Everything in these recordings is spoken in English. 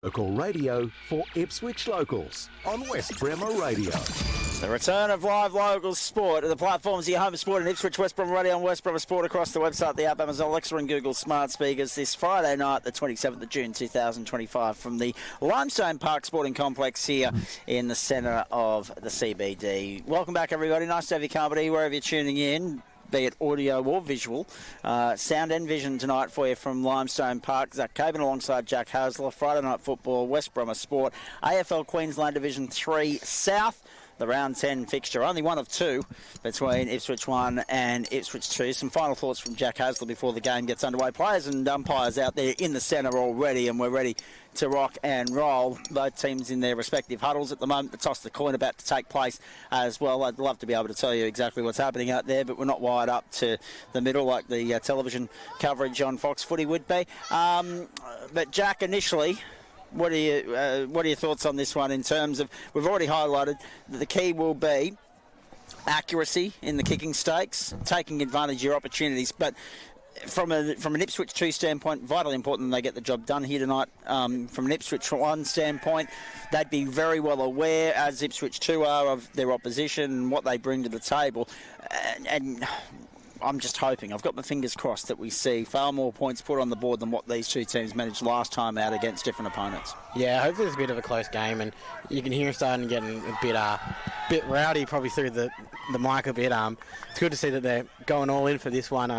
Local radio for Ipswich locals on West Bremer Radio. The return of live local sport to the platforms of your home of sport in Ipswich, West Bremer Radio and West Bremer Sport across the website, the app, Amazon Alexa and Google smart speakers this Friday night, the 27th of June 2025 from the Limestone Park Sporting Complex here in the centre of the CBD. Welcome back everybody, nice to have your company wherever you're tuning in, be it audio or visual. Sound and vision tonight for you from Limestone Park. Zach Caban alongside Jack Hasler. Friday night football, West Bremer Sport, AFL Queensland Division 3 South. The round 10 fixture, only one of two between Ipswich 1 and Ipswich 2. Some final thoughts from Jack Hasler before the game gets underway. Players and umpires out there in the centre already, and we're ready to rock and roll. Both teams in their respective huddles at the moment. The toss of the coin about to take place as well. I'd love to be able to tell you exactly what's happening out there, but we're not wired up to the middle like the television coverage on Fox Footy would be. But Jack, initially, what are your thoughts on this one in terms of, we've already highlighted that the key will be accuracy in the kicking stakes, taking advantage of your opportunities, but from an Ipswich 2 standpoint, vitally important that they get the job done here tonight. From an Ipswich 1 standpoint, they'd be very well aware, as Ipswich 2 are, of their opposition and what they bring to the table. And I'm just hoping, I've got my fingers crossed, that we see far more points put on the board than what these two teams managed last time out against different opponents. Yeah, hopefully it's a bit of a close game, and you can hear him starting getting a bit rowdy, probably through the mic a bit. It's good to see that they're going all in for this one.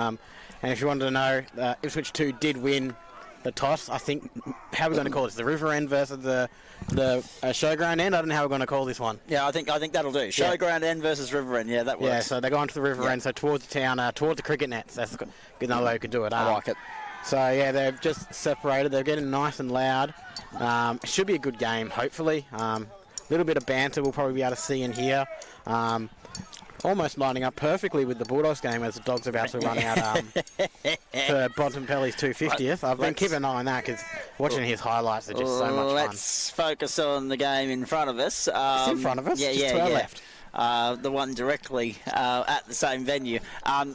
And if you wanted to know, Ipswich 2 did win the toss. I think, how are we going to call this? The river end versus the showground end? I don't know how we're going to call this one. Yeah, I think that'll do. Showground end versus river end. Yeah, that works. Yeah, so they're going to the river end, so towards the town, towards the cricket nets. That's another way you could do it. I like it. So, yeah, they're just separated. They're getting nice and loud. It should be a good game, hopefully. A little bit of banter we'll probably be able to see and hear. Almost lining up perfectly with the Bulldogs game as the Dogs are about to run out for Bontempelli's 250th. I've been keeping an eye on that because watching his highlights are just so much fun. Let's focus on the game in front of us. It's in front of us? Yeah, just to our left. The one directly at the same venue.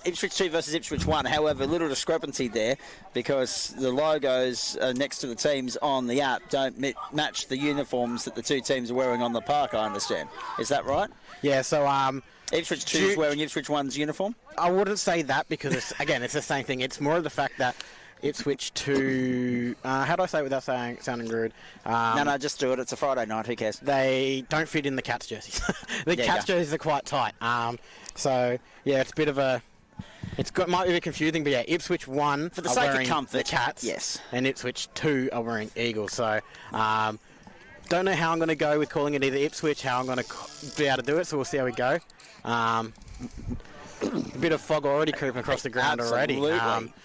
Ipswich 2 versus Ipswich 1. However, a little discrepancy there because the logos next to the teams on the app don't match the uniforms that the two teams are wearing on the park, I understand. Is that right? Yeah, so Ipswich 2 is wearing Ipswich 1's uniform? I wouldn't say that because, it's the same thing. It's more of the fact that Ipswich 2... how do I say it without sounding rude? No, just do it. It's a Friday night. Who cares? They don't fit in the Cats jerseys. The Cats jerseys are quite tight. So, yeah, it's a bit of a... might be a bit confusing, but yeah, Ipswich 1 for the sake of comfort, the Cats, yes, and Ipswich 2 are wearing Eagles. So, don't know how I'm going to go with calling it either Ipswich, how I'm going to be able to do it. So we'll see how we go. A bit of fog already creeping across the ground already.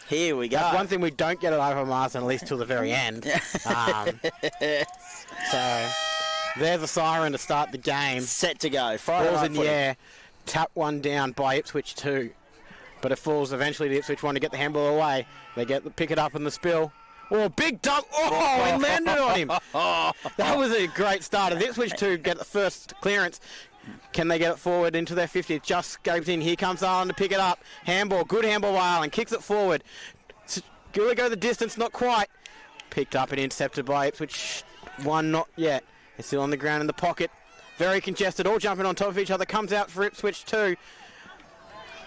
Here we go. That's one thing we don't get at over Marsden, at least till the very end. So there's a siren to start the game. Set to go. Friday Balls night in the air. Tap one down by Ipswich 2. But it falls eventually to Ipswich 1 to get the handball away. They pick it up in the spill. Oh, big dump. Oh, it landed on him. That was a great start. If Ipswich 2 get the first clearance, can they get it forward into their 50? It just scopes in. Here comes Arlen to pick it up. Handball. Good handball by Arlen. Kicks it forward. Will it go the distance? Not quite. Picked up and intercepted by Ipswich 1. Not yet. It's still on the ground in the pocket. Very congested. All jumping on top of each other. Comes out for Ipswich 2.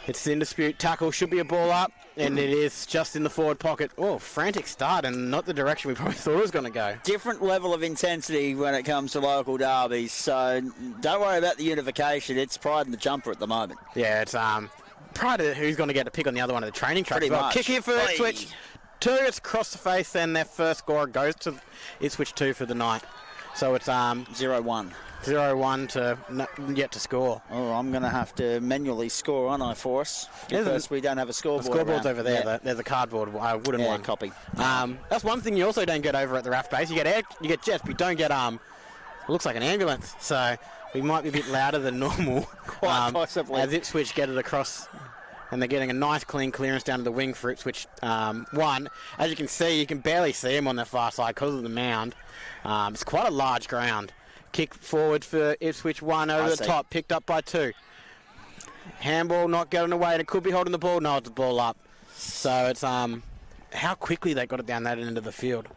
It's in dispute. Tackle should be a ball up, and it is just in the forward pocket. Oh, frantic start, and not the direction we probably thought it was going to go. Different level of intensity when it comes to local derbies, so don't worry about the unification. It's pride in the jumper at the moment. Yeah, it's pride of who's going to get a pick on the other one of the training tracks. Pretty much. Kick here for Ipswich 2. It's across the face, and their first score goes to Ipswich 2 for the night. So it's 0-1. 0-1 to yet to score. Oh, I'm going to have to manually score, aren't I, for us? Because we don't have a scoreboard. The scoreboard's around. over there. Yeah. There's a cardboard wooden one. Copy. That's one thing you also don't get over at the RAF base. You get jets, but you don't get it looks like an ambulance. So we might be a bit louder than normal. Quite possibly. As Ipswich get it across. And they're getting a nice clean clearance down to the wing for Ipswich 1. As you can see, you can barely see him on the far side because of the mound. It's quite a large ground. Kick forward for Ipswich 1 over the top, picked up by 2. Handball not getting away, and it could be holding the ball. No, it's the ball up. So it's how quickly they got it down that end of the field.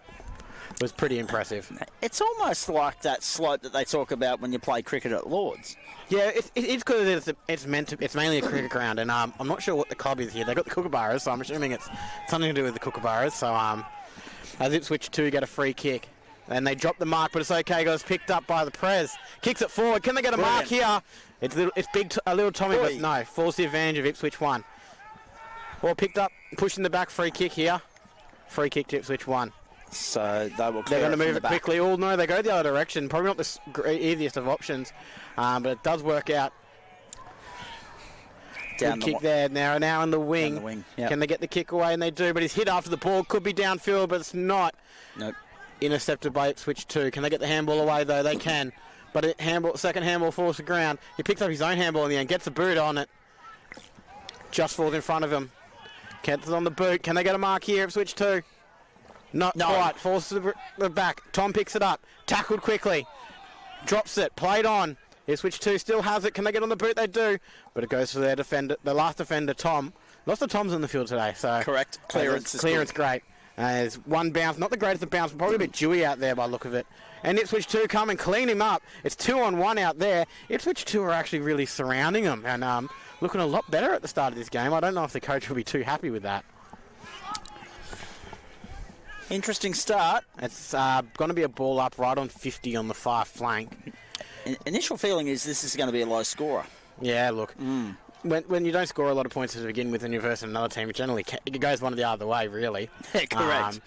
was pretty impressive. It's almost like that slope that they talk about when you play cricket at Lords. Yeah, it's because it's mainly a cricket ground, and I'm not sure what the club is here. They've got the Kookaburras, so I'm assuming it's something to do with the Kookaburras. So as Ipswich 2 get a free kick, and they drop the mark, but it's okay. Goes picked up by the Prez, kicks it forward. Can they get a mark here? It's big, a little Tommy, but no, falls to the advantage of Ipswich 1. Well, picked up, pushing the back, free kick here. Free kick to Ipswich 1. So they're going to move it quickly. Oh no, they go the other direction. Probably not the easiest of options, but it does work out. Good kick there. Now in the wing. Yep. Can they get the kick away? And they do, but he's hit after the ball. Could be downfield, but it's not. Nope. Intercepted by Ipswich 2. Can they get the handball away though? They can. But second handball falls to the ground. He picks up his own handball in the end, gets a boot on it. Just falls in front of him. Kent's on the boot. Can they get a mark here? Ipswich 2. Not quite. Falls to the back. Tom picks it up. Tackled quickly. Drops it. Played on. Ipswich 2 still has it. Can they get on the boot? They do. But it goes to their defender, the last defender, Tom. Lots of Toms in the field today. So correct. Clearance great. There's one bounce. Not the greatest of bounce, but probably a bit dewy out there by the look of it. And Ipswich 2 come and clean him up. It's 2-on-1 out there. Ipswich 2 are actually really surrounding him and looking a lot better at the start of this game. I don't know if the coach will be too happy with that. Interesting start. It's going to be a ball up right on 50 on the far flank. Initial feeling is this is going to be a low scorer. Yeah, look. When you don't score a lot of points to begin with and you're versus another team, it goes one or the other way, really. Correct.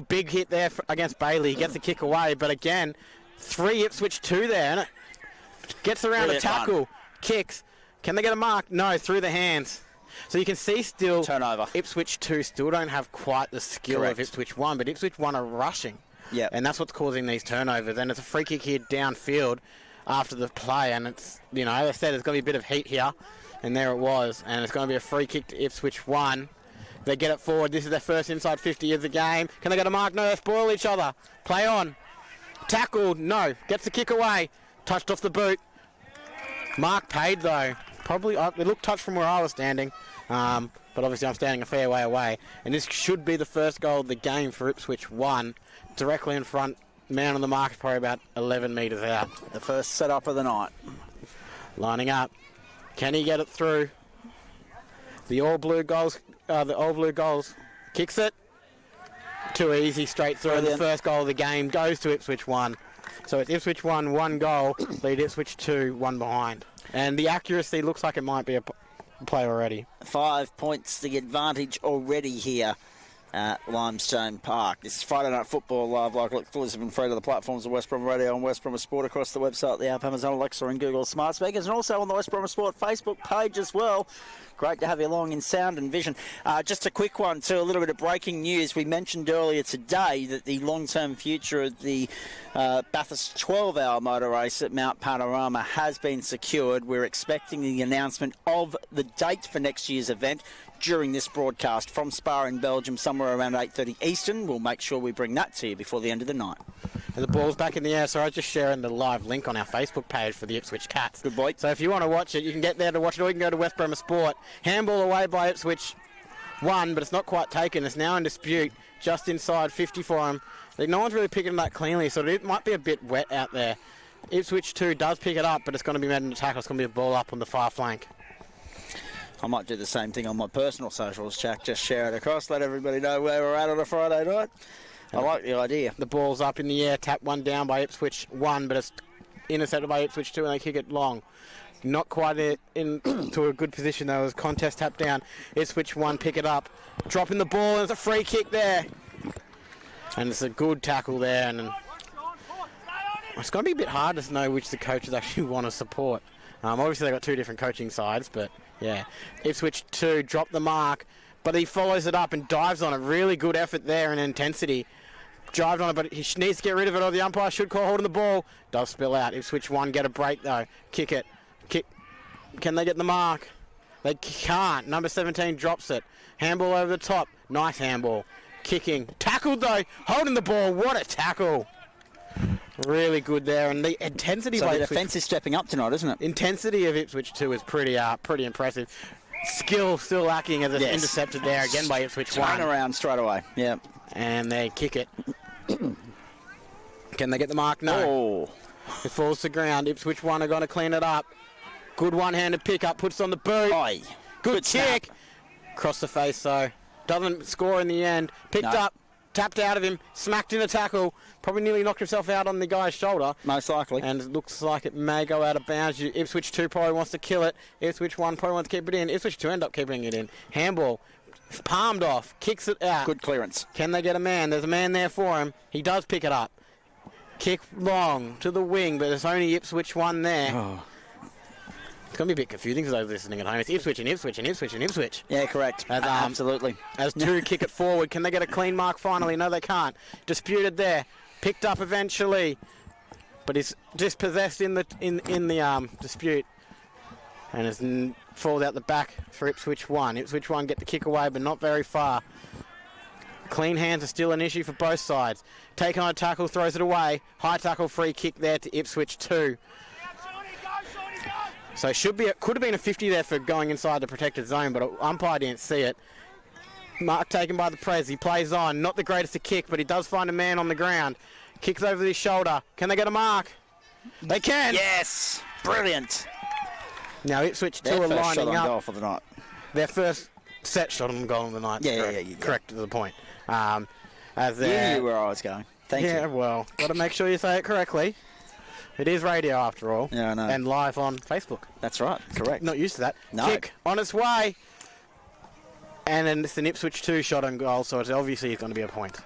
Big hit there against Bailey. He gets the kick away, but again, 3 Ipswich 2 there. And it gets around a tackle, kicks. Can they get a mark? No, through the hands. So you can see still turnover. Ipswich 2 still don't have quite the skill of Ipswich 1, but Ipswich 1 are rushing. Yeah. And that's what's causing these turnovers. And it's a free kick here downfield after the play. And it's, as I said, there's going to be a bit of heat here. And there it was. And it's going to be a free kick to Ipswich 1. They get it forward. This is their first inside 50 of the game. Can they get a mark? No, they spoil each other. Play on. Tackled. No. Gets the kick away. Touched off the boot. Mark paid, though. Probably, it looked touched from where I was standing. But obviously I'm standing a fair way away. And this should be the first goal of the game for Ipswich 1. Directly in front. Man on the mark is probably about 11 metres out. The first set-up of the night. Lining up. Can he get it through? The All Blue goals. Kicks it. Too easy, straight through. And the first goal of the game goes to Ipswich 1. So it's Ipswich 1, 1 goal. Lead Ipswich 2, 1 behind. And the accuracy looks like it might be a play already. 5 points the advantage already here at Limestone Park. This is Friday Night Football live, like exclusive and free to the platforms of West Brom Radio and West Brom Sport across the website, the app, Amazon Alexa and Google Smart Speakers, and also on the West Brom Sport Facebook page as well. Great to have you along in sound and vision. Just a quick one too, a little bit of breaking news. We mentioned earlier today that the long-term future of the Bathurst 12-hour motor race at Mount Panorama has been secured. We're expecting the announcement of the date for next year's event during this broadcast from Spa in Belgium, somewhere around 8:30 Eastern. We'll make sure we bring that to you before the end of the night. And the ball's back in the air, so I was just sharing the live link on our Facebook page for the Ipswich Cats. Good boy. So if you want to watch it, you can get there to watch it, or you can go to West Brom Sport. Handball away by Ipswich 1, but it's not quite taken. It's now in dispute, just inside 50 for him. No one's really picking it up cleanly, so it might be a bit wet out there. Ipswich 2 does pick it up, but it's going to be made in a tackle. It's going to be a ball up on the far flank. I might do the same thing on my personal socials, Jack. Just share it across, let everybody know where we're at on a Friday night. I like the idea. The ball's up in the air, tap one down by Ipswich 1, but it's intercepted by Ipswich 2, and they kick it long. Not quite into a good position, though. It was contest tap down. Ipswich 1, pick it up. Dropping the ball, and it's a free kick there. And it's a good tackle there. And it's going to be a bit hard to know which the coaches actually want to support. Obviously, they've got 2 different coaching sides, but yeah. Ipswich 2 dropped the mark, but he follows it up and dives on it. Really good effort there and intensity. Drives on it, but he needs to get rid of it, or the umpire should call holding the ball. Does spill out. Ipswich 1 get a break, though. Kick it. Can they get the mark? They can't. Number 17 drops it. Handball over the top. Nice handball. Kicking. Tackled, though. Holding the ball. What a tackle. Really good there. And the intensity by Ipswich. So the defence is stepping up tonight, isn't it? Intensity of Ipswich 2 is pretty impressive. Skill still lacking as it's intercepted there again by Ipswich 1. Turn around straight away. Yeah. And they kick it. Can they get the mark? No. Oh. It falls to ground. Ipswich 1 are going to clean it up. Good one-handed pick-up. Puts it on the boot. Oi. Good kick. Across the face, though. Doesn't score in the end. Picked up. Tapped out of him. Smacked in a tackle. Probably nearly knocked himself out on the guy's shoulder. Most likely. And it looks like it may go out of bounds. Ipswich 2 probably wants to kill it. Ipswich 1 probably wants to keep it in. Ipswich 2 end up keeping it in. Handball. Palmed off. Kicks it out. Good clearance. Can they get a man? There's a man there for him. He does pick it up. Kick long to the wing, but it's only Ipswich 1 there. Oh. It's going to be a bit confusing for those listening at home. It's Ipswich and Ipswich and Ipswich and Ipswich. Yeah, correct. Absolutely. As 2 kick it forward. Can they get a clean mark finally? No, they can't. Disputed there. Picked up eventually. But is dispossessed in the dispute. And it falls out the back for Ipswich 1. Ipswich 1 get the kick away, but not very far. Clean hands are still an issue for both sides. Taking on a tackle, throws it away. High tackle, free kick there to Ipswich 2. So could have been a 50 there for going inside the protected zone, but umpire didn't see it. Mark taken by the Prez. He plays on. Not the greatest to kick, but he does find a man on the ground. Kicks over his shoulder. Can they get a mark? They can. Yes. Brilliant. Now Ipswich 2 are Their first lining shot on up. goal for the night. Their first set shot on goal of the night. Yeah. Correct to the point. As You knew where I was going. Thank you. Yeah, well, got to make sure you say it correctly. It is radio after all. Yeah, I know. And live on Facebook. That's right. Correct. Not used to that. No. Kick on its way. And then it's an Ipswich 2 shot on goal, so it's obviously going to be a point.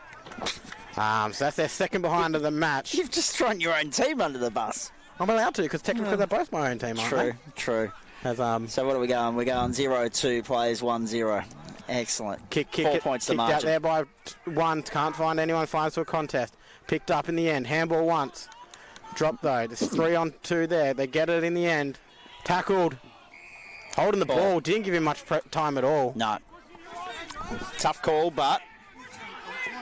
So that's their second behind of the match. You've just thrown your own team under the bus. I'm allowed to, because technically they're both my own team, aren't they? True. As, So what are we going? We're going 0-2 plays 1-0. Excellent. Kick 4 points to kicked margin. out there by 1. Can't find anyone. Finds to a contest. Picked up in the end. Handball once. Dropped though. There's 3 on 2 there. They get it in the end. Tackled. Holding the ball. Didn't give him much time at all. No. Tough call, but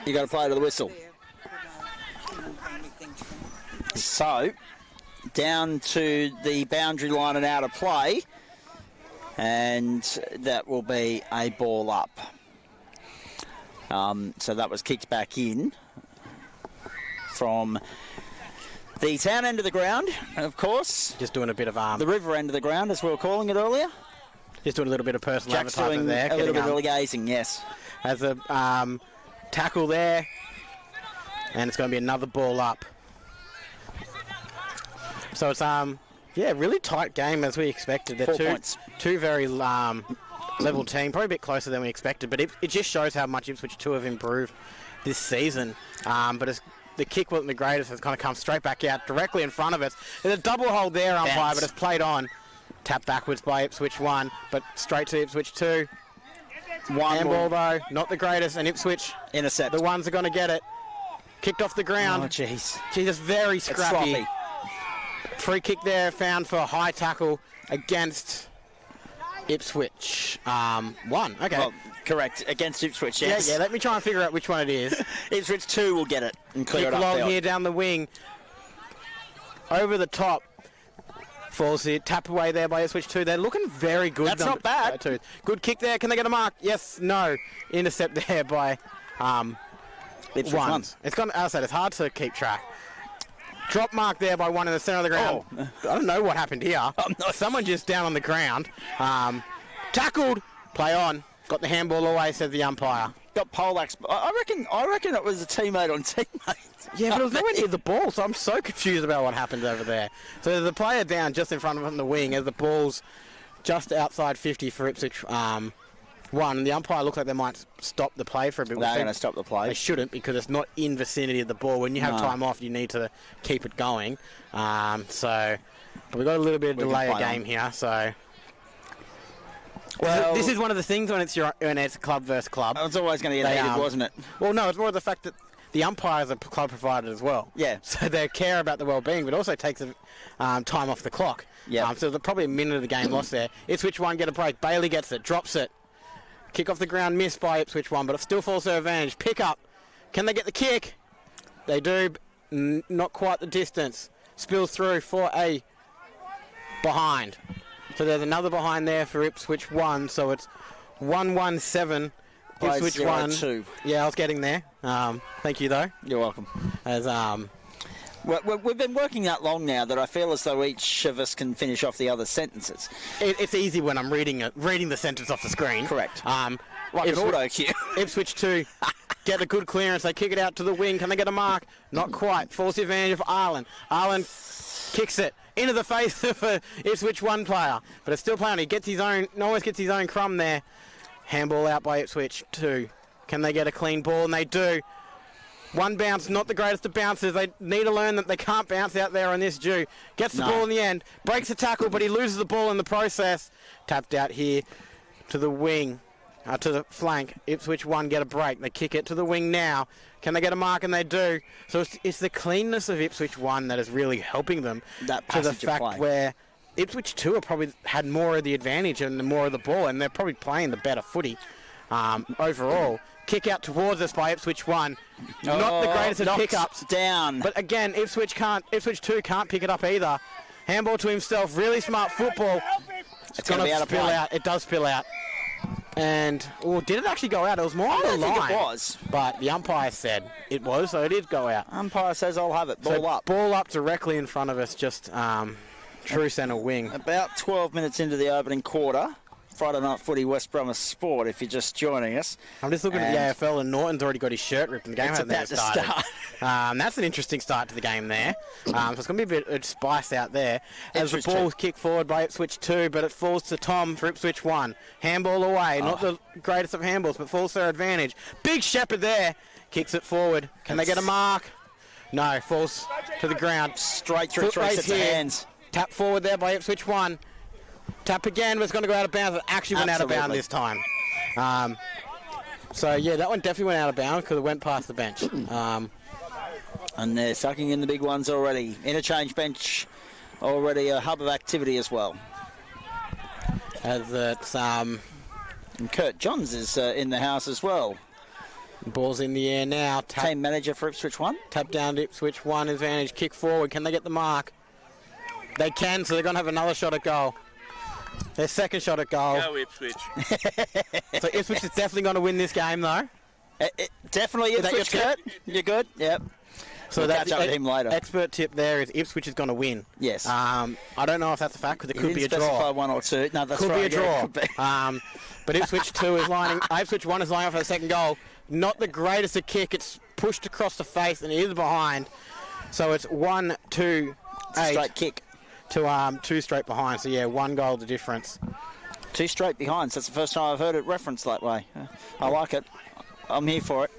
you got to play to the whistle. So, down to the boundary line and out of play. And that will be a ball up. So that was kicked back in from the town end of the ground, of course. Just doing a bit of the river end of the ground, as we were calling it earlier. Just doing a little bit of personal Jack's advertising doing there. a little bit of gazing, yes. As a tackle there. And it's going to be another ball up. So it's really tight game as we expected. They're 4 points. Two very level team, probably a bit closer than we expected, but it just shows how much Ipswich 2 have improved this season. But the kick wasn't the greatest. It's kind of come straight back out directly in front of us. There's a double hold there, umpire, but it's played on. Tapped backwards by Ipswich 1, but straight to Ipswich 2. Handball though, not the greatest, and Ipswich intercept. The ones are going to get it. Kicked off the ground. Oh, jeez. Jesus, very scrappy. Sloppy. Free kick there, found for a high tackle against Ipswich. 1, okay. Well, correct, against Ipswich, yes. Yeah, let me try and figure out which one it is. Ipswich 2 will get it and clear Kick it up long field. here down the wing. Over the top. Falls here, tap away there by Ipswich 2. They're looking very good. That's not bad. Good kick there. Can they get a mark? Yes, no. Intercept there by Ipswich 1. It's hard to keep track. Drop mark there by 1 in the centre of the ground. Oh. I don't know what happened here. Someone just down on the ground. Tackled. Play on. Got the handball away, said the umpire. Got poleaxed. I reckon it was a teammate on teammate. Yeah, but it was nowhere near the ball, so I'm so confused about what happened over there. So there's a player down just in front of him in the wing as the ball's just outside 50 for Ipswich 1. And the umpire looks like they might stop the play for a bit. They're going to stop the play. They shouldn't, because it's not in vicinity of the ball. When you have time off, you need to keep it going. But we've got a little bit of delay of game here, so... Well, this is one of the things when it's club versus club. It was always going to get heated, wasn't it? Well, no, it's more the fact that the umpires are club provided as well. Yeah. So they care about the well-being, but also takes time off the clock. Yeah. So there's probably a minute of the game lost there. Ipswich 1 get a break. Bailey gets it, drops it. Kick off the ground, missed by Ipswich 1, but it still falls to their advantage. Pick up. Can they get the kick? They do. Not quite the distance. Spills through for a behind. So there's another behind there for Ipswich 1. So it's 1-1-7. Ipswich 1. 0-2. Yeah, I was getting there. Thank you, though. You're welcome. As We've been working that long now that I feel as though each of us can finish off the other sentences. It's easy when I'm reading the sentence off the screen. Correct. Like an auto cue. Ipswich 2 get a good clearance. They kick it out to the wing. Can they get a mark? Not quite. Force the advantage of Ireland. Ireland kicks it into the face of a Ipswich 1 player, but it's still playing. He gets his own. Always gets his own crumb there. Handball out by Ipswich 2. Can they get a clean ball? And they do. One bounce, not the greatest of bounces. They need to learn that they can't bounce out there on this due. Gets the ball in the end. Breaks the tackle, but he loses the ball in the process. Tapped out here to the wing. To the flank. Ipswich 1 get a break. They kick it to the wing now. Can they get a mark? And they do. So it's the cleanness of Ipswich 1 that is really helping them. That to the passage of fact play. where Ipswich 2 have probably had more of the advantage and more of the ball, and they're probably playing the better footy overall. Kick out towards us by Ipswich 1. Not the greatest of pickups. Down. But again, Ipswich 2 can't pick it up either. Handball to himself. Really smart football. It's going to be out of spill play. out. It does spill out. And, did it actually go out? It was more on the line. I don't think it was. But the umpire said it was, so it did go out. Umpire says I'll have it. Ball up. Ball up directly in front of us, just true centre wing. About 12 minutes into the opening quarter. Friday Night Footy, West Bromwich Sport, if you're just joining us. I'm just looking at the AFL, and Norton's already got his shirt ripped, and the game hasn't even started. That's an interesting start to the game there. So it's going to be a bit of spice out there. As the ball's kicked forward by Ipswich 2, but it falls to Tom for Ipswich 1. Handball away. Not the greatest of handballs, but falls to their advantage. Big Shepherd there. Kicks it forward. Can they get a mark? No, falls to the ground. Straight through 3 sets of hands. Tap forward there by Ipswich 1. Tap again, but it's going to go out of bounds. It actually went out of bounds this time. So, yeah, that one definitely went out of bounds because it went past the bench. And they're sucking in the big ones already. Interchange bench already a hub of activity as well. As it's... And Kurt Johns is in the house as well. Ball's in the air now. Team manager for Ipswich 1. Tap down to Ipswich 1, advantage. Kick forward. Can they get the mark? They can, so they're going to have another shot at goal. Their second shot at goal. Go Ipswich. So Ipswich is definitely going to win this game, though. Definitely Ipswich, Kurt. You're good? Yep. So we'll that's catch up with him later. Expert tip there is Ipswich is going to win. Yes. I don't know if that's a fact because it could be a draw. Specify 1 or 2. No, that's could right. Be a draw. Yeah, could be. But Ipswich 2 is lining. Ipswich 1 is lining up for the second goal. Not the greatest a kick. It's pushed across the face and it is behind. So it's 1, 2, 8. Straight kick. To 2 straight behind. So yeah, 1 goal the difference. 2 straight behind. So that's the first time I've heard it referenced that way. I like it. I'm here for it.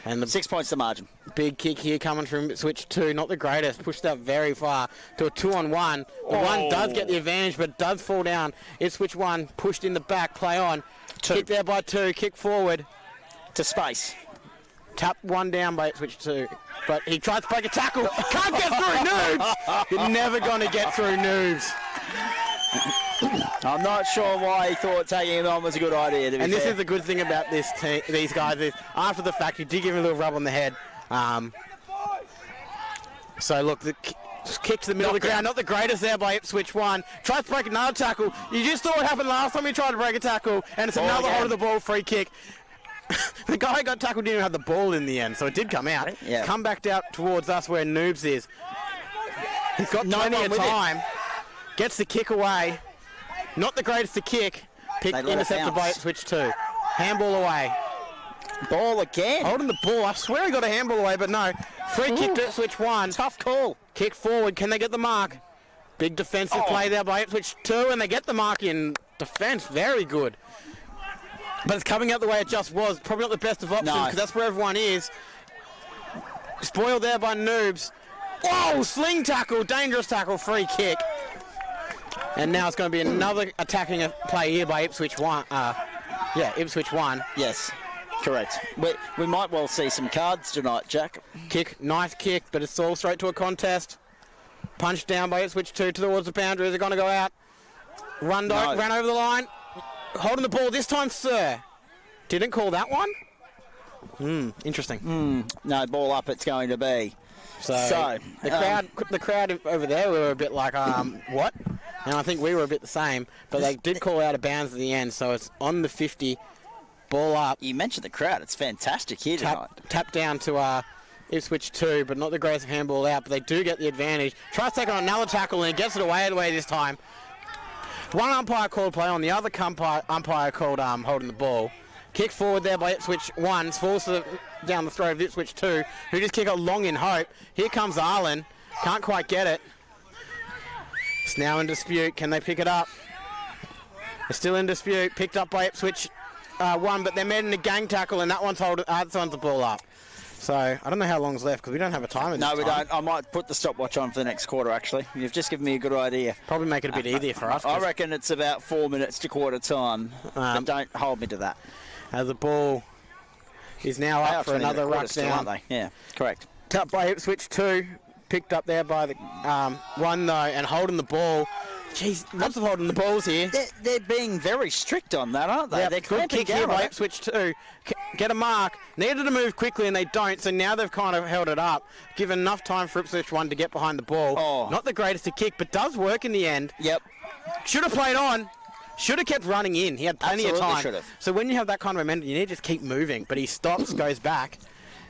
And the 6 points to margin. Big kick here coming from Ipswich 2. Not the greatest. Pushed out very far to a 2-on-1. The 1 does get the advantage, but does fall down. Ipswich 1 pushed in the back. Play on. 2. Kick there by 2. Kick forward. To space. Tap 1 down by Ipswich 2. But he tries to break a tackle. Can't get through Noobs. You're never going to get through Noobs. I'm not sure why he thought taking him on was a good idea. To be and fair. This is the good thing about this team, these guys is after the fact he did give him a little rub on the head. So look, the kick to the middle of the ground, not the greatest there by Ipswich 1. Tries to break another tackle. You just saw what happened last time he tried to break a tackle, and it's another hold of the ball free kick. The guy who got tackled didn't even have the ball in the end, so it did come out. Yeah. Come back out towards us where Noobs is. He's got plenty of time. Gets the kick away. Not the greatest to kick. Intercepted by Ipswich 2. Handball away. Ball again. Holding the ball. I swear he got a handball away, but no. Free kick to Ipswich 1. Tough call. Kick forward. Can they get the mark? Big defensive play there by Ipswich 2, and they get the mark in defence. Very good. But it's coming out the way it just was. Probably not the best of options because that's where everyone is. Spoiled there by Noobs. Oh, sling tackle. Dangerous tackle. Free kick. And now it's going to be another attacking play here by Ipswich 1. Ipswich 1. Yes, correct. We might well see some cards tonight, Jack. Kick, nice kick, but it's all straight to a contest. Punched down by Ipswich 2 towards the boundary. Is it going to go out? Ran over the line. Holding the ball this time, sir. Didn't call that one? Interesting. No, ball up it's going to be. So the crowd over there were a bit like, what? And I think we were a bit the same, but they did call out of bounds at the end, so it's on the 50, ball up. You mentioned the crowd. It's fantastic here tonight. Tap down to Ipswich 2, but not the greatest of handball out, but they do get the advantage. Tries to take on another tackle and gets it away this time. One umpire called play on, the other umpire called holding the ball. Kick forward there by Ipswich 1, falls down the throat of Ipswich 2, who just kick it long in hope. Here comes Arlen, can't quite get it. It's now in dispute, can they pick it up? They're still in dispute, picked up by Ipswich 1, but they're made in a gang tackle and that one's the ball up. So, I don't know how long's left because we don't have a timer this time. No, we don't. I might put the stopwatch on for the next quarter, actually. You've just given me a good idea. Probably make it a bit easier for us. I reckon it's about 4 minutes to quarter time, but don't hold me to that. As the ball is now up for another ruck down. Aren't they? Yeah, correct. Tapped by Ipswich 2, picked up there by the 1 though, and holding the ball. Jeez, lots of holding the balls here. They're being very strict on that, aren't they? Yep, they're good kick here by Ipswich 2. Get a mark. Needed to move quickly and they don't, so now they've kind of held it up. Given enough time for Ipswich 1 to get behind the ball. Oh. Not the greatest to kick, but does work in the end. Yep. Should have played on. Should have kept running in. He had plenty of time. Should've. So when you have that kind of momentum, you need to just keep moving. But he stops, goes back.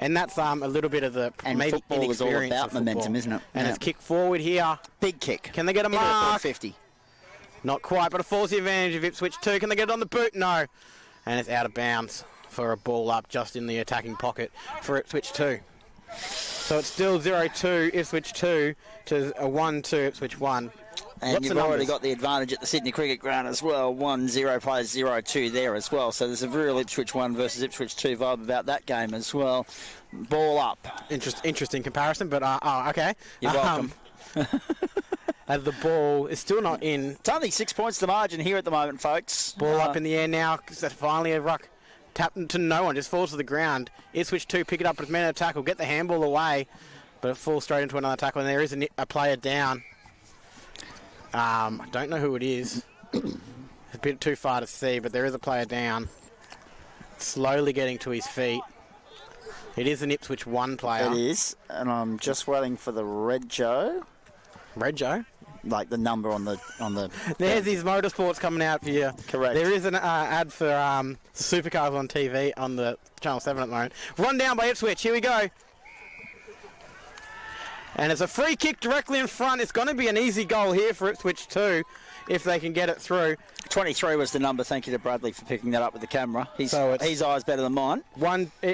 And that's a little bit of the maybe football is all inexperience about of football. momentum, isn't it? And it's kick forward here. Big kick. Can they get a Into the mark? 50. Not quite, but it falls the advantage of Ipswich 2. Can they get it on the boot? No. And it's out of bounds for a ball up just in the attacking pocket for Ipswich 2. So it's still 0-2 Ipswich 2 to a 1-2 Ipswich 1. And Lots you've of already numbers. got the advantage at the Sydney Cricket Ground as well. 1-0 players 0-2 there as well. So there's a real Ipswich 1 versus Ipswich 2 vibe about that game as well. Ball up. Interesting comparison, but okay. You're welcome. As the ball is still not in. It's only 6 points to margin here at the moment, folks. Ball up in the air now, because that's finally a ruck. Tapped to no one, just falls to the ground. Ipswich 2 pick it up, but it's meant to tackle, get the handball away, but it falls straight into another tackle, and there is a player down. I don't know who it is. It's a bit too far to see, but there is a player down. Slowly getting to his feet. It is an Ipswich 1 player. It is, and I'm just waiting for the Red Joe. Red Joe? Like the number on the. There's his motorsports coming out for you. Correct. There is an ad for supercars on TV on the Channel 7 at the moment. Run down by Ipswich. Here we go. And it's a free kick directly in front. It's going to be an easy goal here for Ipswich 2 if they can get it through. 23 was the number. Thank you to Bradley for picking that up with the camera. His eyes better than mine.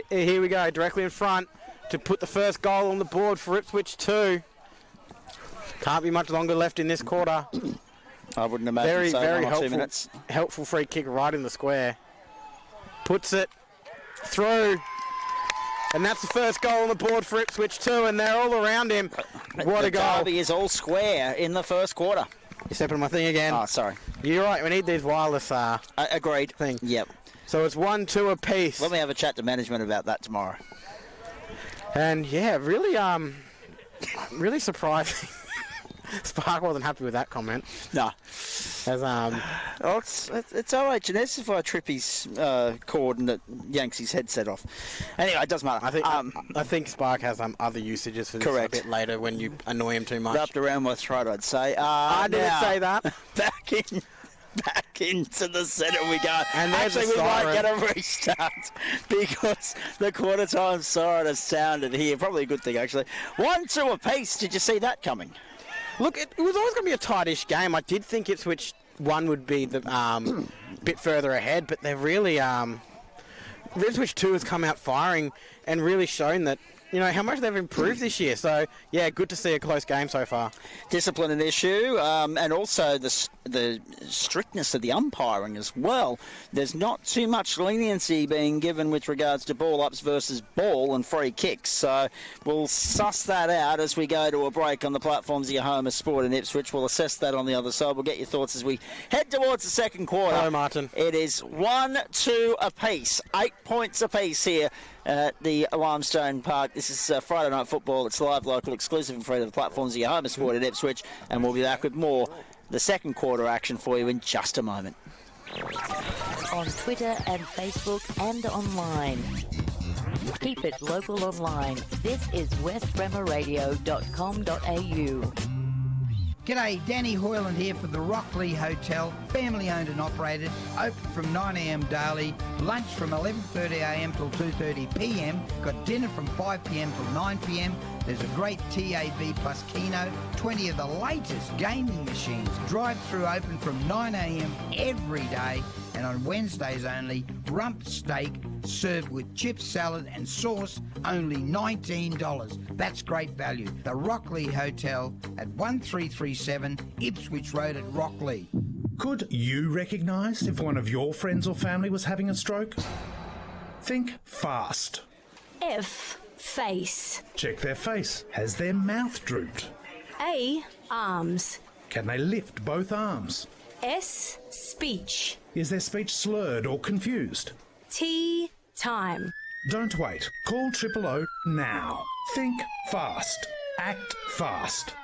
Here we go, directly in front to put the first goal on the board for Ipswich 2. Can't be much longer left in this quarter. I wouldn't imagine very 1 or 2 minutes. Helpful free kick right in the square. Puts it through. And that's the first goal on the board for Ipswich 2, and they're all around him. What a goal. The derby is all square in the first quarter. You're stepping on my thing again. Oh, sorry. You're right, we need these wireless agreed. thing. Yep. So it's 1-2 apiece. Let me have a chat to management about that tomorrow. And yeah, really surprising. Spark wasn't happy with that comment. No. As it's OH&S if I trip his cord and it yanks his headset off. Anyway, it doesn't matter. I think Spark has other usages for this correct. a bit later when you annoy him too much. Wrapped around my throat, I'd say. I didn't say that. Back into the centre we go. And actually, we might get a restart because the quarter time siren has sounded here. Probably a good thing, actually. 1-2 apiece. Did you see that coming? Look, it was always going to be a tightish game. I did think Ipswich 1 would be the bit further ahead, but they're really Ipswich 2 has come out firing and really shown that, you know, how much they've improved this year. So, yeah, good to see a close game so far. Discipline an issue, and also the strictness of the umpiring as well. There's not too much leniency being given with regards to ball ups versus ball and free kicks. So we'll suss that out as we go to a break on the platforms of your home of sport in Ipswich. We'll assess that on the other side. We'll get your thoughts as we head towards the second quarter. Hello, Martin. It is 1-2 apiece, 8 points apiece here at the Limestone Park. This is Friday Night Football. It's live, local, exclusive and free to the platforms of your home of sport in Ipswich, and we'll be back with more the second quarter action for you in just a moment. On Twitter and Facebook and online. Keep it local online. This is westbremerradio.com.au. G'day, Danny Hoyland here for the Rockley Hotel, family owned and operated, open from 9am daily, lunch from 11:30am till 2:30pm, got dinner from 5pm till 9pm. There's a great TAB plus Keno, 20 of the latest gaming machines, drive-through open from 9am every day, and on Wednesdays only, rump steak served with chips, salad and sauce, only $19. That's great value. The Rockley Hotel at 1337 Ipswich Road at Rockley. Could you recognise if one of your friends or family was having a stroke? Think fast. F. Face. Check their face. Has their mouth drooped? A. Arms. Can they lift both arms? S. Speech. Is their speech slurred or confused? T. Time. Don't wait. Call 000 now. Think fast. Act fast.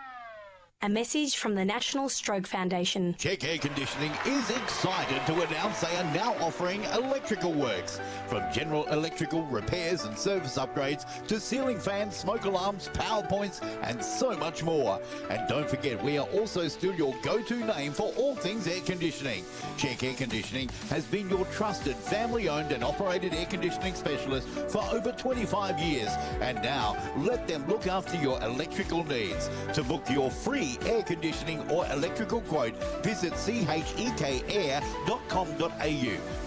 A message from the National Stroke Foundation. Check Air Conditioning is excited to announce they are now offering electrical works. From general electrical repairs and service upgrades to ceiling fans, smoke alarms, power points and so much more. And don't forget, we are also still your go-to name for all things air conditioning. Check Air Conditioning has been your trusted family-owned and operated air conditioning specialist for over 25 years. And now, let them look after your electrical needs. To book your free air conditioning or electrical quote, visit chekair.com.au.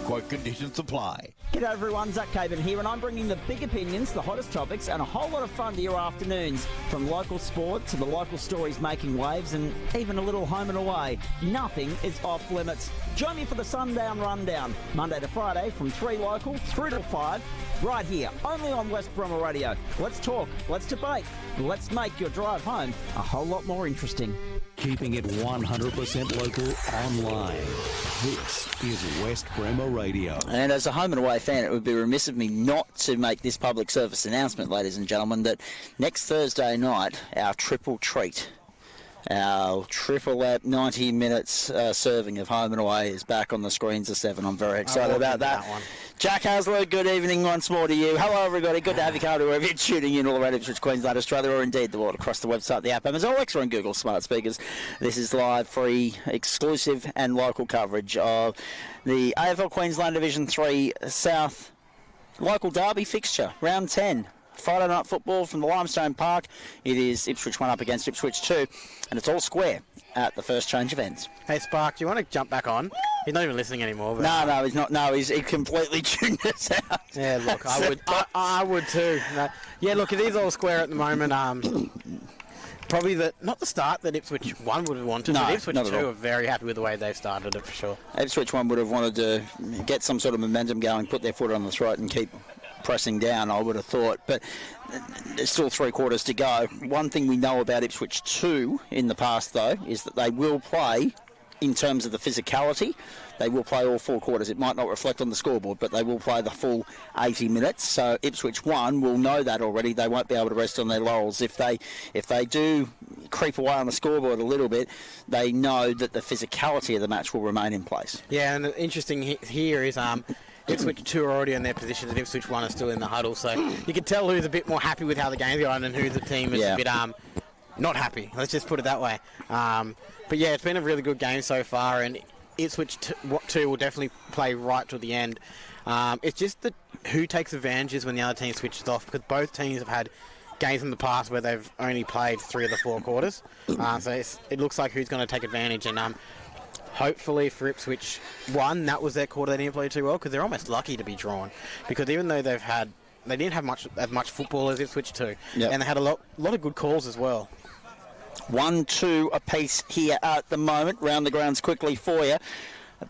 Quote conditions apply. G'day everyone, Zach Caban here, and I'm bringing the big opinions, the hottest topics, and a whole lot of fun to your afternoons. From local sport to the local stories making waves, and even a little home and away. Nothing is off limits. Join me for the Sundown Rundown, Monday to Friday from 3 local through to 5, right here, only on West Bromwell Radio. Let's talk, let's debate, let's make your drive home a whole lot more interesting. Keeping it 100% local online. This is West Bromwell Radio. And as a home and away fan, it would be remiss of me not to make this public service announcement, ladies and gentlemen, that next Thursday night, our triple treat, our triple at 90 minutes serving of home and away is back on the screens of 7. I'm very excited about that. One. Jack Hasler, good evening once more to you. Hello, everybody. Good to have you come to wherever you're tuning in all around Ipswich, Queensland, Australia, or indeed the world across the website, the app, Amazon, Alexa, and Google smart speakers. This is live, free, exclusive, and local coverage of the AFL Queensland Division 3 South local derby fixture, round 10. Friday night football from the Limestone Park. It is Ipswich 1 up against Ipswich 2, and it's all square at the first change of ends. Hey, Spark, do you want to jump back on? He's not even listening anymore. But No, he's not. No, he completely tuned us out. Yeah, look, I would too. No. Yeah, look, it is all square at the moment. Probably not the start that Ipswich 1 would have wanted, No, but Ipswich not at 2 all. are very happy with the way they've started it for sure. Ipswich 1 would have wanted to get some sort of momentum going, put their foot on the throat and keep pressing down, I would have thought. But there's still 3 quarters to go. One thing we know about Ipswich 2 in the past, though, is that they will play, in terms of the physicality, they will play all 4 quarters. It might not reflect on the scoreboard, but they will play the full 80 minutes. So Ipswich 1 will know that already. They won't be able to rest on their laurels. If they do creep away on the scoreboard a little bit, they know that the physicality of the match will remain in place. Yeah, and the interesting here is Ipswich 2 are already in their positions and Ipswich 1 are still in the huddle. So you can tell who's a bit more happy with how the game's going and who the team is a bit not happy. Let's just put it that way. But yeah, it's been a really good game so far, and Ipswich 2 will definitely play right to the end. It's just that who takes advantages when the other team switches off, because both teams have had games in the past where they've only played 3 of the 4 quarters. So it looks like who's going to take advantage, and hopefully for Ipswich 1, that was their quarter. They didn't play too well because they're almost lucky to be drawn, because even though they didn't have as much football as Ipswich 2, and they had a lot of good calls as well. 1-2 apiece here at the moment. Round the grounds quickly for you.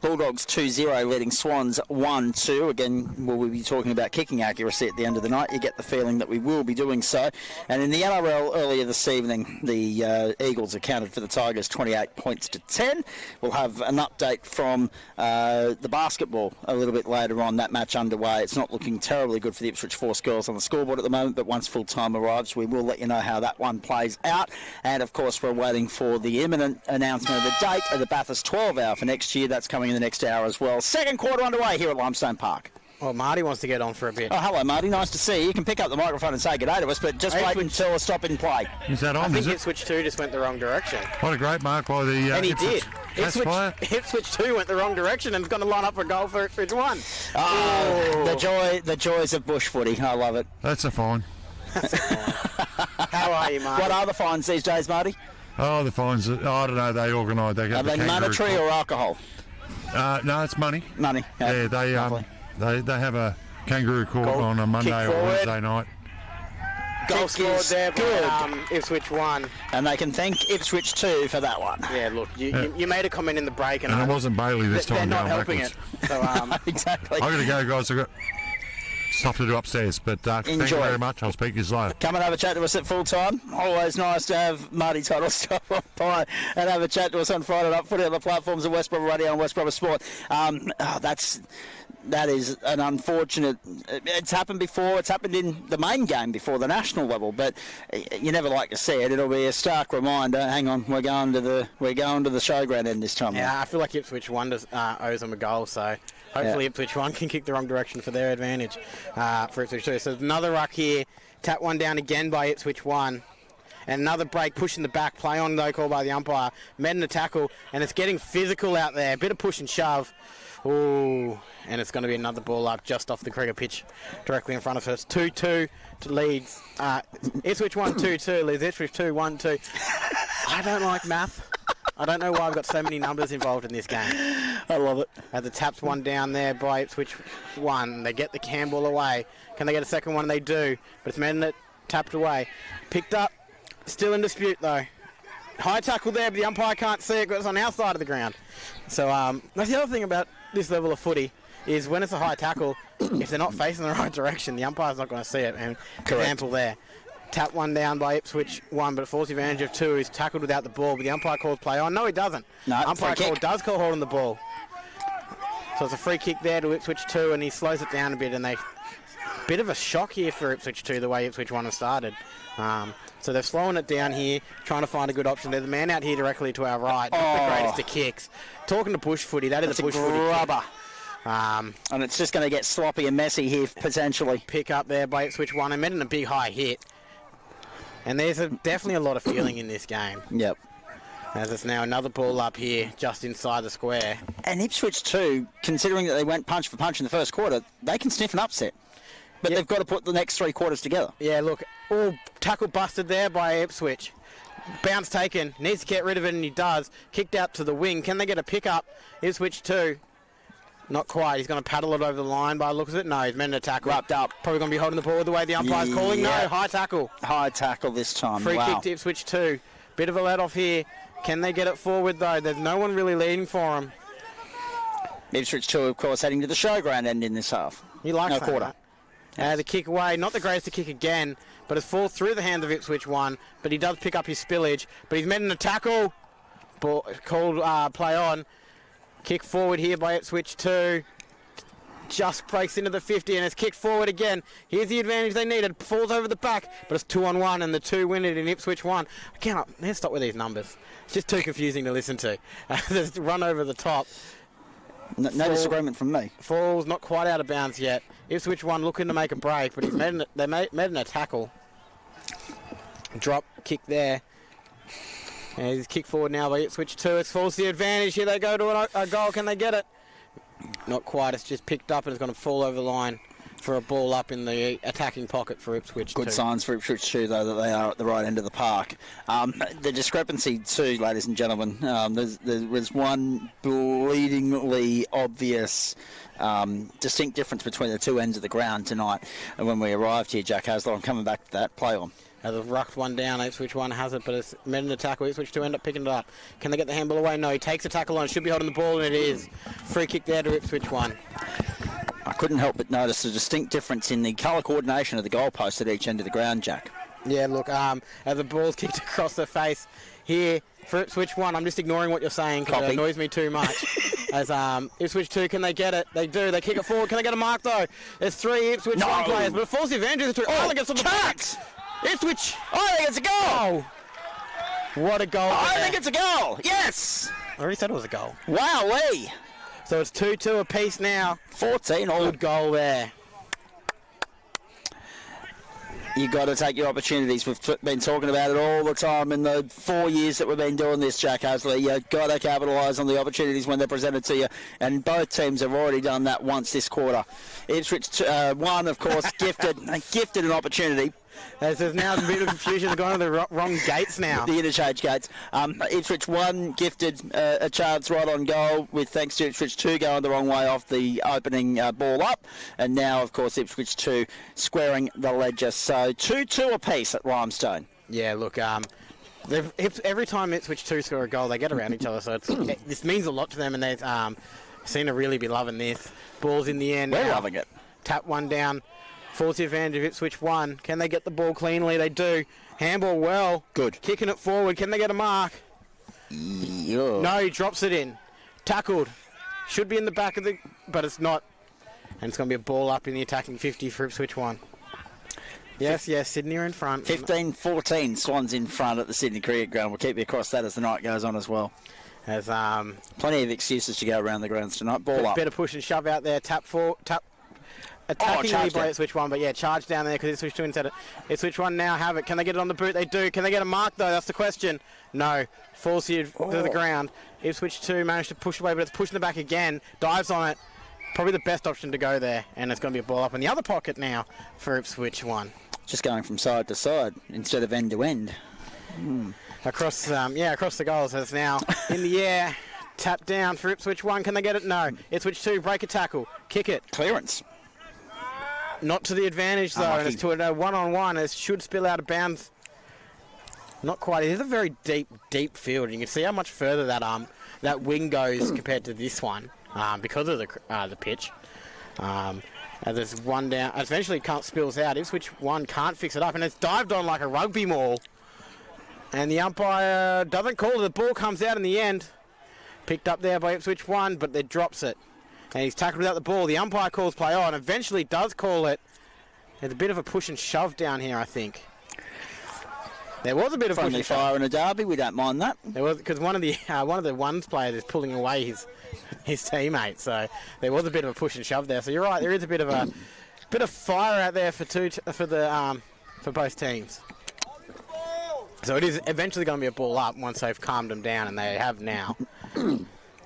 Bulldogs 2-0 leading Swans 1-2. Again, will we be talking about kicking accuracy at the end of the night? You get the feeling that we will be doing so. And in the NRL earlier this evening, the Eagles accounted for the Tigers 28 points to 10. We'll have an update from the basketball a little bit later on. That match underway. It's not looking terribly good for the Ipswich Force girls on the scoreboard at the moment, but once full time arrives, we will let you know how that one plays out. And of course, we're waiting for the imminent announcement of the date of the Bathurst 12 hour for next year. That's coming in the next hour as well. Second quarter underway here at Limestone Park. Well, Marty wants to get on for a bit. Oh, hello, Marty. Nice to see you. You can pick up the microphone and say good day to us, but just wait until a stop in play. Is that I on, think is it? Ipswich 2 just went the wrong direction. What a great mark by the And he Ipswich did. player. Ipswich 2 went the wrong direction and is going to line up for a goal for Ipswich 1. Oh, the joys of bush footy. I love it. That's a fine. How are you, Marty? What are the fines these days, Marty? Oh, the fines, I don't know, they organise. They Are they monetary or alcohol? No, it's money. Money. Yeah, they have a kangaroo court on a Monday or Wednesday night. Goal scored there by Ipswich 1. And they can thank Ipswich 2 for that one. Yeah, look, you made a comment in the break. And it wasn't Bailey this they're time not going helping backwards. it. So, Exactly. I've got to go, guys. I've got stuff to do upstairs. But thank you Enjoy. very much. I'll speak to you later. Come and have a chat to us at full time. Always nice to have Marty Tuttle stop by and have a chat to us on Friday Night Footy on the platforms of West Brom Radio and West Brom Sport. That is an unfortunate. It's happened before. It's happened in the main game before, the national level. But you never like to see it. It'll be a stark reminder. Hang on, we're going to the showground end this time. Yeah, I feel like Ipswich 1 owes them a goal. So hopefully Ipswich 1 can kick the wrong direction for their advantage for Ipswich 2. So another ruck here. Tap one down again by Ipswich 1. And another break, pushing the back, play on though, called by the umpire. Met in the tackle, and it's getting physical out there. Bit of push and shove. Ooh, and it's going to be another ball up just off the cricket pitch, directly in front of us. 2-2 to Leeds. Ipswich 1-2-2, Leeds Ipswich 2-1-2. I don't like math. I don't know why I've got so many numbers involved in this game. I love it. As the taps one down there by Ipswich 1. They get the handball away. Can they get a second one? They do, but it's men that tapped away. Picked up. Still in dispute though. High tackle there, but the umpire can't see it because it's on our side of the ground. So that's the other thing about this level of footy is when it's a high tackle, if they're not facing the right direction, the umpire's not going to see it. And example there. Tap one down by Ipswich 1, but it falls the advantage of 2. He's tackled without the ball, but the umpire calls play on. No, he doesn't. No, umpire does call hold on the ball. So it's a free kick there to Ipswich 2, and he slows it down a bit, and bit of a shock here for Ipswich 2, the way Ipswich 1 has started. So they're slowing it down here, trying to find a good option. There's a man out here directly to our right. Not the greatest of kicks. Talking to bush footy, that's a bush footy rubber. kick. And it's just going to get sloppy and messy here, potentially. Pick up there by Ipswich 1. I met in a big high hit. And there's definitely a lot of feeling in this game. Yep. As it's now another ball up here, just inside the square. And Ipswich 2, considering that they went punch for punch in the first quarter, they can sniff an upset. But they've got to put the next 3 quarters together. Yeah, look, all tackle busted there by Ipswich. Bounce taken, needs to get rid of it, and he does. Kicked out to the wing. Can they get a pick up? Ipswich 2. Not quite. He's going to paddle it over the line by the looks of it. No, he's meant to tackle. Wrapped up. Probably going to be holding the ball the way the umpire's calling. No, high tackle. High tackle this time. Free kick to Ipswich 2. Bit of a let off here. Can they get it forward, though? There's no one really leading for him. Ipswich 2, of course, heading to the showground end in this half. He likes that. quarter. The kick away, not the greatest to kick again, but it's falls through the hands of Ipswich 1, but he does pick up his spillage, but he's met in a tackle. Ball, called play on. Kick forward here by Ipswich 2. Just breaks into the 50 and it's kicked forward again. Here's the advantage they needed. Falls over the back, but it's 2-on-1 and the 2 win it in Ipswich 1. Let's stop with these numbers. It's just too confusing to listen to. There's run over the top. No disagreement from me. Falls not quite out of bounds yet. Ipswich 1 looking to make a break, but they made in a tackle. Drop kick there. And he's kicked forward now by Ipswich 2. It falls the advantage. Here they go to a goal. Can they get it? Not quite. It's just picked up and it's going to fall over the line for a ball up in the attacking pocket for Ipswich 2. Good signs for Ipswich 2, though, that they are at the right end of the park. The discrepancy, too, ladies and gentlemen, there was one bleedingly obvious distinct difference between the two ends of the ground tonight. And when we arrived here, Jack Hasler, I'm coming back to that play on. As they've rucked one down, Ipswich 1 has it, but it's met in the tackle. Ipswich 2 end up picking it up. Can they get the handball away? No, he takes a tackle on. Should be holding the ball, and it is. Free kick there to Ipswich 1. I couldn't help but notice a distinct difference in the colour coordination of the goalpost at each end of the ground, Jack. Yeah, look, as the ball's kicked across the face here for Ipswich 1, I'm just ignoring what you're saying because it annoys me too much. As Ipswich 2, can they get it? They do. They kick it forward. Can they get a mark, though? There's 3 Ipswich 1 players, but it falls the advantage of the 2. Oh, gets on the cat! Ipswich! I think it's a goal! Oh. What a goal. I think it's a goal! Yes! I already said it was a goal. Wowee! So it's 2-2 apiece now. 14 all. Good goal there. You've got to take your opportunities. We've been talking about it all the time in the 4 years that we've been doing this, Jack Hasley. You've got to capitalise on the opportunities when they're presented to you, and both teams have already done that once this quarter. Ipswich won, of course, gifted an opportunity. There's now a bit of confusion. They're going to the wrong gates now. The interchange gates. Ipswich 1 gifted a chance right on goal, with thanks to Ipswich 2 going the wrong way off the opening ball up. And now, of course, Ipswich 2 squaring the ledger. So 2-2 apiece at Limestone. Yeah, look, every time Ipswich 2 score a goal, they get around each other. So this means a lot to them, and they seem to really be loving this. Ball's in the end. We're now. loving it. Tap one down. Full to advantage of Ipswich 1. Can they get the ball cleanly? They do. Handball well. Good. Kicking it forward. Can they get a mark? Yeah. No, he drops it in. Tackled. Should be in the back of the... But it's not. And it's going to be a ball up in the attacking 50 for Ipswich 1. Yes, Sydney are in front. 15-14. Swans in front at the Sydney Cricket Ground. We'll keep you across that as the night goes on as well. There's plenty of excuses to go around the grounds tonight. Ball up. Bit of push and shove out there. Attacking by Ipswich 1, but yeah, charge down there because Ipswich 2 instead of Ipswich 1 now have it. Can they get it on the boot? They do. Can they get a mark though? That's the question. No. Falls here to the ground. Ipswich 2 managed to push away, but it's pushing the back again. Dives on it. Probably the best option to go there, and it's going to be a ball up in the other pocket now for Ipswich 1. Just going from side to side instead of end to end. Across the goals. It's now in the air. Tap down for Ipswich 1. Can they get it? No. Ipswich 2 break a tackle. Kick it. Clearance. Not to the advantage, though, and it's to a one-on-one. It should spill out of bounds. Not quite. It is a very deep field, and you can see how much further that wing goes compared to this one because of the pitch. As there's one down, eventually it spills out. Ipswich 1 can't fix it up, and it's dived on like a rugby maul. And the umpire doesn't call it. The ball comes out in the end. Picked up there by Ipswich 1, but they drops it. And he's tackled without the ball. The umpire calls play on. Eventually does call it. There's a bit of a push and shove down here, I think. There was a bit of push and fire shove. in a derby. We don't mind that. There was, because one of the ones players is pulling away his teammate. So there was a bit of a push and shove there. So you're right. There is a bit of fire out there for both teams. So it is eventually going to be a ball up once they've calmed them down, and they have now.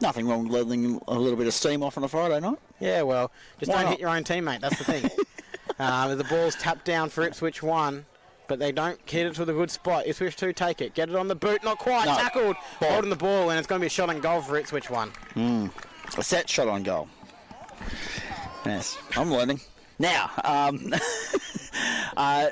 Nothing wrong with letting a little bit of steam off on a Friday night. Yeah, well, just Why don't not? hit your own teammate. That's the thing. The ball's tapped down for Ipswich 1, but they don't hit it to the good spot. Ipswich 2 take it. Get it on the boot. Not quite. No. Tackled. Ball. Holding the ball, and it's going to be a shot on goal for Ipswich 1. A set shot on goal. Yes, I'm learning. Now,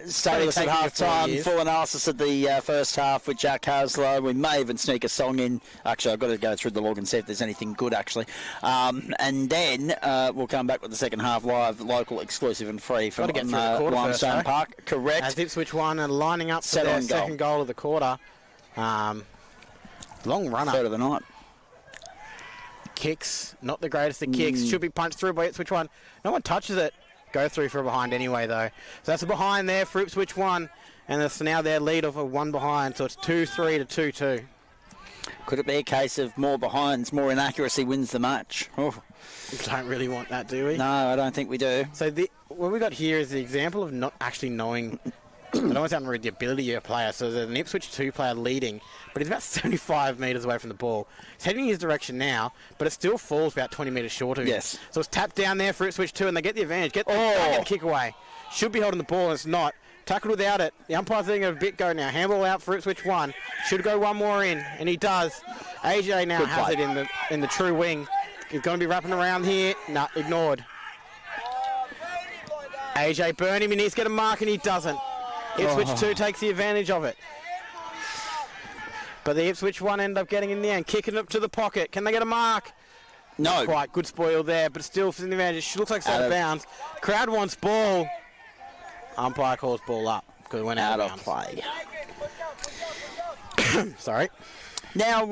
status at half time, full analysis of the first half with Jack Haslow. We may even sneak a song in. Actually, I've got to go through the log and see if there's anything good, actually. And then we'll come back with the second half live, local, exclusive and free from Limestone Park. Correct. As Ipswich 1 are lining up for their second goal of the quarter. Long runner. Third of the night. Kicks, not the greatest of kicks. Should be punched through by Ipswich 1. No one touches it. Go through for a behind anyway, though. So that's a behind there for Ipswich 1. And it's now their lead of a 1 behind. So it's 2-3 to 2-2. Could it be a case of more behinds, more inaccuracy wins the match? Oh. We don't really want that, do we? No, I don't think we do. So what we got here is the example of not actually knowing. I don't want to sound rude, the ability of a player. So there's an Ipswich 2 player leading, but he's about 75 metres away from the ball. He's heading in his direction now, but it still falls about 20 metres short of him. Yes. So it's tapped down there for Ipswich 2, and they get the advantage. Get the kick away. Should be holding the ball, and it's not. Tackled without it. The umpire's letting a bit go now. Handball out for Ipswich 1. Should go one more in, and he does. AJ now has it in the true wing. He's going to be wrapping around here. No, ignored. AJ burn him. He needs to get a mark, and he doesn't. Ipswich 2 takes the advantage of it. But the Ipswich 1 end up getting in the end. Kicking it up to the pocket. Can they get a mark? No. Not quite. Good spoil there, but still for the advantage. She looks like it's out of bounds. Crowd wants ball. Umpire calls ball up because it went out of play. Sorry. Now,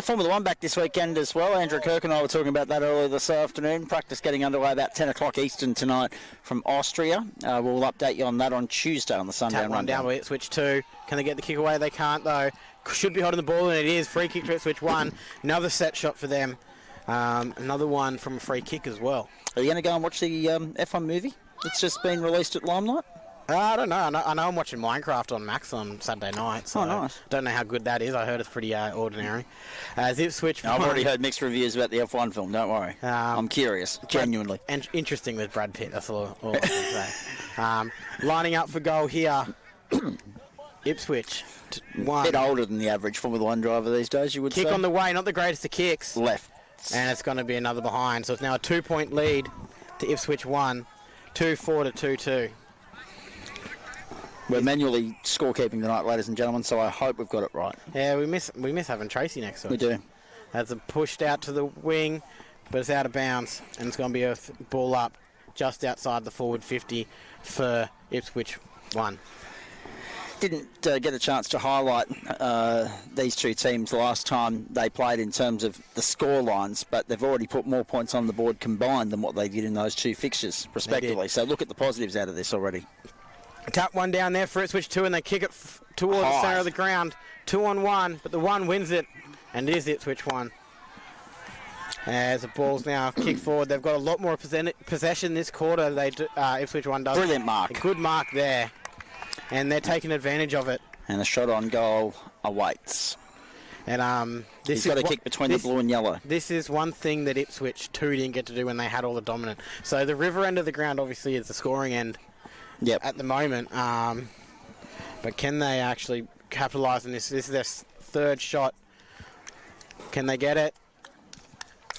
Formula 1 back this weekend as well. Andrew Kirk and I were talking about that earlier this afternoon. Practice getting underway about 10 o'clock Eastern tonight from Austria. We'll update you on that on Tuesday on the Sunday Tap one down by Ipswich 2. Can they get the kick away? They can't, though. Should be holding the ball, and it is. Free kick to Ipswich 1. Another set shot for them. Another one from a free kick as well. Are you going to go and watch the F1 movie that's just been released at Limelight? I don't know. I know I'm watching Minecraft on Max on Saturday night. So nice. Don't know how good that is. I heard it's pretty ordinary. Ipswich. I've already heard mixed reviews about the F1 film. Don't worry. I'm curious, genuinely. And interesting with Brad Pitt. That's all I can say. Lining up for goal here, Ipswich. A bit older than the average Formula 1 driver these days, you would say. Kick on the way, not the greatest of kicks. Left. And it's going to be another behind. So it's now a 2-point lead to Ipswich 1, 2-4 to 2-2. We're manually scorekeeping tonight, ladies and gentlemen, so I hope we've got it right. Yeah, we miss having Tracy next to us. We do. That's a pushed out to the wing, but it's out of bounds, and it's going to be a ball up just outside the forward 50 for Ipswich 1. Didn't get a chance to highlight these two teams last time they played in terms of the score lines, but they've already put more points on the board combined than what they did in those two fixtures, respectively. So look at the positives out of this already. Tap one down there for Ipswich 2, and they kick it towards the centre of the ground. 2-on-1, but the 1 wins it, and it is Ipswich 1. As the ball's now kicked forward, they've got a lot more possession this quarter. They do, Ipswich 1 does. Brilliant mark. A good mark there, and they're taking advantage of it. And the shot on goal awaits. And he's got a kick between the blue and yellow. This is one thing that Ipswich 2 didn't get to do when they had all the dominant. So the river end of the ground obviously is the scoring end. Yep. At the moment, but can they actually capitalise on this? This is their third shot. Can they get it?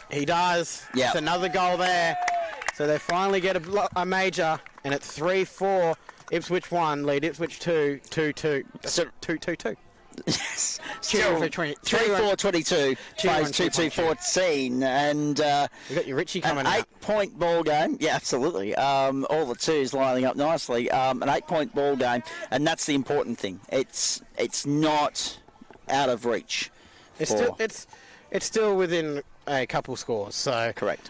He does. Yeah. It's another goal there. So they finally get a major, and it's 3-4. Ipswich 1 lead Ipswich 2, 2-2. So 2-2-2. Yes. 3-4-22. Plays 2-2-14. And you got your Richie coming an out. 8-point ball game. Yeah, absolutely. All the twos lining up nicely. An 8-point ball game, and that's the important thing. It's not out of reach. It's still within a couple scores. So correct.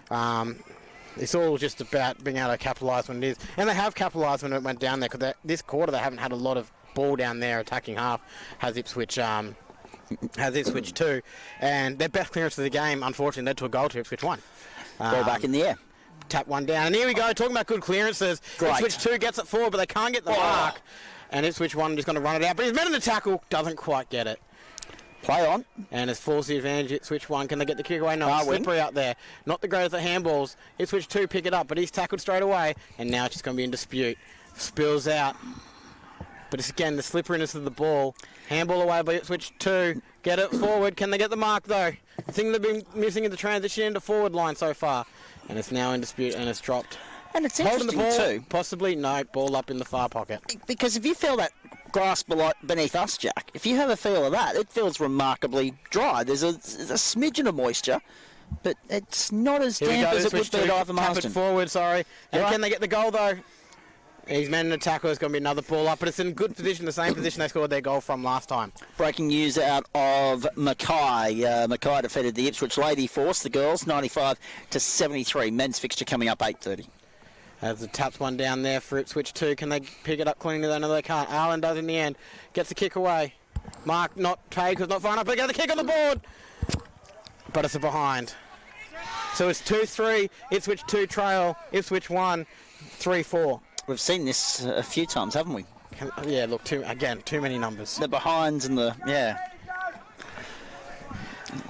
It's all just about being able to capitalise when it is, and they have capitalised when it went down there. Because this quarter they haven't had a lot of ball down there attacking half. Has Ipswich 2, and their best clearance of the game unfortunately led to a goal to Ipswich 1. Ball back in the air. Tap one down, and here we go, talking about good clearances. Great. Ipswich 2 gets it forward, but they can't get the mark, and Ipswich 1 is going to run it out, but he's met in the tackle, doesn't quite get it. Play on. And it's forced the advantage. Ipswich 1, can they get the kick away? No, slippery out there. Not the greatest at handballs. Ipswich 2 pick it up, but he's tackled straight away, and now it's just going to be in dispute. Spills out. But it's again the slipperiness of the ball. Handball away by Ipswich 2. Get it forward. Can they get the mark though? The thing they've been missing in the transition into forward line so far. And it's now in dispute and it's dropped. And it's holding interesting the ball, too. Possibly no, ball up in the far pocket. Because if you feel that grass beneath us, Jack, if you have a feel of that, it feels remarkably dry. There's a smidgen of moisture, but it's not as damp as it would be at Ivan Marston. Tap it forward, sorry. And can they get the goal though? He's man in the tackle. It's going to be another ball up, but it's in good position, the same position they scored their goal from last time. Breaking news out of Mackay. Mackay defeated the Ipswich Lady Force, the girls, 95-73. Men's fixture coming up 8:30. As the taps one down there for Ipswich 2. Can they pick it up cleanly? No, they can't. Arlen does in the end. Gets the kick away. Mark not paid because not far enough, but they get the kick on the board. But it's a behind. So it's 2-3. Ipswich 2 trail. Ipswich 1, 3-4. We've seen this a few times, haven't we? Yeah, look, too many numbers. The behinds and the, yeah.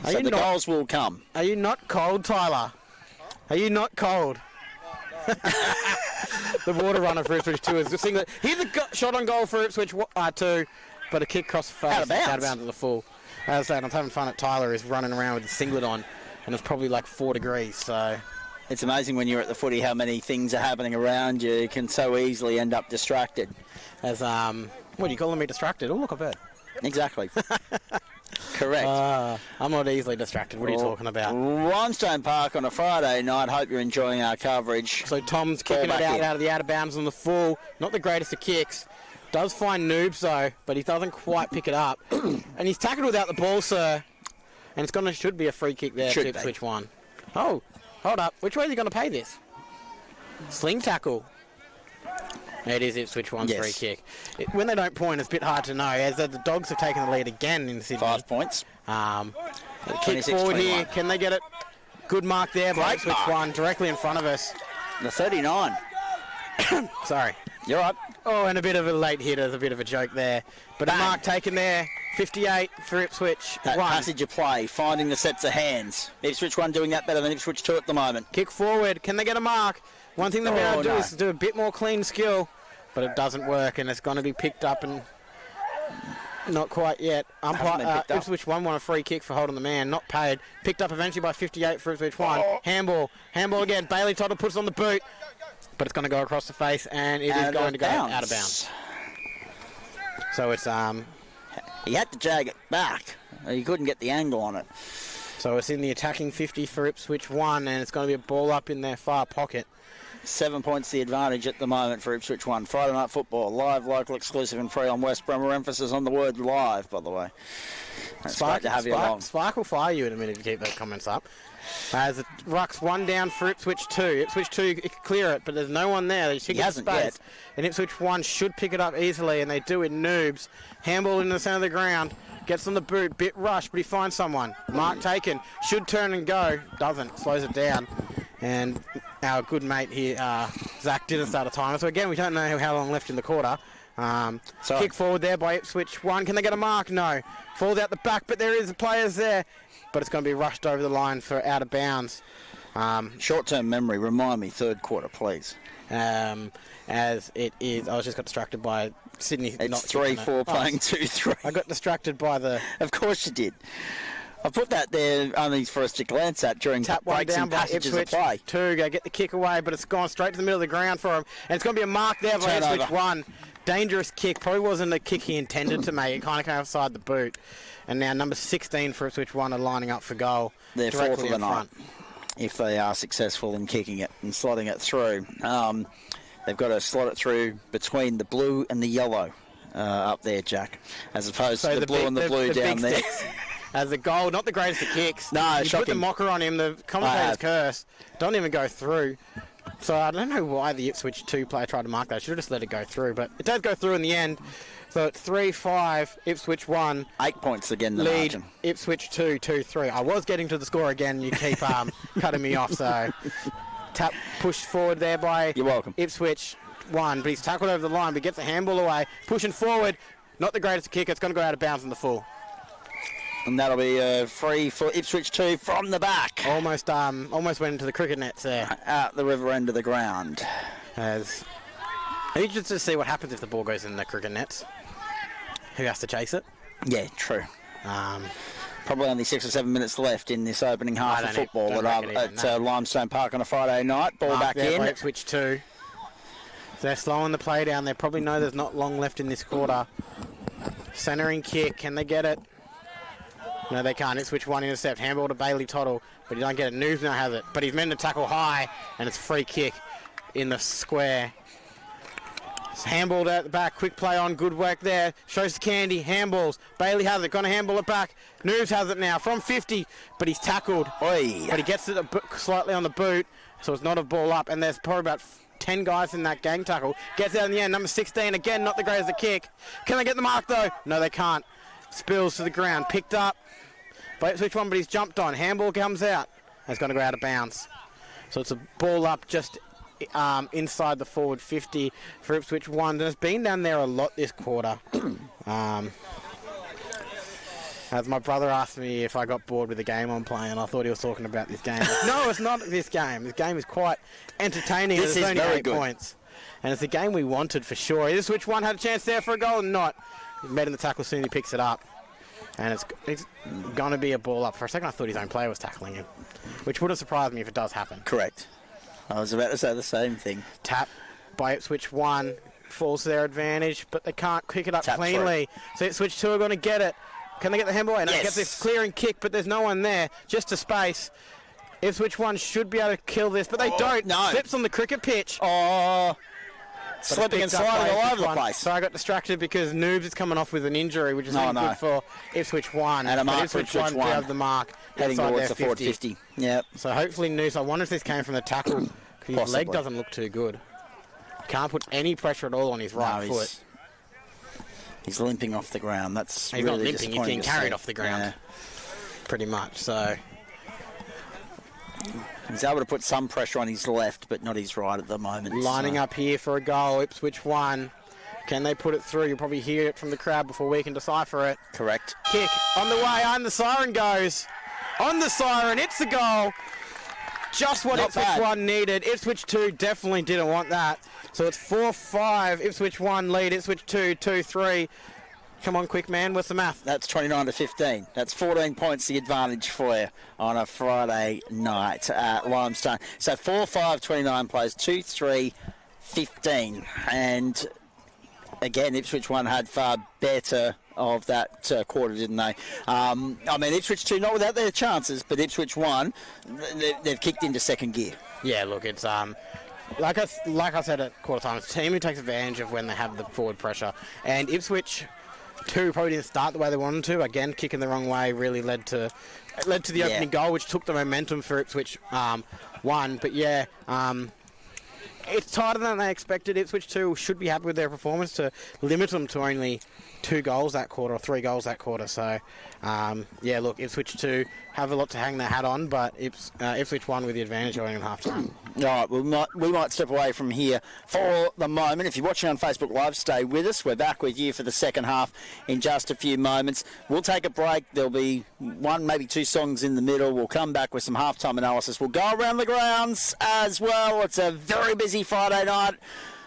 So the goals will come. Are you not cold, Tyler? Are you not cold? The water runner for Ipswich 2 is the thing that he's a shot on goal for Ipswich 2, but a kick across the face. Out of bounds at the full. As I say, I'm having fun at Tyler is running around with the singlet on, and it's probably like 4 degrees, so... It's amazing when you're at the footy how many things are happening around you. You can so easily end up distracted. As, what do you calling me distracted? Oh, look, I've heard. Exactly. Correct. I'm not easily distracted. What are you talking about? Limestone Park on a Friday night. Hope you're enjoying our coverage. So Tom's kicking it out of the out of bounds on the full. Not the greatest of kicks. Does find Noobs though, but he doesn't quite pick it up. And he's tackled without the ball, sir. And it's should be a free kick there to Ipswich 1. Oh. Hold up. Which way is he going to pay this? Sling tackle. It is Ipswich 1's free kick. When they don't point, it's a bit hard to know, as the Dogs have taken the lead again in Sydney. 5 points. Kick forward here. Can they get it? Good mark there by Ipswich 1, directly in front of us. The 39. Sorry. You're right. Oh, and a bit of a late hitter, a bit of a joke there. But a mark taken there, 58 for Ipswich. That 1. passage of play, finding the sets of hands. Ipswich 1 doing that better than Ipswich 2 at the moment. Kick forward. Can they get a mark? One thing they've been able to do is do a bit more clean skill, but it doesn't work, and it's going to be picked up and not quite yet. Ipswich 1 won a free kick for holding the man, not paid. Picked up eventually by 58 for Ipswich 1. Handball again. Bailey Tottle puts on the boot, but it's going to go across the face, and it is going to go out of bounds. So it's he had to jag it back. He couldn't get the angle on it. So it's in the attacking 50 for Ipswich 1, and it's going to be a ball up in their far pocket. 7 points the advantage at the moment for Ipswich 1. Friday Night Football, live, local, exclusive and free on West Bremer. Emphasis on the word live, by the way. It's great to have you along. Spark will fire you in a minute to keep those comments up. As it rucks 1 down for Ipswich 2. Ipswich 2 clear it, but there's no one there. He hasn't yet. And Ipswich 1 should pick it up easily, and they do in Noobs. Handball in the centre of the ground. Gets on the boot, bit rushed, but he finds someone. Mark taken, should turn and go. Doesn't, slows it down. And our good mate here, Zach, didn't start a timer. So again, we don't know how long left in the quarter. Kick forward there by Ipswich 1. Can they get a mark? No. Falls out the back, but there is players there. But it's going to be rushed over the line for out of bounds. Short-term memory, remind me, third quarter, please. As it is, I was just got distracted by Sydney. It's 3-4 playing 2-3. I got distracted by the... Of course you did. I put that there only for us to glance at during tap one breaks down and by passages Ipswich. of play. 2, go get the kick away, but it's gone straight to the middle of the ground for him. And it's going to be a mark there by Ipswich 1. Dangerous kick. Probably wasn't the kick he intended to make. It kind of came outside the boot. And now number 16 for Ipswich 1 are lining up for goal. They're fourth of the night, if they are successful in kicking it and slotting it through. They've got to slot it through between the blue and the yellow up there, Jack, as opposed to the blue and the blue down there. As the goal, not the greatest of kicks. No, you shocking. Put the mocker on him, the commentator's curse. Don't even go through. So I don't know why the Ipswich 2 player tried to mark that. I should have just let it go through, but it does go through in the end. So it's 3-5, Ipswich 1. 8 points again, the lead, margin. Ipswich 2, 2-3. I was getting to the score again. You keep cutting me off, so tap pushed forward there by You're welcome. Ipswich 1, but he's tackled over the line, but gets the handball away. Pushing forward, not the greatest kick. It's going to go out of bounds in the full. And that'll be free for Ipswich 2 from the back. Almost went into the cricket nets there. Out the river end of the ground. As I need to see what happens if the ball goes in the cricket nets. Who has to chase it? Yeah, true. Probably only 6 or 7 minutes left in this opening half of football at Limestone Park on a Friday night. Ball back in. Ipswich 2. So they're slowing the play down. They probably know there's not long left in this quarter. Centering kick. Can they get it? No, they can't. Ipswich 1 intercept. Handball to Bailey Tottle, but he don't get it. Noobs now has it, but he's meant to tackle high, and it's free kick in the square. It's handballed out the back. Quick play on. Good work there. Shows Candy. Handballs. Bailey has it. Going to handball it back. Noobs has it now from 50, but he's tackled. Oy. But he gets it slightly on the boot, so it's not a ball up, and there's probably about 10 guys in that gang tackle. Gets out in the end. Number 16, again, not the greatest of kick. Can they get the mark, though? No, they can't. Spills to the ground. Picked up by Ipswich 1, but he's jumped on. Handball comes out. It's going to go out of bounds. So it's a ball up just inside the forward 50 for Ipswich 1. And it's been down there a lot this quarter. As my brother asked me if I got bored with the game I'm playing, I thought he was talking about this game. No, it's not this game. This game is quite entertaining. This is only very 8 good. points. And it's a game we wanted for sure. Ipswich 1 had a chance there for a goal and not. He met in the tackle soon, he picks it up. And it's going to be a ball up. For a second, I thought his own player was tackling him, which would have surprised me if it does happen. Correct. I was about to say the same thing. Tap by Ipswich 1. Falls to their advantage, but they can't pick it up cleanly. So Ipswich 2 are going to get it. Can they get the handball? And it gets this clearing kick, but there's no one there. Just to space. Ipswich 1 should be able to kill this, but they don't. No. Slips on the cricket pitch. Slipping and sliding all over the place. So I got distracted because Noobs is coming off with an injury, which is not good for Ipswich 1. And a mark Ipswich for Ipswich 1. Have the mark heading towards the forward 50. Yep. So hopefully Noobs, I wonder if this came from the tackle. His leg doesn't look too good. Can't put any pressure at all on his right foot. He's limping off the ground. That's he's really not limping. He's getting carried off the ground. Yeah. Pretty much. So He's able to put some pressure on his left, but not his right at the moment. Lining up here for a goal. Ipswich 1. Can they put it through? You'll probably hear it from the crowd before we can decipher it. Correct. Kick on the way. On the siren goes. On the siren. It's the goal. Just what Ipswich 1 needed. Ipswich 2 definitely didn't want that. So it's 4-5. Ipswich 1 lead. Ipswich 2, 2-3. Come on, quick man. What's the math? That's 29 to 15. That's 14 points the advantage for you on a Friday night at Limestone. So 4-5, 29 plays, 2-3, 15. And again, Ipswich 1 had far better of that quarter, didn't they? I mean, Ipswich 2 not without their chances, but Ipswich 1, they've kicked into second gear. Yeah, look, it's like I said at quarter time, it's a team who takes advantage of when they have the forward pressure. And Ipswich 2 probably didn't start the way they wanted to. Again, kicking the wrong way really led to the opening goal, which took the momentum for Ipswich 1. But yeah, it's tighter than they expected. Ipswich 2 should be happy with their performance to limit them to only 2 goals that quarter or 3 goals that quarter. So yeah, look, Ipswich 2 have a lot to hang their hat on, but Ipswich 1 with the advantage going in half time. All right, we might step away from here for the moment. If you're watching on Facebook Live, stay with us. We're back with you for the second half in just a few moments. We'll take a break. There'll be 1, maybe 2 songs in the middle. We'll come back with some halftime analysis. We'll go around the grounds as well. It's a very busy Friday night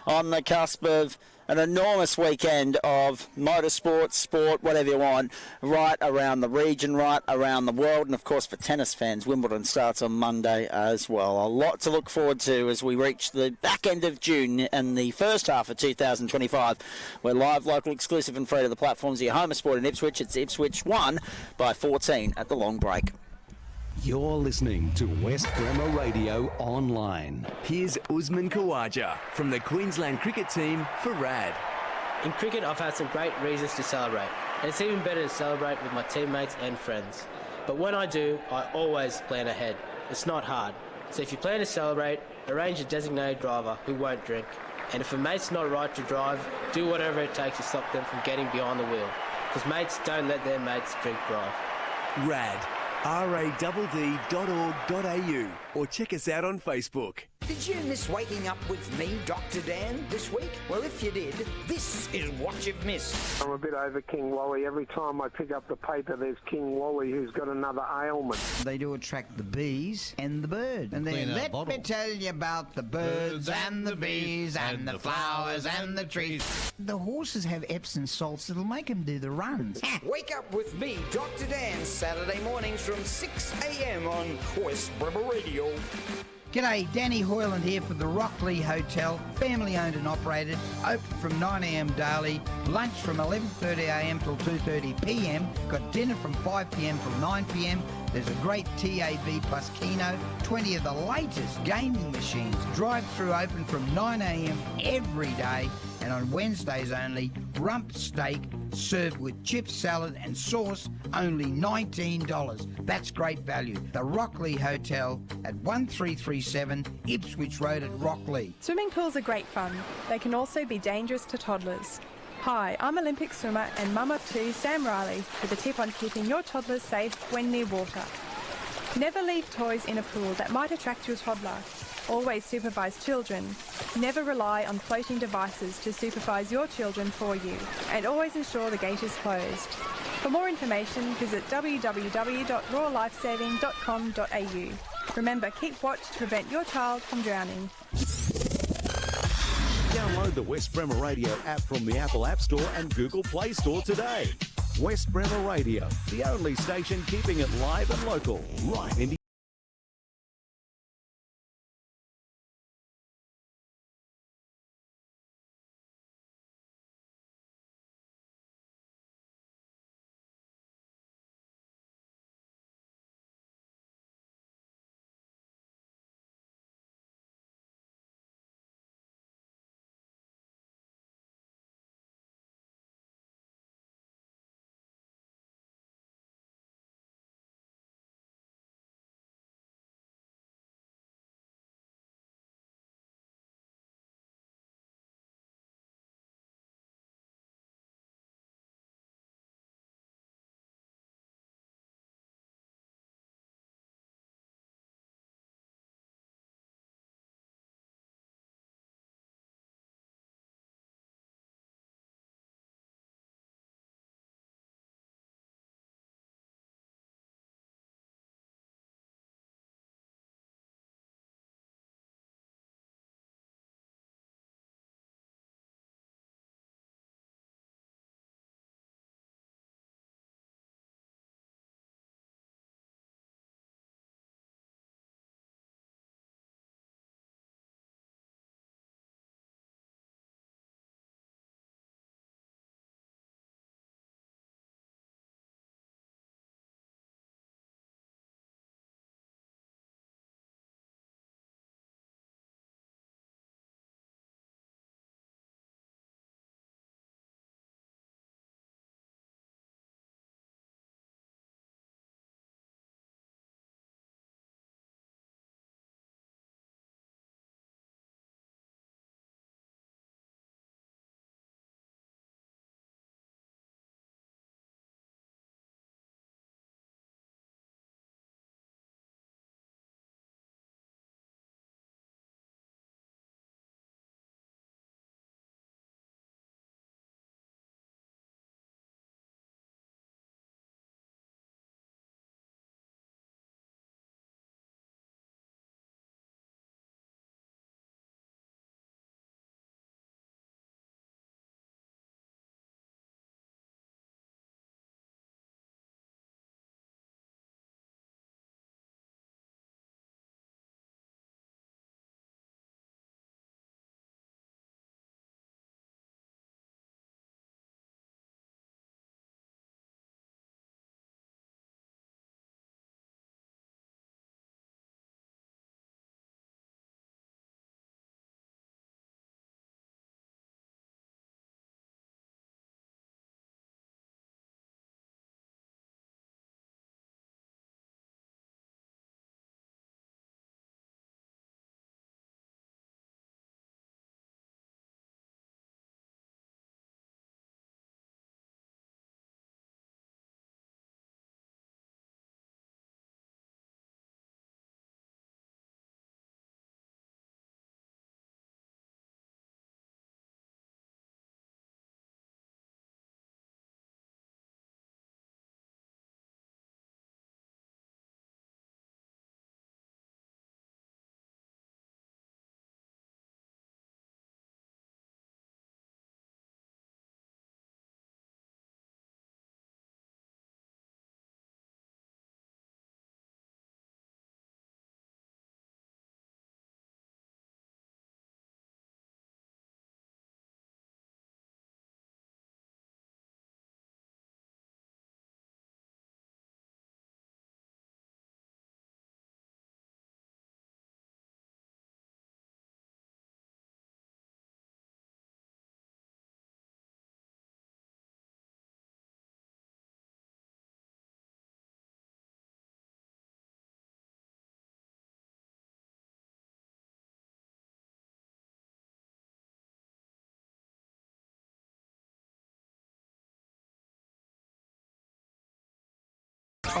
on the cusp of an enormous weekend of motorsport, sport, whatever you want, right around the region, right around the world. And, of course, for tennis fans, Wimbledon starts on Monday as well. A lot to look forward to as we reach the back end of June and the first half of 2025. We're live, local, exclusive and free to the platforms of your home of sport in Ipswich. It's Ipswich 1 by 14 at the long break. You're listening to West Bremer Radio Online. Here's Usman Khawaja from the Queensland cricket team for RAD. In cricket, I've had some great reasons to celebrate, and it's even better to celebrate with my teammates and friends. But when I do, I always plan ahead. It's not hard. So if you plan to celebrate, arrange a designated driver who won't drink. And if a mate's not right to drive, do whatever it takes to stop them from getting behind the wheel. Because mates don't let their mates drink drive. RAD. radd.org.au or check us out on Facebook. Did you miss waking up with me, Dr. Dan, this week? Well, if you did, this is what you've missed. I'm a bit over King Wally. Every time I pick up the paper, there's King Wally who's got another ailment. They do attract the bees and the birds. And then let me tell you about the birds and the bees and the flowers and the trees. The horses have Epsom salts that'll make them do the runs. Wake up with me, Dr. Dan, Saturday mornings from 6 a.m. on West Bremer Radio. G'day, Danny Hoyland here for the Rockley Hotel, family owned and operated, open from 9 a.m. daily, lunch from 11:30 a.m. till 2:30 p.m, got dinner from 5 p.m. till 9 p.m. There's a great TAV plus Keno, 20 of the latest gaming machines, drive-through open from 9 a.m. every day, and on Wednesdays only, rump steak served with chip salad and sauce, only $19. That's great value. The Rockley Hotel at 1337 Ipswich Road at Rockley. Swimming pools are great fun. They can also be dangerous to toddlers. Hi, I'm Olympic swimmer and mum of 2, Sam Riley, with a tip on keeping your toddlers safe when near water. Never leave toys in a pool that might attract your toddler. Always supervise children. Never rely on floating devices to supervise your children for you. And always ensure the gate is closed. For more information, visit www.rawlifesaving.com.au. Remember, keep watch to prevent your child from drowning. Download the West Bremer Radio app from the Apple App Store and Google Play Store today. West Bremer Radio, the only station keeping it live and local, right in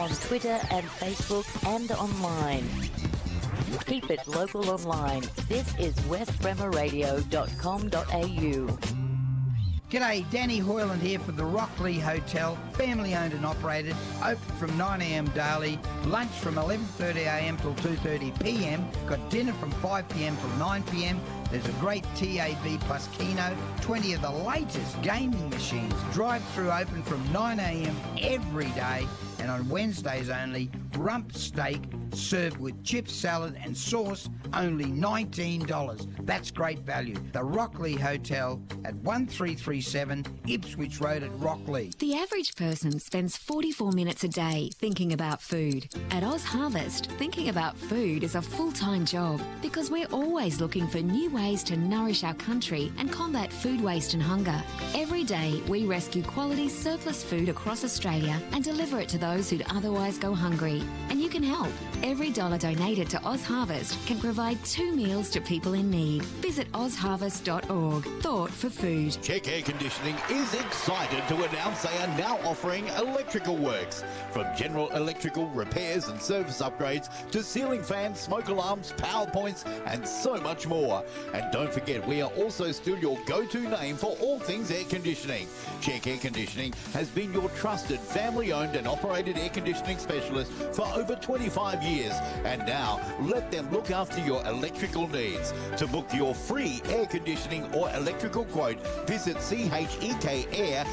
on Twitter and Facebook and online. Keep it local online. This is westbremerradio.com.au. G'day, Danny Hoyland here for the Rockley Hotel, family owned and operated, open from 9am daily, lunch from 11:30am till 2:30pm, got dinner from 5pm till 9pm. There's a great TAB plus Keno, 20 of the latest gaming machines, drive-through open from 9am every day, and on Wednesdays only, rump steak served with chips, salad and sauce, only $19. That's great value. The Rockley Hotel at 1337 Ipswich Road at Rockley. The average person spends 44 minutes a day thinking about food. At Oz Harvest, thinking about food is a full-time job because we're always looking for new ways to nourish our country and combat food waste and hunger. Every day, we rescue quality surplus food across Australia and deliver it to those who'd otherwise go hungry. And you can help. Every dollar donated to Oz Harvest can provide 2 meals to people in need. Visit ozharvest.org. Thought for food. Check Air Conditioning is excited to announce they are now offering electrical works. From general electrical repairs and service upgrades to ceiling fans, smoke alarms, power points and so much more. And don't forget, we are also still your go-to name for all things air conditioning. Check Air Conditioning has been your trusted family-owned and operated air conditioning specialist for over 25 years. And now, let them look after your electrical needs. To book your free air conditioning or electrical quote, visit chekair.com.au.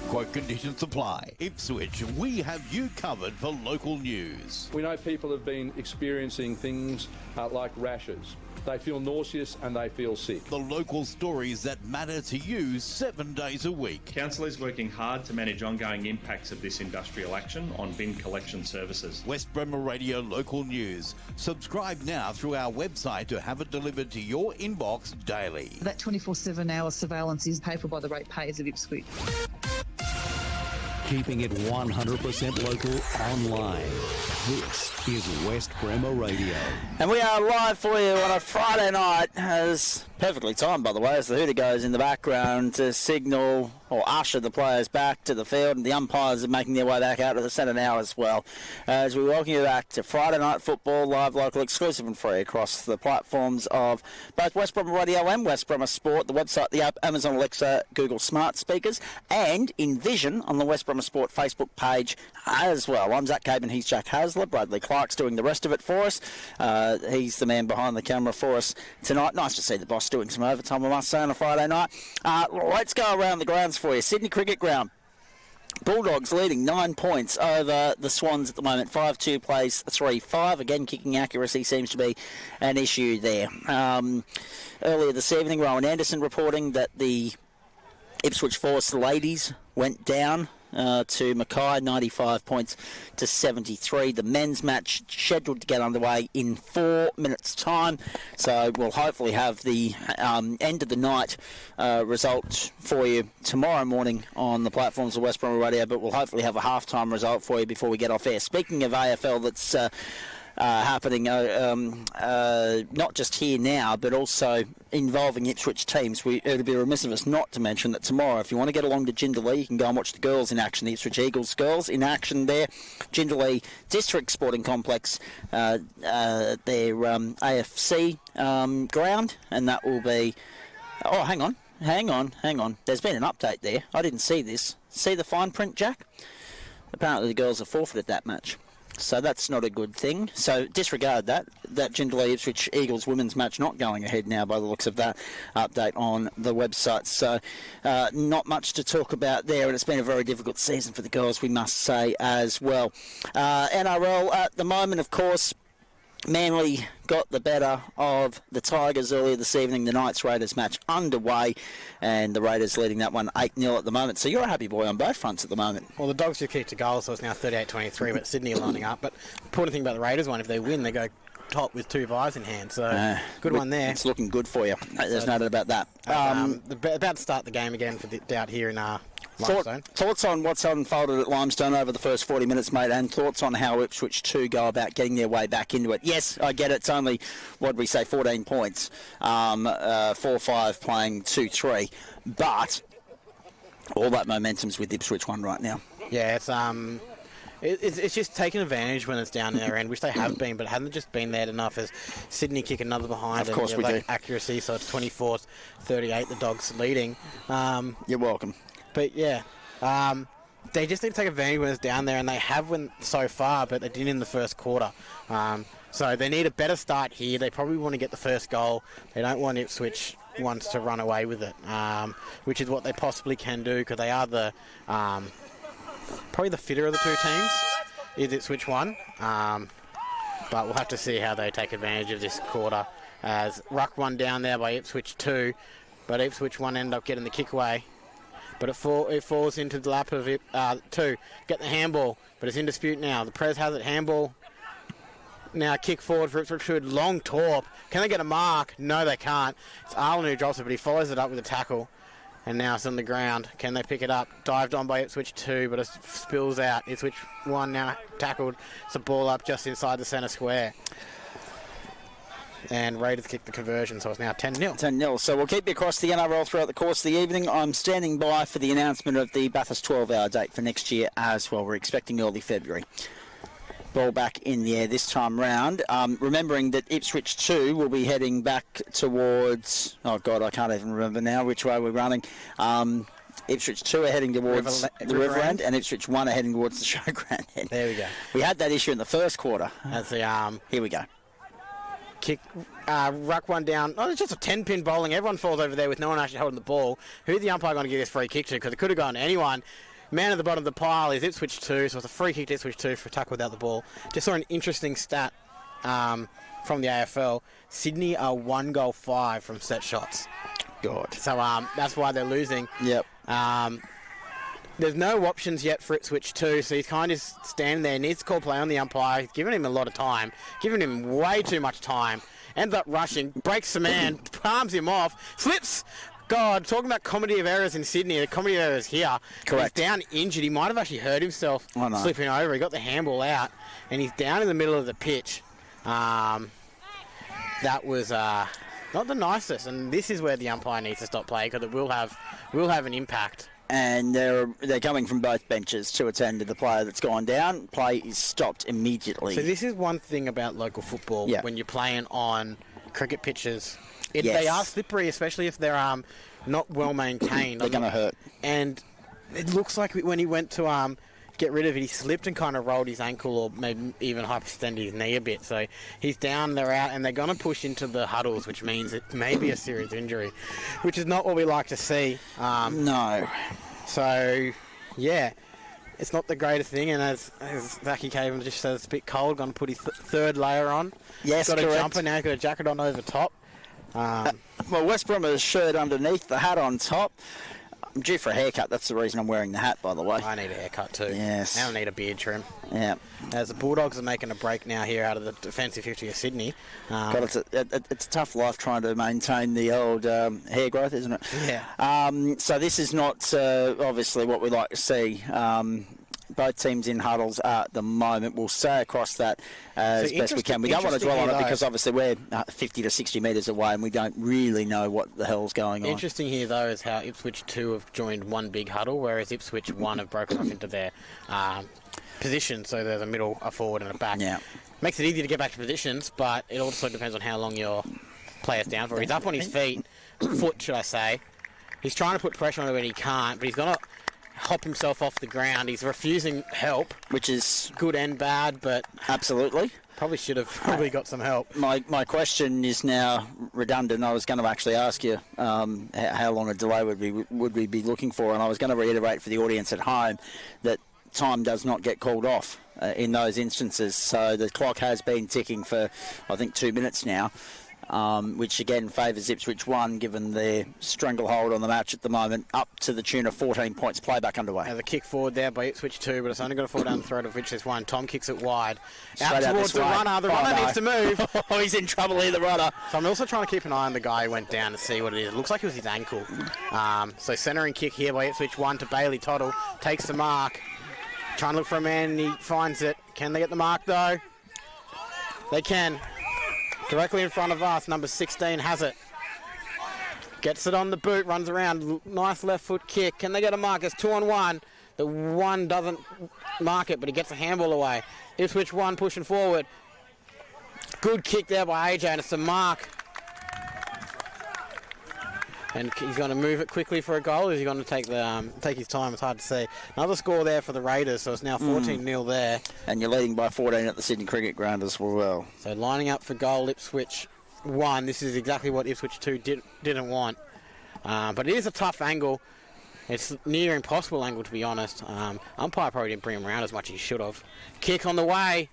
Quote conditions apply. Ipswich, we have you covered for local news. We know people have been experiencing things like rashes. They feel nauseous and they feel sick. The local stories that matter to you 7 days a week. Council is working hard to manage ongoing impacts of this industrial action on bin collection services. West Bremer Radio Local News. Subscribe now through our website to have it delivered to your inbox daily. That 24/7 hour surveillance is paid for by the ratepayers of Ipswich. Keeping it 100% local online. This is West Bremer Radio. And we are live for you on a Friday night, as perfectly timed, by the way, as the hooter goes in the background to signal or usher the players back to the field, and the umpires are making their way back out to the centre now as well. As we welcome you back to Friday Night Football, live, local, exclusive and free across the platforms of both West Bremer Radio and West Bremer Sport, the website, the app, Amazon Alexa, Google Smart Speakers, and in Vision on the West Bremer Sport Facebook page as well. I'm Zach Caban, he's Jack Hasler. Bradley Clark's doing the rest of it for us. He's the man behind the camera for us tonight. Nice to see the boss doing some overtime, I must say, on a Friday night. Let's go around the grounds for you. Sydney Cricket Ground. Bulldogs leading 9 points over the Swans at the moment. 5-2 plays 3-5. Again, kicking accuracy seems to be an issue there. Earlier this evening, Rowan Anderson reporting that the Ipswich Force ladies went down to Mackay, 95 points to 73. The men's match scheduled to get underway in 4 minutes' time. So we'll hopefully have the end of the night result for you tomorrow morning on the platforms of West Bremer Radio, but we'll hopefully have a halftime result for you before we get off air. Speaking of AFL, that's happening not just here now, but also involving Ipswich teams. It would be remiss of us not to mention that tomorrow, if you want to get along to Jindalee, you can go and watch the girls in action, the Ipswich Eagles girls in action there. Jindalee District Sporting Complex, their AFC ground, and that will be... Oh, hang on. There's been an update there. I didn't see this. See the fine print, Jack? Apparently the girls have forfeited that match. So that's not a good thing. So disregard that Jindalee Ipswich Eagles women's match not going ahead now by the looks of that update on the website. So not much to talk about there, and it's been a very difficult season for the girls, we must say, as well. NRL at the moment, of course, Manly got the better of the Tigers earlier this evening. The Knights-Raiders match underway, and the Raiders leading that one 8-0 at the moment. So you're a happy boy on both fronts at the moment. Well, the Dogs just kicked a goal, so it's now 38-23, but Sydney are lining up. But the important thing about the Raiders one, if they win, they go top with 2 buys in hand. So good one there. It's looking good for you. There's no doubt about that. About to start the game again for out here in Limestone. Thoughts on what's unfolded at Limestone over the first 40 minutes, mate, and thoughts on how Ipswich 2 go about getting their way back into it. Yes, I get it. It's only, 14 points. 4-5 playing 2-3. But all that momentum's with Ipswich 1 right now. Yeah, it's It's just taking advantage when it's down their end, which they have been, but it hasn't just been there enough as Sydney kick another behind. Of course we do. Accuracy, so it's 24-38, the Dogs leading. You're welcome. But yeah, they just need to take advantage when it's down there, and they have went so far, but they didn't in the first quarter. So they need a better start here. They probably want to get the first goal. They don't want Ipswich wants to run away with it, which is what they possibly can do, because they are the probably the fitter of the two teams. Is Ipswich one, but we'll have to see how they take advantage of this quarter. As Ruck one down there by Ipswich 2, but Ipswich one end up getting the kick away. But it falls into the lap of 2. Get the handball, but it's in dispute now. The Prez has it, handball. Now kick forward for Ipswich 2. Long torp. Can they get a mark? No, they can't. It's Arlen who drops it, but he follows it up with a tackle. And now it's on the ground. Can they pick it up? Dived on by Ipswich 2, but it spills out. Ipswich 1 now tackled. It's a ball up just inside the centre square. And Raiders kick the conversion, so it's now 10-0. 10-0. So we'll keep you across the NRL throughout the course of the evening. I'm standing by for the announcement of the Bathurst 12-hour date for next year as well. We're expecting early February. Ball back in the air this time round. Remembering that Ipswich 2 will be heading back towards... Oh, God, I can't even remember now which way we're running. Ipswich 2 are heading towards the River End, and Ipswich 1 are heading towards the Showground end. There we go. We had that issue in the first quarter. That's the... Here we go. Kick, ruck one down. Oh, it's just a 10-pin bowling. Everyone falls over there with no one actually holding the ball. Who's the umpire going to give this free kick to? Because it could have gone to anyone. Man at the bottom of the pile is Ipswich 2, so it's a free kick to Ipswich 2 for a tackle without the ball. Just saw an interesting stat from the AFL. Sydney are 1-5 from set shots. God. So that's why they're losing. Yep. There's no options yet for Ipswich 2, so he's kind of standing there. Needs to call play on the umpire. He's giving him a lot of time, giving him way too much time. Ends up rushing, breaks the man, palms him off, slips. God, talking about comedy of errors in Sydney, the comedy of errors here. Correct. He's down injured. He might have actually hurt himself slipping over. He got the handball out, and he's down in the middle of the pitch. That was not the nicest, and this is where the umpire needs to stop playing, because it will have an impact. And they're coming from both benches to attend to the player that's gone down. Play is stopped immediately. So this is one thing about local football. Yeah. When you're playing on cricket pitches. Yes. They are slippery, especially if they're not well maintained. They're going to hurt. And it looks like when he went to get rid of it, he slipped and kind of rolled his ankle, or maybe even hyperextended his knee a bit. So he's down, they're out, and they're going to push into the huddles, which means it may be a serious injury, which is not what we like to see. No. So, yeah. It's not the greatest thing, and as Zachy Caven just says, it's a bit cold. Going to put his third layer on. Yes, got correct. a jumper now. Got a jacket on over top. Well, West Brom has a shirt underneath, the hat on top. I'm due for a haircut. That's the reason I'm wearing the hat, by the way. I need a haircut too. Yes. And I need a beard trim. Yeah. As the Bulldogs are making a break now here out of the defensive 50 of Sydney. God, it's a tough life trying to maintain the old hair growth, isn't it? Yeah. So this is not obviously what we like to see. Both teams in huddles at the moment. We'll stay across that as best we can. We don't want to dwell on it because obviously we're 50 to 60 metres away and we don't really know what the hell's going on. Interesting here, though, is how Ipswich 2 have joined one big huddle, whereas Ipswich 1 have broken off into their position. So there's a middle, a forward and a back. Yeah. Makes it easy to get back to positions, but it also depends on how long your player's down for. He's up on his foot, should I say. He's trying to put pressure on it when he can't, but he's going to hop himself off the ground. He's refusing help, which is good and bad, but absolutely probably should have got some help. My question is now redundant. I was going to actually ask you how long a delay would we be looking for, and I was going to reiterate for the audience at home that time does not get called off in those instances. So the clock has been ticking for I think 2 minutes now. Which again favours Ipswich 1, given their stranglehold on the match at the moment, up to the tune of 14 points. Play back underway. There's a kick forward there by Ipswich 2, but it's only going to fall down the throat of Ipswich 1. Tom kicks it wide. Straight out towards the runner. The runner needs to move. Oh, he's in trouble here, the runner. So I'm also trying to keep an eye on the guy who went down to see what it is. It looks like it was his ankle. So centering kick here by Ipswich 1 to Bailey Toddle. Takes the mark. Trying to look for a man, and he finds it. Can they get the mark, though? They can. Directly in front of us, number 16 has it. Gets it on the boot, runs around. Nice left foot kick. Can they get a mark? It's 2-on-1. The 1 doesn't mark it, but he gets the handball away. Ipswich 1 pushing forward. Good kick there by AJ, and it's a mark. And he's going to move it quickly for a goal. Or is he going to take his time? It's hard to see. Another score there for the Raiders, so it's now 14-0 there. And you're leading by 14 at the Sydney Cricket Ground as well. So lining up for goal, Ipswich 1. This is exactly what Ipswich 2 didn't want. But it is a tough angle. It's near impossible angle, to be honest. Umpire probably didn't bring him around as much as he should have. Kick on the way.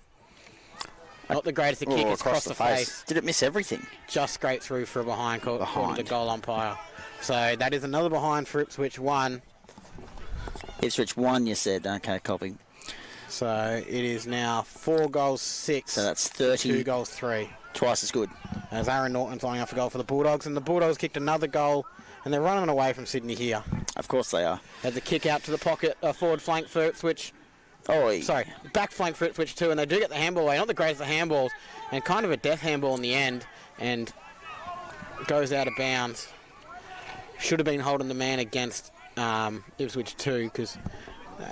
Not the greatest of kick, it's across the face. Did it miss everything? Just straight through for a behind, according to the goal umpire. So that is another behind for Ipswich 1. Ipswich 1, you said. Okay, copy. So it is now 4 goals 6. So that's 30. 2 goals 3. Twice as good. As Aaron Norton's lining up for goal for the Bulldogs, and the Bulldogs kicked another goal, and they're running away from Sydney here. Of course they are. There's a kick out to the pocket, forward flank for Ipswich. Back flank for Ipswich 2, and they do get the handball away. Not the greatest of handballs, and kind of a death handball in the end, and goes out of bounds. Should have been holding the man against Ipswich 2, because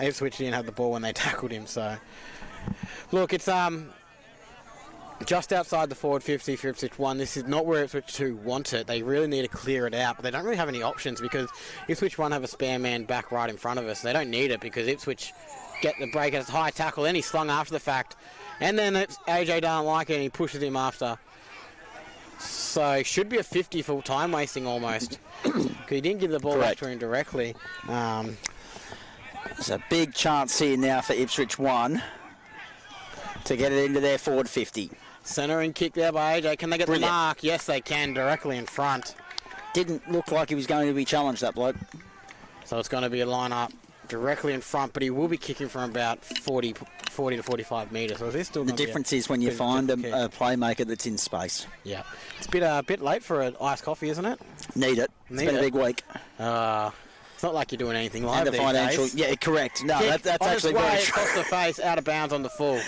Ipswich didn't have the ball when they tackled him. So, look, it's just outside the forward 50 for Ipswich 1. This is not where Ipswich 2 want it. They really need to clear it out, but they don't really have any options because Ipswich 1 have a spare man back right in front of us. They don't need it because Ipswich get the break as a high tackle, then he's slung after the fact, and then AJ doesn't like it and he pushes him after. So it should be a 50 for time wasting almost, because he didn't give the ball back to him directly. There's a big chance here now for Ipswich 1 to get it into their forward 50. Centre and kick there by AJ. Can they get the mark? Yes, they can, directly in front. Didn't look like he was going to be challenged, that bloke. So it's going to be a line-up directly in front, but he will be kicking from about 40 to 45 metres. So is still the difference is when you find a playmaker that's in space. Yeah. It's a bit late for an iced coffee, isn't it? Need it. It's been a big week. It's not like you're doing anything live these days. Yeah, correct. No, that's actually very true. Across the face, out of bounds on the full.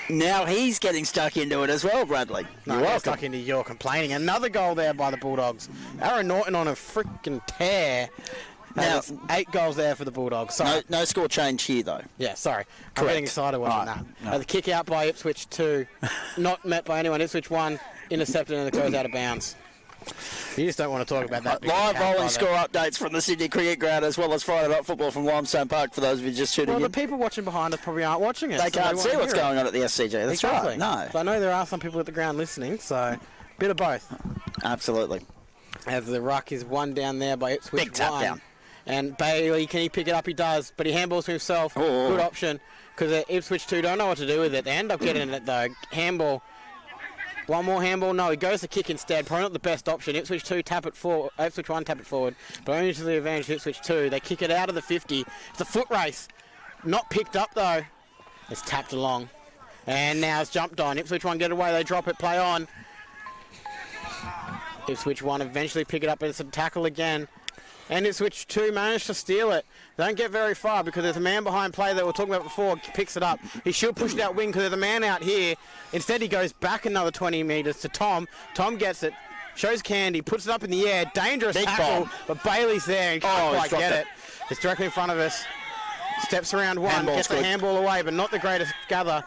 Now he's getting stuck into it as well, Bradley. You're welcome. Stuck into your complaining. Another goal there by the Bulldogs. Aaron Norton on a freaking tear. Now, 8 goals there for the Bulldogs. Sorry. No score change here, though. Yeah, sorry. I'm getting excited watching that. No. The kick out by Ipswich 2. Not met by anyone. Ipswich 1. Intercepted and it goes out of bounds. You just don't want to talk about that. Live rolling score updates from the Sydney Cricket Ground as well as Friday Night Football from Limestone Park for those of you just tuning in. Well, the people watching behind us probably aren't watching it. They can't see what's going on at the SCG. That's right. No. So I know there are some people at the ground listening, so a bit of both. Absolutely. As the ruck is 1 down there by Ipswich. Big tap down. And Bailey, can he pick it up? He does, but he handballs to himself. Good option, because Ipswich 2 don't know what to do with it. They end up getting it, though. Handball. One more handball. No, he goes to kick instead. Probably not the best option. Ipswich 2 tap it forward. Ipswich 1 tap it forward, but only to the advantage of Ipswich 2. They kick it out of the 50. It's a foot race. Not picked up, though. It's tapped along. And now it's jumped on. Ipswich 1 get away. They drop it. Play on. Ipswich 1 eventually pick it up, but it's a tackle again. And Ipswich 2 managed to steal it. They don't get very far because there's a man behind play that we were talking about before, picks it up. He should push it out wing because there's a man out here. Instead, he goes back another 20 metres to Tom. Tom gets it, shows Candy, puts it up in the air. Dangerous tackle, but Bailey's there and can't quite get it. It's directly in front of us. Steps around one, gets the handball away, but not the greatest gather.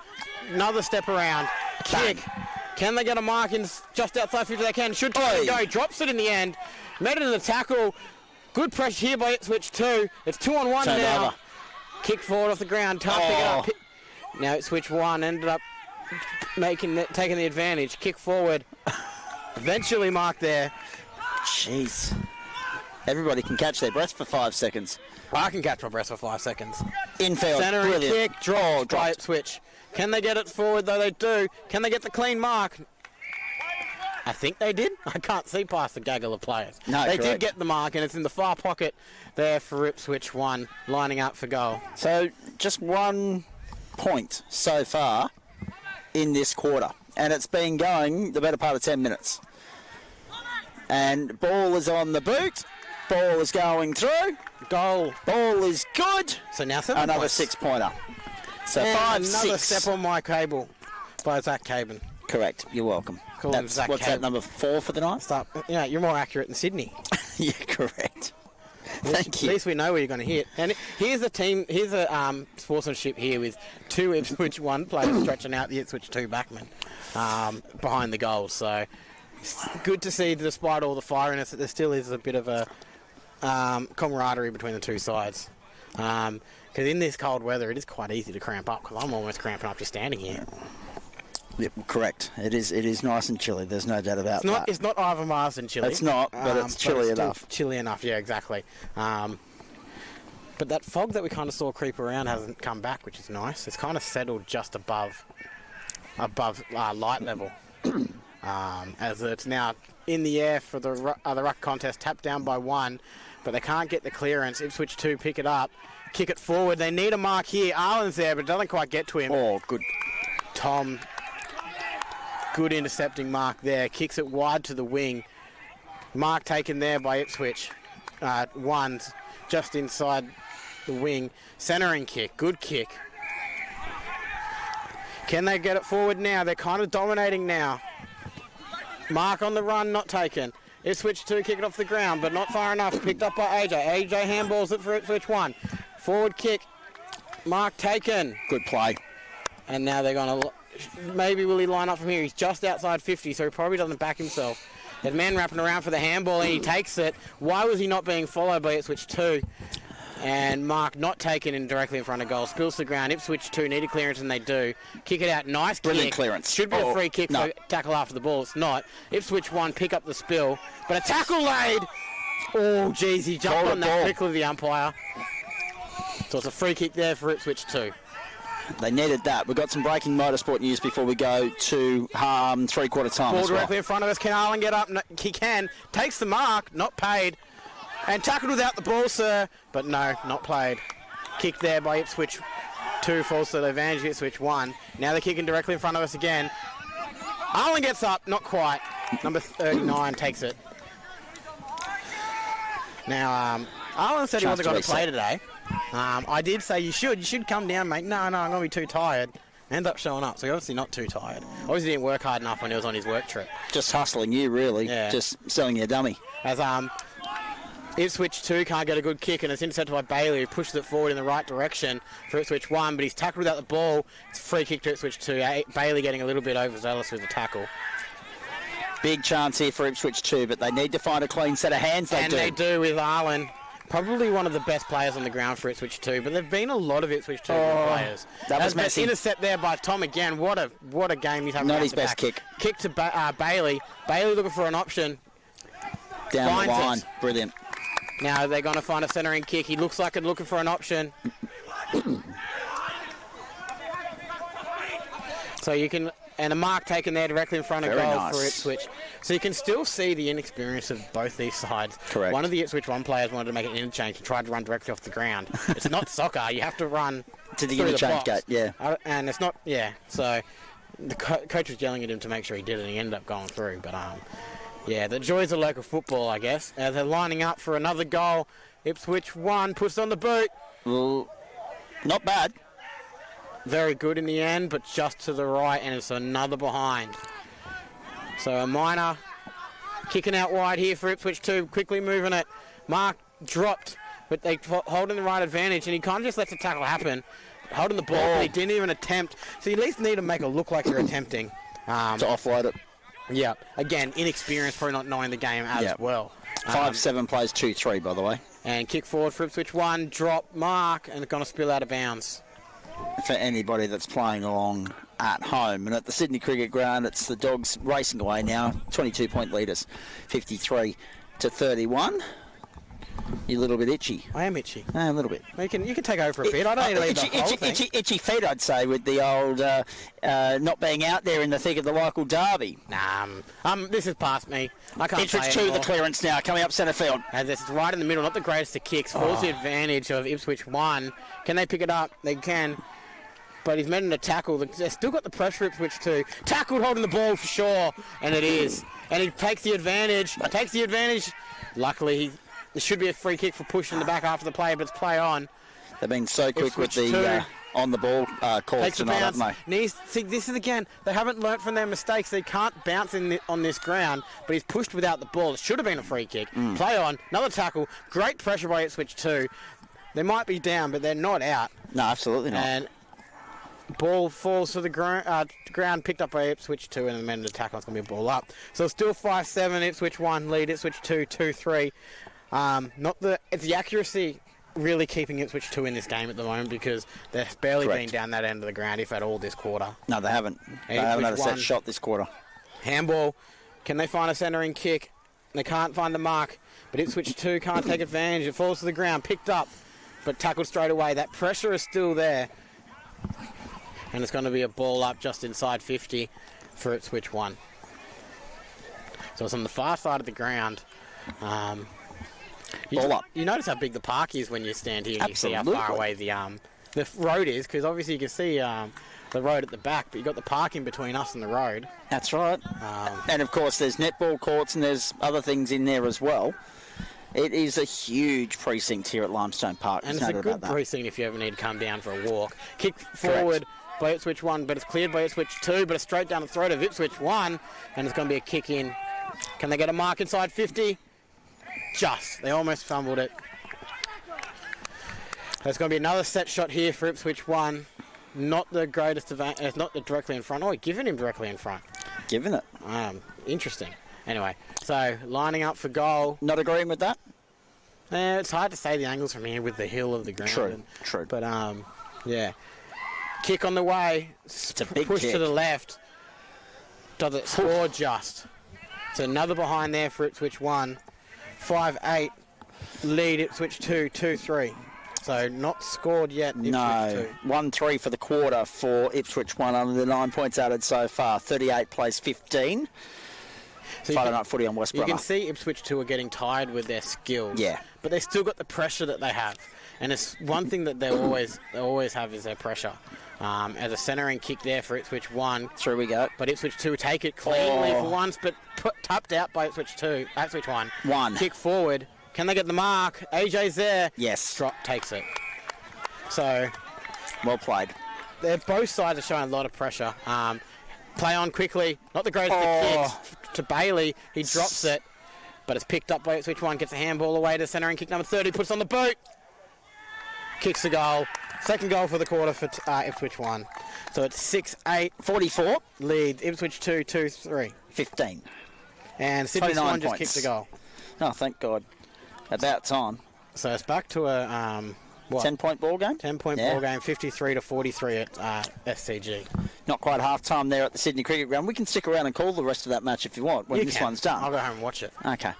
Another step around. Kick. Can they get a mark in just outside 50? They can. Should try and go. Drops it in the end. Met it in the tackle. Good pressure here by Ipswich 2. It's 2-on-1 now. Kick forward off the ground. Can't pick it up. Now Ipswich 1 ended up taking the advantage. Kick forward. Eventually marked there. Jeez. Everybody can catch their breath for 5 seconds. I can catch my breath for 5 seconds. Infield. Centre and kick. Draw by Ipswich. Can they get it forward, though? They do. Can they get the clean mark? I think they did. I can't see past the gaggle of players. No, they did get the mark, and it's in the far pocket there for Ipswich 1, lining up for goal. So just 1 point so far in this quarter, and it's been going the better part of 10 minutes. And ball is on the boot. Ball is going through. Goal. Ball is good. So now 7 another points. 6-pointer. So and 5-6. Another step on my cable by Zach Caban. Correct. You're welcome. What's that, number 4 for the night? Yeah, you're more accurate than Sydney. Yeah, correct. Thank you. At least we know where you're going to hit. And here's a sportsmanship here with 2 Ipswich 1 players stretching out the Ipswich 2 backmen behind the goals. So it's good to see, despite all the fieriness, that there still is a bit of a camaraderie between the two sides. Because in this cold weather, it is quite easy to cramp up, because I'm almost cramping up just standing here. Yep, correct. It is nice and chilly. There's no doubt about that. It's not Ivan Marsden chilly. It's not, but it's chilly enough. Chilly enough, yeah, exactly. But that fog that we kind of saw creep around hasn't come back, which is nice. It's kind of settled just above light level. As it's now in the air for the ruck contest, tapped down by 1, but they can't get the clearance. Ipswich 2 pick it up, kick it forward. They need a mark here. Arlen's there, but it doesn't quite get to him. Oh, good. Tom, good intercepting mark there. Kicks it wide to the wing. Mark taken there by Ipswich. 1's just inside the wing. Centering kick, good kick. Can they get it forward now? They're kind of dominating now. Mark on the run, not taken. Ipswich 2 kick it off the ground, but not far enough. Picked up by AJ. AJ handballs it for Ipswich 1. Forward kick. Mark taken. Good play. And now they're going to... Maybe will he line up from here? He's just outside 50, so he probably doesn't back himself. That man wrapping around for the handball, and he takes it. Why was he not being followed by Ipswich 2? And Mark not taken in directly in front of goal. Spills to the ground. Ipswich 2 need a clearance, and they do. Kick it out. Nice Brilliant kick. Clearance. Should be a free kick no. for tackle after the ball. It's not. Ipswich 1 pick up the spill, but a tackle laid. Oh, geez, he jumped on that quickly, the umpire. So it's a free kick there for Ipswich 2. They needed that. We've got some breaking motorsport news before we go to three-quarter time. Ball as well. directly in front of us. Can Arlen get up? No, he can. Takes the mark. Not paid. And tackled without the ball, sir. But no, not played. Kick there by Ipswich 2. Falls to the advantage. Ipswich 1. Now they're kicking directly in front of us again. Arlen gets up. Not quite. Number 39 takes it. Now, Arlen said he wasn't going to play today. I did say you should come down, mate. No, I'm going to be too tired. End up showing up, so he's obviously not too tired. Obviously didn't work hard enough when he was on his work trip. Just hustling you, really. Yeah. Just selling you a dummy. As Ipswich 2 can't get a good kick, and it's intercepted by Bailey, who pushes it forward in the right direction for Ipswich 1, but he's tackled without the ball. It's a free kick to Ipswich 2. Bailey getting a little bit overzealous with the tackle. Big chance here for Ipswich 2, but they need to find a clean set of hands. They do with Arlen. Probably one of the best players on the ground for Ipswich 2, but there have been a lot of Ipswich 2 players. That was messy. Intercept there by Tom again. What a game he's having. Not his best kick. Kick to Bailey. Bailey looking for an option. Down the line. Brilliant. Now they're going to find a centering kick. He looks like he's looking for an option. So you can... And a mark taken there directly in front of goal for Ipswich. So you can still see the inexperience of both these sides. Correct. One of the Ipswich 1 players wanted to make an interchange and tried to run directly off the ground. It's not soccer. You have to run to the interchange gate, yeah. And it's not, yeah. So the coach was yelling at him to make sure he did it, and he ended up going through. But, yeah, the joys of local football, I guess. As they're lining up for another goal. Ipswich 1 puts on the boot. Well, not bad. Very good in the end, but just to the right, and it's another behind. So a minor kicking out wide here for Ipswich 2, quickly moving it. Mark dropped, but they holding the right advantage, and he kind of just lets the tackle happen. Holding the ball, but he didn't even attempt. So you at least need to make it look like you're attempting. To offload it. Yeah. Again, inexperience, probably not knowing the game as well. 5-7 plays 2-3, by the way. And kick forward for Ipswich 1, drop, Mark, and it's going to spill out of bounds. For anybody that's playing along at home. And at the Sydney Cricket Ground, it's the Dogs racing away now. 22-point leaders, 53-31. You're a little bit itchy. I am itchy. A little bit. You can take over for a bit. I don't need to leave the whole thing. Itchy feet, I'd say, with the old not being out there in the thick of the local derby. Nah, this is past me. I can't Ipswich 2, the clearance now, coming up centre field. And this is right in the middle, not the greatest of kicks. Falls the advantage of Ipswich 1. Can they pick it up? They can. But he's made a tackle. They've still got the pressure, Ipswich 2. Tackled, holding the ball for sure. And it is. And he takes the advantage. Luckily, there should be a free kick for pushing the back after the play, but it's play on. They've been so quick with the on the ball calls Takes tonight, haven't they? See, this is again, they haven't learnt from their mistakes. They can't bounce on this ground, but he's pushed without the ball. It should have been a free kick. Play on, another tackle, great pressure by Ipswich too. They might be down, but they're not out. No, absolutely not. And ball falls to the ground, picked up by Ipswich 2, and the man in the tackle is going to be a ball up. So it's still 5-7, Ipswich 1, lead Ipswich 2, 2-3. It's the accuracy really keeping Ipswich 2 in this game at the moment, because they've barely been down that end of the ground, if at all, this quarter. No, they haven't. They haven't had a set shot this quarter. Handball. Can they find a centering kick? They can't find the mark, but Ipswich 2 can't take advantage. It falls to the ground, picked up, but tackled straight away. That pressure is still there. And it's going to be a ball up just inside 50 for Ipswich 1. So it's on the far side of the ground. Ball up. You notice how big the park is when you stand here and Absolutely. you see how far away the road is, because obviously you can see the road at the back, but you've got the park in between us and the road. That's right. And of course there's netball courts and there's other things in there as well. It is a huge precinct here at Limestone Park. And it's a good precinct if you ever need to come down for a walk. Kick forward by Ipswich 1, but it's cleared by Ipswich 2, but it's straight down the throat of Ipswich 1, and it's going to be a kick in. Can they get a mark inside 50? Just. They almost fumbled it. There's going to be another set shot here for Ipswich 1. Not the greatest advantage. It's not directly in front. Oh, giving him directly in front. Giving it. Interesting. Anyway, so lining up for goal. Not agreeing with that? It's hard to say the angles from here with the hill of the ground. True. But, yeah. Kick on the way. It's a big push kick. to the left. Does it score just? So another behind there for Ipswich 1. 5-8. Lead Ipswich 2, 2-3. So not scored yet. Ipswich 2. 1-3 for the quarter for Ipswich 1 under the 9 points added so far. 38 plays 15. So Friday night footy on West You Bromma. can see Ipswich 2 are getting tired with their skills. Yeah. But they still got the pressure that they have. And it's one thing that they always have is their pressure. As a centering kick there for Ipswich 1. Through we go. But Ipswich 2 take it cleanly for once, but tapped out by Ipswich 1. Kick forward. Can they get the mark? AJ's there. Yes. Drop takes it. So. Well played. Both sides are showing a lot of pressure. Play on quickly. Not the greatest of kicks to Bailey. He drops it, but it's picked up by Ipswich 1. Gets a handball away to centering kick number 30. Puts on the boot. Kicks the goal. Second goal for the quarter for Ipswich 1. So it's 6-8. 44. Lead Ipswich 2, 2-3. 15. And Sydney Swan just kicked the goal. Oh, thank God. About time. So it's back to a 10-point ball game? 10-point ball game, 53-43 at SCG. Not quite half-time there at the Sydney Cricket Ground. We can stick around and call the rest of that match if you want when this one's done. I'll go home and watch it. Okay.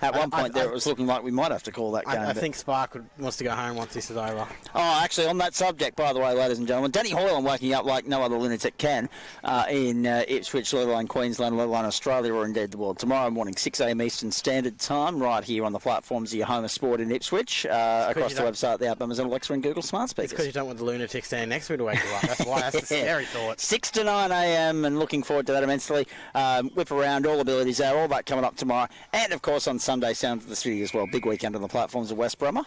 At one point there, it was looking like we might have to call that game. I think Spark wants to go home once this is over. Oh, actually, on that subject, by the way, ladies and gentlemen, Danny Hoyland waking up like no other lunatic can in Ipswich, let alone Queensland, let alone Australia, or indeed the world. Tomorrow morning, 6 a.m. Eastern Standard Time, right here on the platforms of your home of sport in Ipswich, across the website, the app, Amazon Alexa and Google Smart Speakers. It's because you don't want the lunatic standing next to me to wake you up. That's why. That's the scary thought. 6 to 9 a.m. and looking forward to that immensely. Whip around, all abilities there, all that coming up tomorrow. And, of course, on Sunday, Sounds of the City as well. Big weekend on the platforms of West Bromma.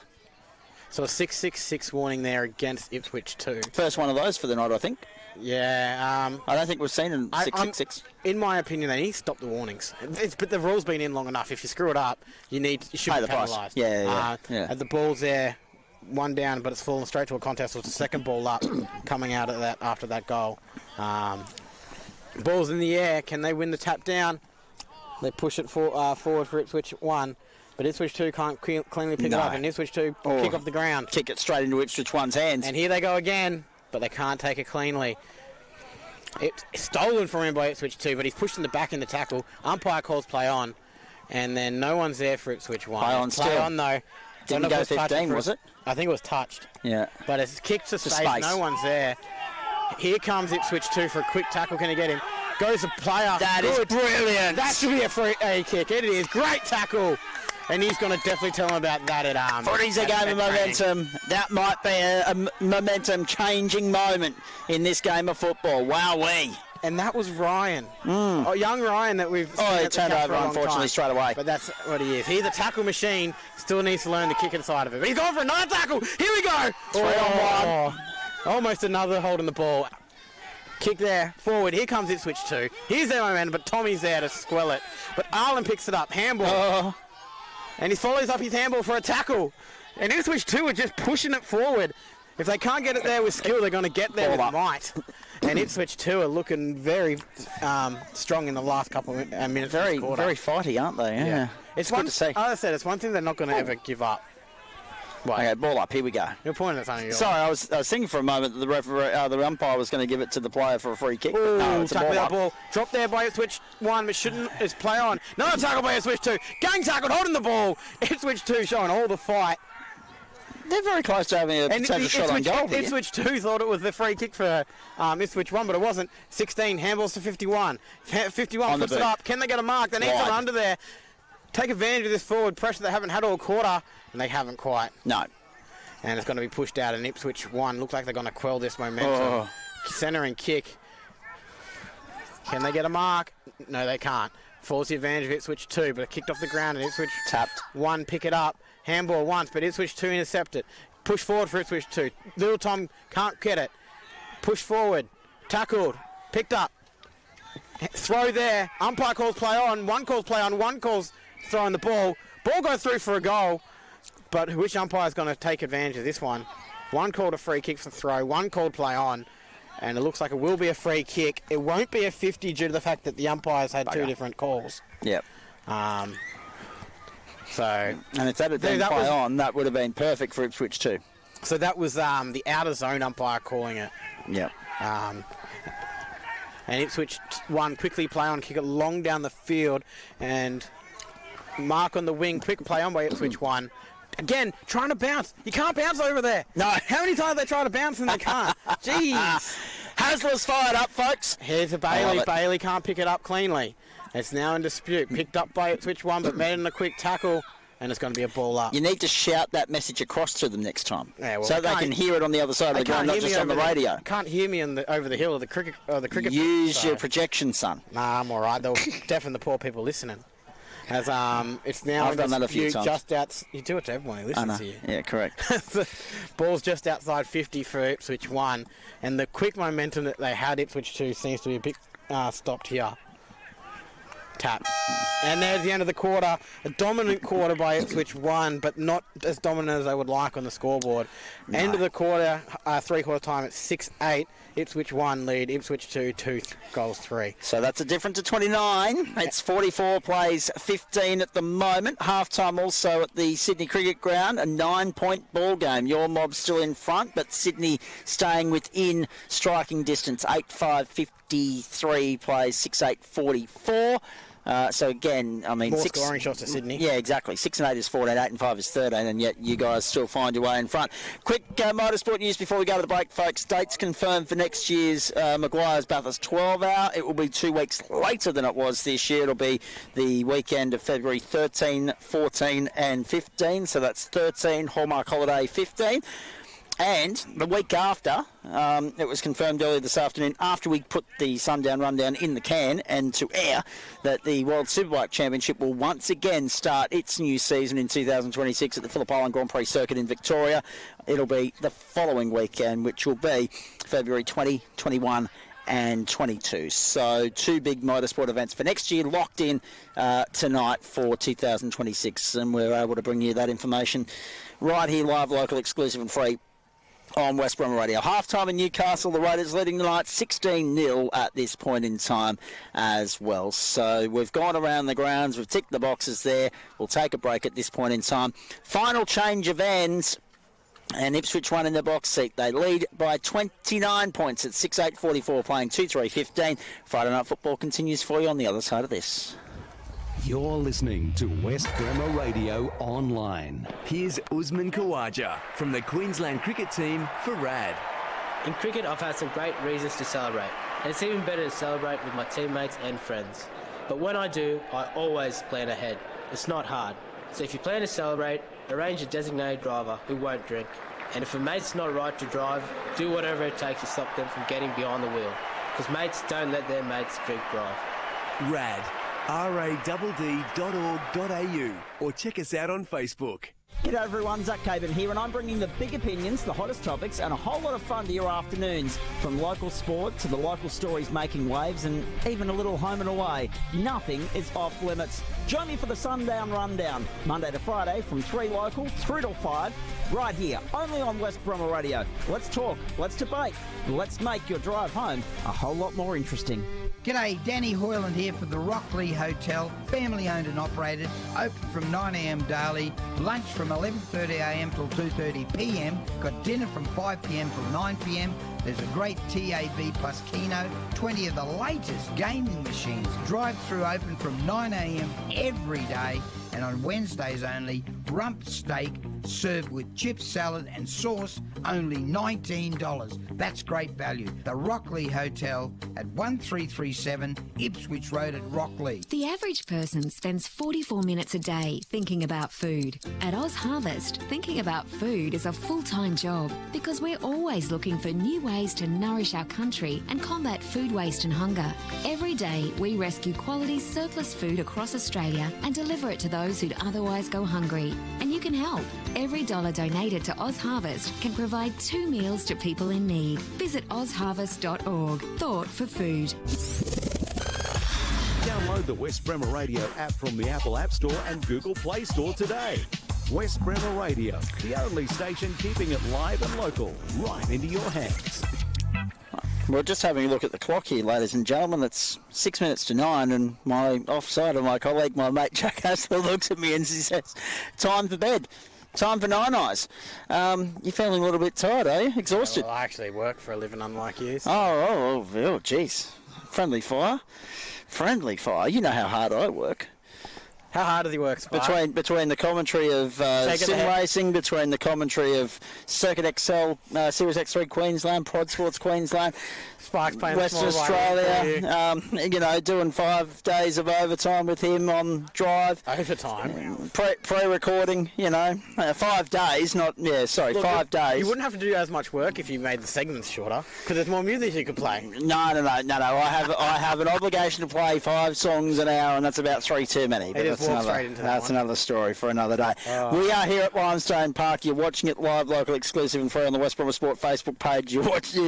So a 6-6-6 warning there against Ipswich 2. First one of those for the night, I think. Yeah. I don't think we've seen a 6-6-6. In my opinion, they need to stop the warnings. But the rule's been in long enough. If you screw it up, you should pay be the price. penalised. Yeah. And the ball's there, one down, but it's fallen straight to a contest. So it's the second ball up coming out of that after that goal. Ball's in the air. Can they win the tap down? They push it forward for Ipswich 1. But Ipswich 2 can't cleanly pick it up, and Ipswich 2 kick off the ground. Kick it straight into Ipswich 1's hands. And here they go again, but they can't take it cleanly. It's stolen from him by Ipswich 2, but he's pushed in the back in the tackle. Umpire calls play on, and then no one's there for Ipswich 1. Play on though. Didn't go 15, was it? I think it was touched. Yeah. But it's kicked to space. No one's there. Here comes Ipswich 2 for a quick tackle. Can he get him? Goes a player. That is brilliant. That should be a free kick. It is. Great tackle. And he's going to definitely tell him about that at Footy's a game of momentum. That might be a momentum-changing moment in this game of football. Wowee. and that was Ryan. Oh, young Ryan that we've seen he at the turned Cup over, for a long unfortunately, time. straight away. But that's what he is. He's a tackle machine. Still needs to learn the kick inside of it. But he's going for another tackle. Here we go. 3 on 1. Almost another holding the ball. Kick there, forward. Here comes Ipswich 2. Here's their momentum, but Tommy's there to squell it. But Arlen picks it up. Handball. And he follows up his handball for a tackle. And Ipswich 2 are just pushing it forward. If they can't get it there with skill, they're going to get there with might. And Ipswich 2 are looking very strong in the last couple of minutes. Very fighty, aren't they? Yeah. It's good one, to see. As I said, it's one thing they're not going to ever give up. Okay, ball up. Here we go. You're pointing at something. Sorry, I was thinking for a moment that the referee, the umpire was going to give it to the player for a free kick. But no, it's a ball up. Ball. Dropped there by Ipswich 1, but shouldn't. Is play on. Another tackle by Ipswich 2. Gang tackled, holding the ball. Ipswich 2 showing all the fight. They're very close to having a potential shot on goal here. Ipswich 2 thought it was the free kick for Ipswich 1, but it wasn't. 16 handballs to 51. 51 puts it up. Can they get a mark? They need someone under there. Take advantage of this forward pressure they haven't had all quarter, and they haven't quite. No. And it's going to be pushed out, and Ipswich 1 looks like they're going to quell this momentum. Centre and kick. Can they get a mark? No, they can't. Falls the advantage of Ipswich 2, but it kicked off the ground, and Ipswich tapped. 1 pick it up. Handball once, but Ipswich 2 intercept it. Push forward for Ipswich 2. Little Tom can't get it. Push forward. Tackled. Picked up. Throw there. Umpire calls play on. One calls play on. One calls throwing the ball. Ball goes through for a goal. But which umpire is going to take advantage of this one? One called a free kick for throw. One called play on. And it looks like it will be a free kick. It won't be a 50 due to the fact that the umpires had two different calls. Yep. And if that had been play on, that would have been perfect for Ipswich too. So that was the outer zone umpire calling it. Yep. And Ipswich 1 quickly play on, kick it long down the field, and mark on the wing, quick play on by Ipswich 1. Again, trying to bounce. You can't bounce over there. No. How many times they try to bounce and they can't? Jeez. Hasler's fired up, folks. Here's a Bailey. Bailey can't pick it up cleanly. It's now in dispute. Picked up by Ipswich 1, but made in a quick tackle, and it's going to be a ball up. You need to shout that message across to them next time, so they can hear it on the other side of the ground, not just on the radio. Can't hear me over the hill of the cricket. Use your projection, son. Nah, I'm all right. They'll deafen the poor people listening. As it's now I've done that a few times. Just out. You do it to everyone who listens to you. Yeah, correct. The ball's just outside 50 for Ipswich 1, and the quick momentum that they had Ipswich 2 seems to be a bit stopped here. Tap. And there's the end of the quarter. A dominant quarter by Ipswich 1, but not as dominant as I would like on the scoreboard. No. End of the quarter, three-quarter time, it's 6-8. Ipswich 1 lead, Ipswich 2 goals 3. So that's a difference to 29. It's 44 plays 15 at the moment. Half-time also at the Sydney Cricket Ground, a 9-point ball game. Your Mob's still in front, but Sydney staying within striking distance. 8-5-53 plays 6-8-44. So again, I mean, more scoring shots to Sydney. Yeah, exactly. 6 and 8 is 14, 8 and 5 is 13, and yet you guys still find your way in front. Quick motorsport news before we go to the break, folks. Dates confirmed for next year's Maguire's Bathurst 12 Hour. It will be 2 weeks later than it was this year. It'll be the weekend of February 13, 14, and 15. So that's 13 Hallmark Holiday 15. And the week after, it was confirmed earlier this afternoon, after we put the Sundown Rundown in the can and to air, that the World Superbike Championship will once again start its new season in 2026 at the Phillip Island Grand Prix Circuit in Victoria. It'll be the following weekend, which will be February 20, 21 and 22. So 2 big motorsport events for next year locked in tonight for 2026. And we're able to bring you that information right here, live, local, exclusive and free on West Brom Radio. Half-time in Newcastle, the Raiders leading tonight 16-0 at this point in time as well. So we've gone around the grounds, we've ticked the boxes there. We'll take a break at this point in time. Final change of ends, and Ipswich 1 in the box seat. They lead by 29 points at 6-8-44, playing 2-3-15. Friday Night Football continues for you on the other side of this. You're listening to West Bremer Radio Online. Here's Usman Khawaja from the Queensland cricket team for RAD. In cricket, I've had some great reasons to celebrate, and it's even better to celebrate with my teammates and friends. But when I do, I always plan ahead. It's not hard. So if you plan to celebrate, arrange a designated driver who won't drink. And if a mate's not right to drive, do whatever it takes to stop them from getting behind the wheel. because mates don't let their mates drink drive. RAD, radd.org.au, or check us out on Facebook. G'day everyone, Zach Caban here, and I'm bringing the big opinions, the hottest topics, and a whole lot of fun to your afternoons. From local sport to the local stories making waves, and even a little home and away. Nothing is off limits. Join me for the Sundown Rundown, Monday to Friday from 3 local through till 5, right here, only on West Bromwell Radio. Let's talk, let's debate, let's make your drive home a whole lot more interesting. G'day, Danny Hoyland here for the Rockley Hotel, family owned and operated, open from 9am daily, lunch from 11:30am till 2:30pm, got dinner from 5pm till 9pm. There's a great TAB plus Keno, 20 of the latest gaming machines, drive-through open from 9am every day, and on Wednesdays only, rump steak served with chips, salad and sauce, only $19. That's great value. The Rockley Hotel at 1337 Ipswich Road at Rockley. The average person spends 44 minutes a day thinking about food. At Oz Harvest, thinking about food is a full-time job because we're always looking for new ways to nourish our country and combat food waste and hunger. Every day, we rescue quality surplus food across Australia and deliver it to those who'd otherwise go hungry. And you can help. Every dollar donated to Oz Harvest can provide 2 meals to people in need. Visit ozharvest.org. Thought for food. Download the West Bromwell Radio app from the Apple App Store and Google Play Store today. West Bromwell Radio, the only station keeping it live and local, right into your hands. We're just having a look at the clock here, ladies and gentlemen. It's 6 minutes to 9, and my offside of my colleague, my mate Jack Haslett, looks at me and he says, "Time for bed. Time for nine-eyes." You're feeling a little bit tired, are you? Exhausted? Yeah, well, I actually work for a living, unlike you. So. Oh, jeez. Friendly fire. Friendly fire. You know how hard I work. How hard does he work, Spike? Between the commentary of sim racing, between the commentary of Circuit XL, Series X3 Queensland, Prod Sports Queensland, Sparks playing Western Australia, doing 5 days of overtime with him on drive. Overtime? Pre-recording, 5 days, 5 days. You wouldn't have to do as much work if you made the segments shorter, because there's more music you could play. No. I have an obligation to play 5 songs an hour, and that's about 3 too many. But that's another story for another day. Oh. We are here at Limestone Park. You're watching it live, local, exclusive and free on the West Bromwell Sport Facebook page. You're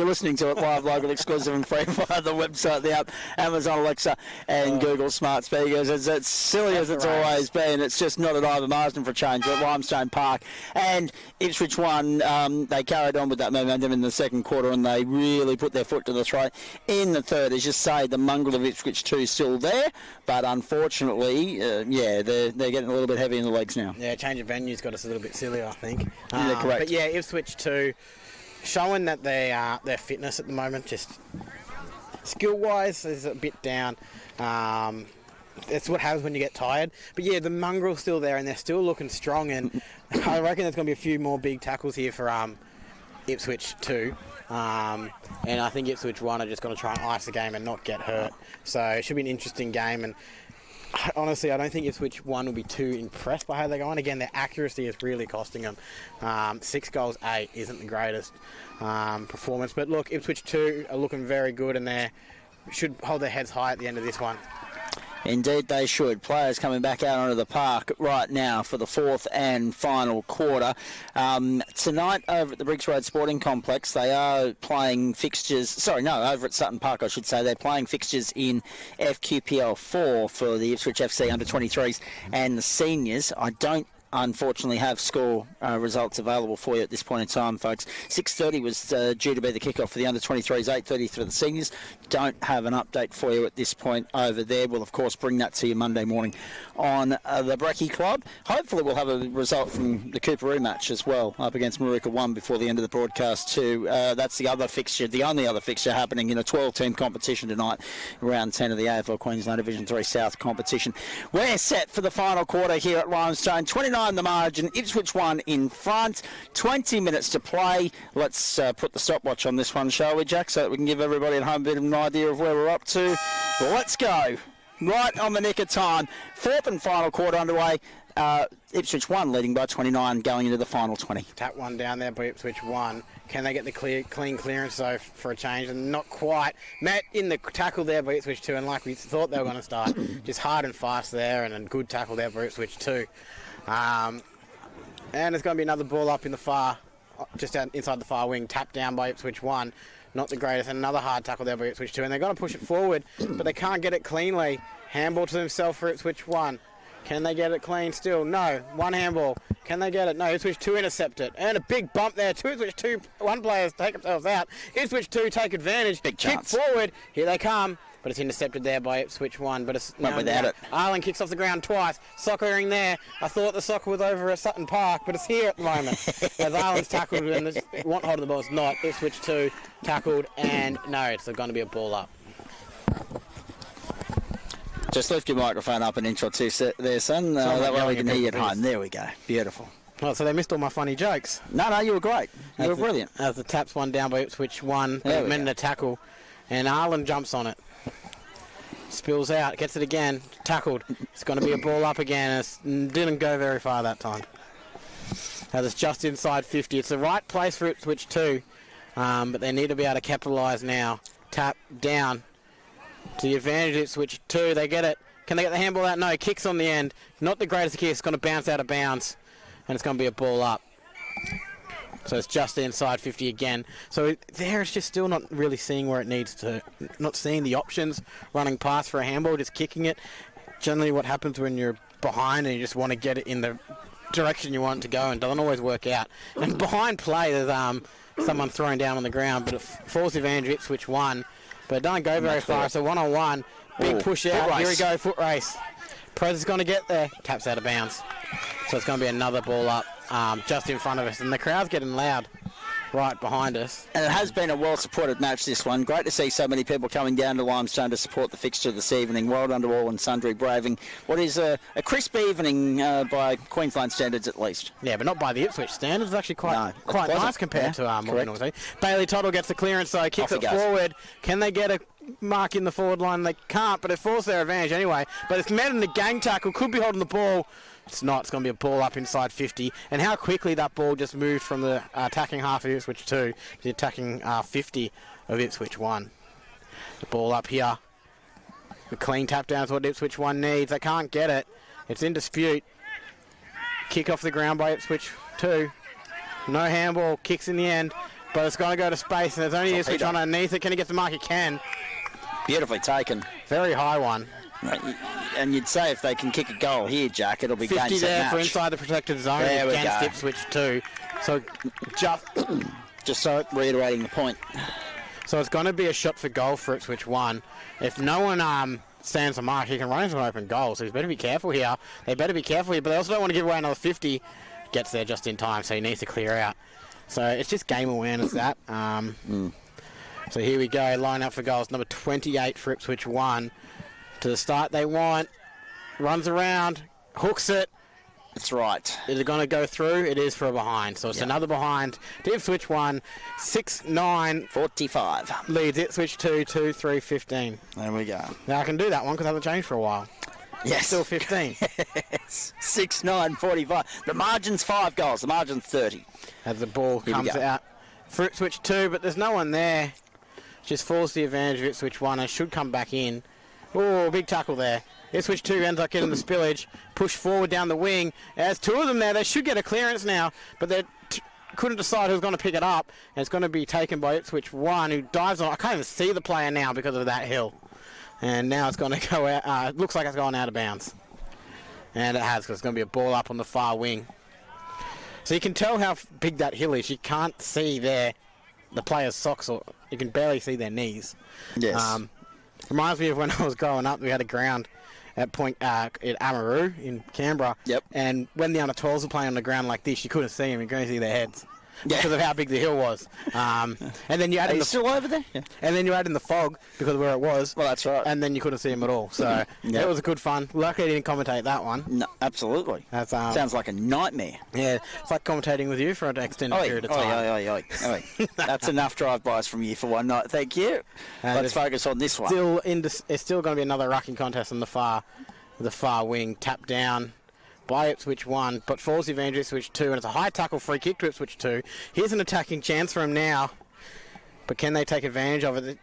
listening to it live, local, exclusive and free via the website, the app, Amazon Alexa and Google Smart Speakers. It's silly as it's always been. It's just not at Ivor Marsden for a change. We're at Limestone Park. And Ipswich won. They carried on with that momentum in the second quarter, and they really put their foot to the throat in the third. As you say, the mongrel of Ipswich 2 is still there, but unfortunately, they're getting a little bit heavy in the legs now. Yeah, change of venue's got us a little bit silly, I think. Correct. But yeah, Ipswich 2, showing that their fitness at the moment, just skill-wise, is a bit down. That's what happens when you get tired. But yeah, the mongrel's still there, and they're still looking strong, and I reckon there's going to be a few more big tackles here for Ipswich 2. And I think Ipswich 1 are just going to try and ice the game and not get hurt. So it should be an interesting game, and honestly, I don't think Ipswich 1 will be too impressed by how they're going. Again, their accuracy is really costing them. 6 goals, 8 isn't the greatest performance. But look, Ipswich 2 are looking very good, and they should hold their heads high at the end of this one. Indeed they should. Players coming back out onto the park right now for the 4th and final quarter. Tonight over at the Briggs Road Sporting Complex, they are playing fixtures... over at Sutton Park, I should say. They're playing fixtures in FQPL 4 for the Ipswich FC under-23s and the seniors. I don't unfortunately have score results available for you at this point in time, folks. 6:30 was due to be the kickoff for the under-23s, 8:30 for the seniors. Don't have an update for you at this point over there. We'll, of course, bring that to you Monday morning on the Brekkie Club. Hopefully we'll have a result from the Cooperoo match as well, up against Maruka 1 before the end of the broadcast too. That's the other fixture, the only other fixture happening in a 12-team competition tonight, round 10 of the AFL Queensland Division 3 South competition. We're set for the final quarter here at Limestone. 29 the margin, Ipswich 1 in front, 20 minutes to play. Let's put the stopwatch on this one, shall we, Jack, so that we can give everybody at home a bit of an idea of where we're up to. Let's go. Right on the nick of time. 4th and final quarter underway. Ipswich 1 leading by 29 going into the final 20. Tap one down there by Ipswich 1. Can they get the clean clearance, though, for a change? And not quite. Met in the tackle there by Ipswich 2, and like we thought they were going to start, just hard and fast there, and a good tackle there by Ipswich 2. And there's going to be another ball up in the far, just inside the far wing, tapped down by Ipswich 1. Not the greatest, and another hard tackle there by Ipswich 2, and they're going to push it forward, but they can't get it cleanly. Handball to themselves for Ipswich 1. Can they get it clean still? No. One handball. Can they get it? No. Ipswich 2 intercept it. And a big bump there. Two Ipswich 2, one players take themselves out. Ipswich 2 take advantage. Big kick chance. Forward. Here they come. But it's intercepted there by Ipswich 1. But it's not without it. Ireland kicks off the ground twice. Soccering there. I thought the soccer was over at Sutton Park, but it's here at the moment. As Ireland's tackled and they want hold of the ball. It's not. Ipswich 2 tackled, and no, it's going to be a ball up. Just lift your microphone up an inch or two there, son. That way we can hear you at home. There we go. Beautiful. Oh, so they missed all my funny jokes. No, you were great. You were brilliant. As the taps one down by Ipswich 1, men in a tackle, and Ireland jumps on it. Spills out, gets it again, tackled. It's going to be a ball up again. It didn't go very far that time. As it's just inside 50. It's the right place for Ipswich 2, but they need to be able to capitalise now. Tap down. To the advantage, Ipswich 2, they get it. Can they get the handball out? No, kicks on the end. Not the greatest kick, it's going to bounce out of bounds. And it's going to be a ball up. So it's just inside 50 again. So there it's just still not really seeing where it needs to. Not seeing the options, running past for a handball, just kicking it. Generally what happens when you're behind and you just want to get it in the direction you want it to go, and doesn't always work out. And behind play, there's someone thrown down on the ground, but it falls the advantage Ipswich 1. But it doesn't go very far, so one-on-one. Big push out. Here we go, foot race. Prez is going to get there. Taps out of bounds. So it's going to be another ball up just in front of us. And the crowd's getting loud right behind us. And it has been a well-supported match, this one. Great to see so many people coming down to Limestone to support the fixture this evening. Well done to all and sundry braving what is a crisp evening by Queensland standards at least. Yeah, but not by the Ipswich standards. It's actually quite nice compared to what we normally see. Bailey Toddle gets the clearance, so kicks it forward. Can they get a mark in the forward line? They can't, but it forced their advantage anyway. But it's met in the gang tackle. Could be holding the ball. It's not. It's going to be a ball up inside 50. And how quickly that ball just moved from the attacking half of Ipswich 2 to the attacking 50 of Ipswich 1. The ball up here. The clean tap down is what Ipswich 1 needs. They can't get it. It's in dispute. Kick off the ground by Ipswich 2. No handball. Kicks in the end. But it's going to go to space, and there's only Ipswich underneath it. Can he get the mark? He can. Beautifully taken. Very high one. And you'd say if they can kick a goal here, Jack, it'll be 50 game, set, there match. for inside the protected zone against Ipswich 2. So just so reiterating the point. So it's going to be a shot for goal for Ipswich 1. If no one stands the mark, he can run into an open goal. So he's better be careful here. They better be careful here, but they also don't want to give away another 50. Gets there just in time, so he needs to clear out. So it's just game awareness that. So here we go, line up for goals. Number 28 for Ipswich 1. To the start they want. Runs around, hooks it. That's right. Is it going to go through? It is for a behind. So it's another behind. To Ipswich 1, 6-9-45. Leads Ipswich 2, 2-3-15. There we go. Now I can do that one because I haven't changed for a while. Yes. Still 15. 6-9-45. The margin's 5 goals. The margin's 30. As the ball comes out for Ipswich 2, but there's no one there. Just falls the advantage of Ipswich 1 and should come back in. Oh, big tackle there. Ipswich 2 ends up getting the spillage. Push forward down the wing. There's 2 of them there. They should get a clearance now, but they couldn't decide who's going to pick it up. And it's going to be taken by Ipswich 1, who dives on. I can't even see the player now because of that hill. And now it's going to go out. It looks like it's going out of bounds. And it has, because it's going to be a ball up on the far wing. So you can tell how big that hill is. You can't see the player's socks, or you can barely see their knees. Yes. Reminds me of when I was growing up. We had a ground at at Amaroo in Canberra. Yep. And when the under-12s were playing on the ground like this, you couldn't see them. You couldn't see their heads. Because of how big the hill was. And then you add in the still over there? Yeah. And then you add in the fog because of where it was. Well, that's right. And then you couldn't see him at all. So it was a good fun. Luckily, I didn't commentate that one. No, absolutely. That's, sounds like a nightmare. Yeah, it's like commentating with you for an extended period of time. That's enough drive-bys from you for one night. Thank you. Let's focus on this one. It's still going to be another rucking contest on the far wing. Tap down. by Ipswich 1, but falls the advantage Ipswich 2, and it's a high tackle free kick to Ipswich 2. Here's an attacking chance for him now, but can they take advantage of it?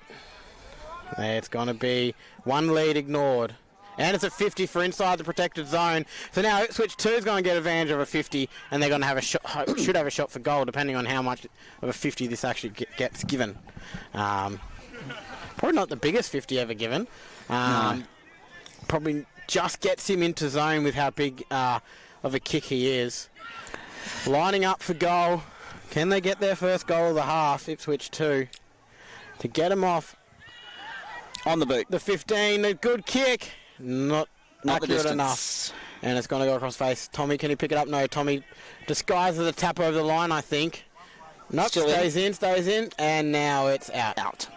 It's going to be one lead ignored. And it's a 50 for inside the protected zone. So now Ipswich 2 is going to get advantage of a 50, and they're going to have a shot, should have a shot for goal, depending on how much of a 50 this actually gets given. Probably not the biggest 50 ever given. No. Probably just gets him into zone with how big of a kick he is. Lining up for goal. Can they get their first goal of the half, Ipswich 2, to get him off? On the boot. The 15, a good kick. Not accurate enough. And it's going to go across face. Tommy, can he pick it up? No, Tommy disguises the tap over the line, I think. Nope, stays in, and now it's out.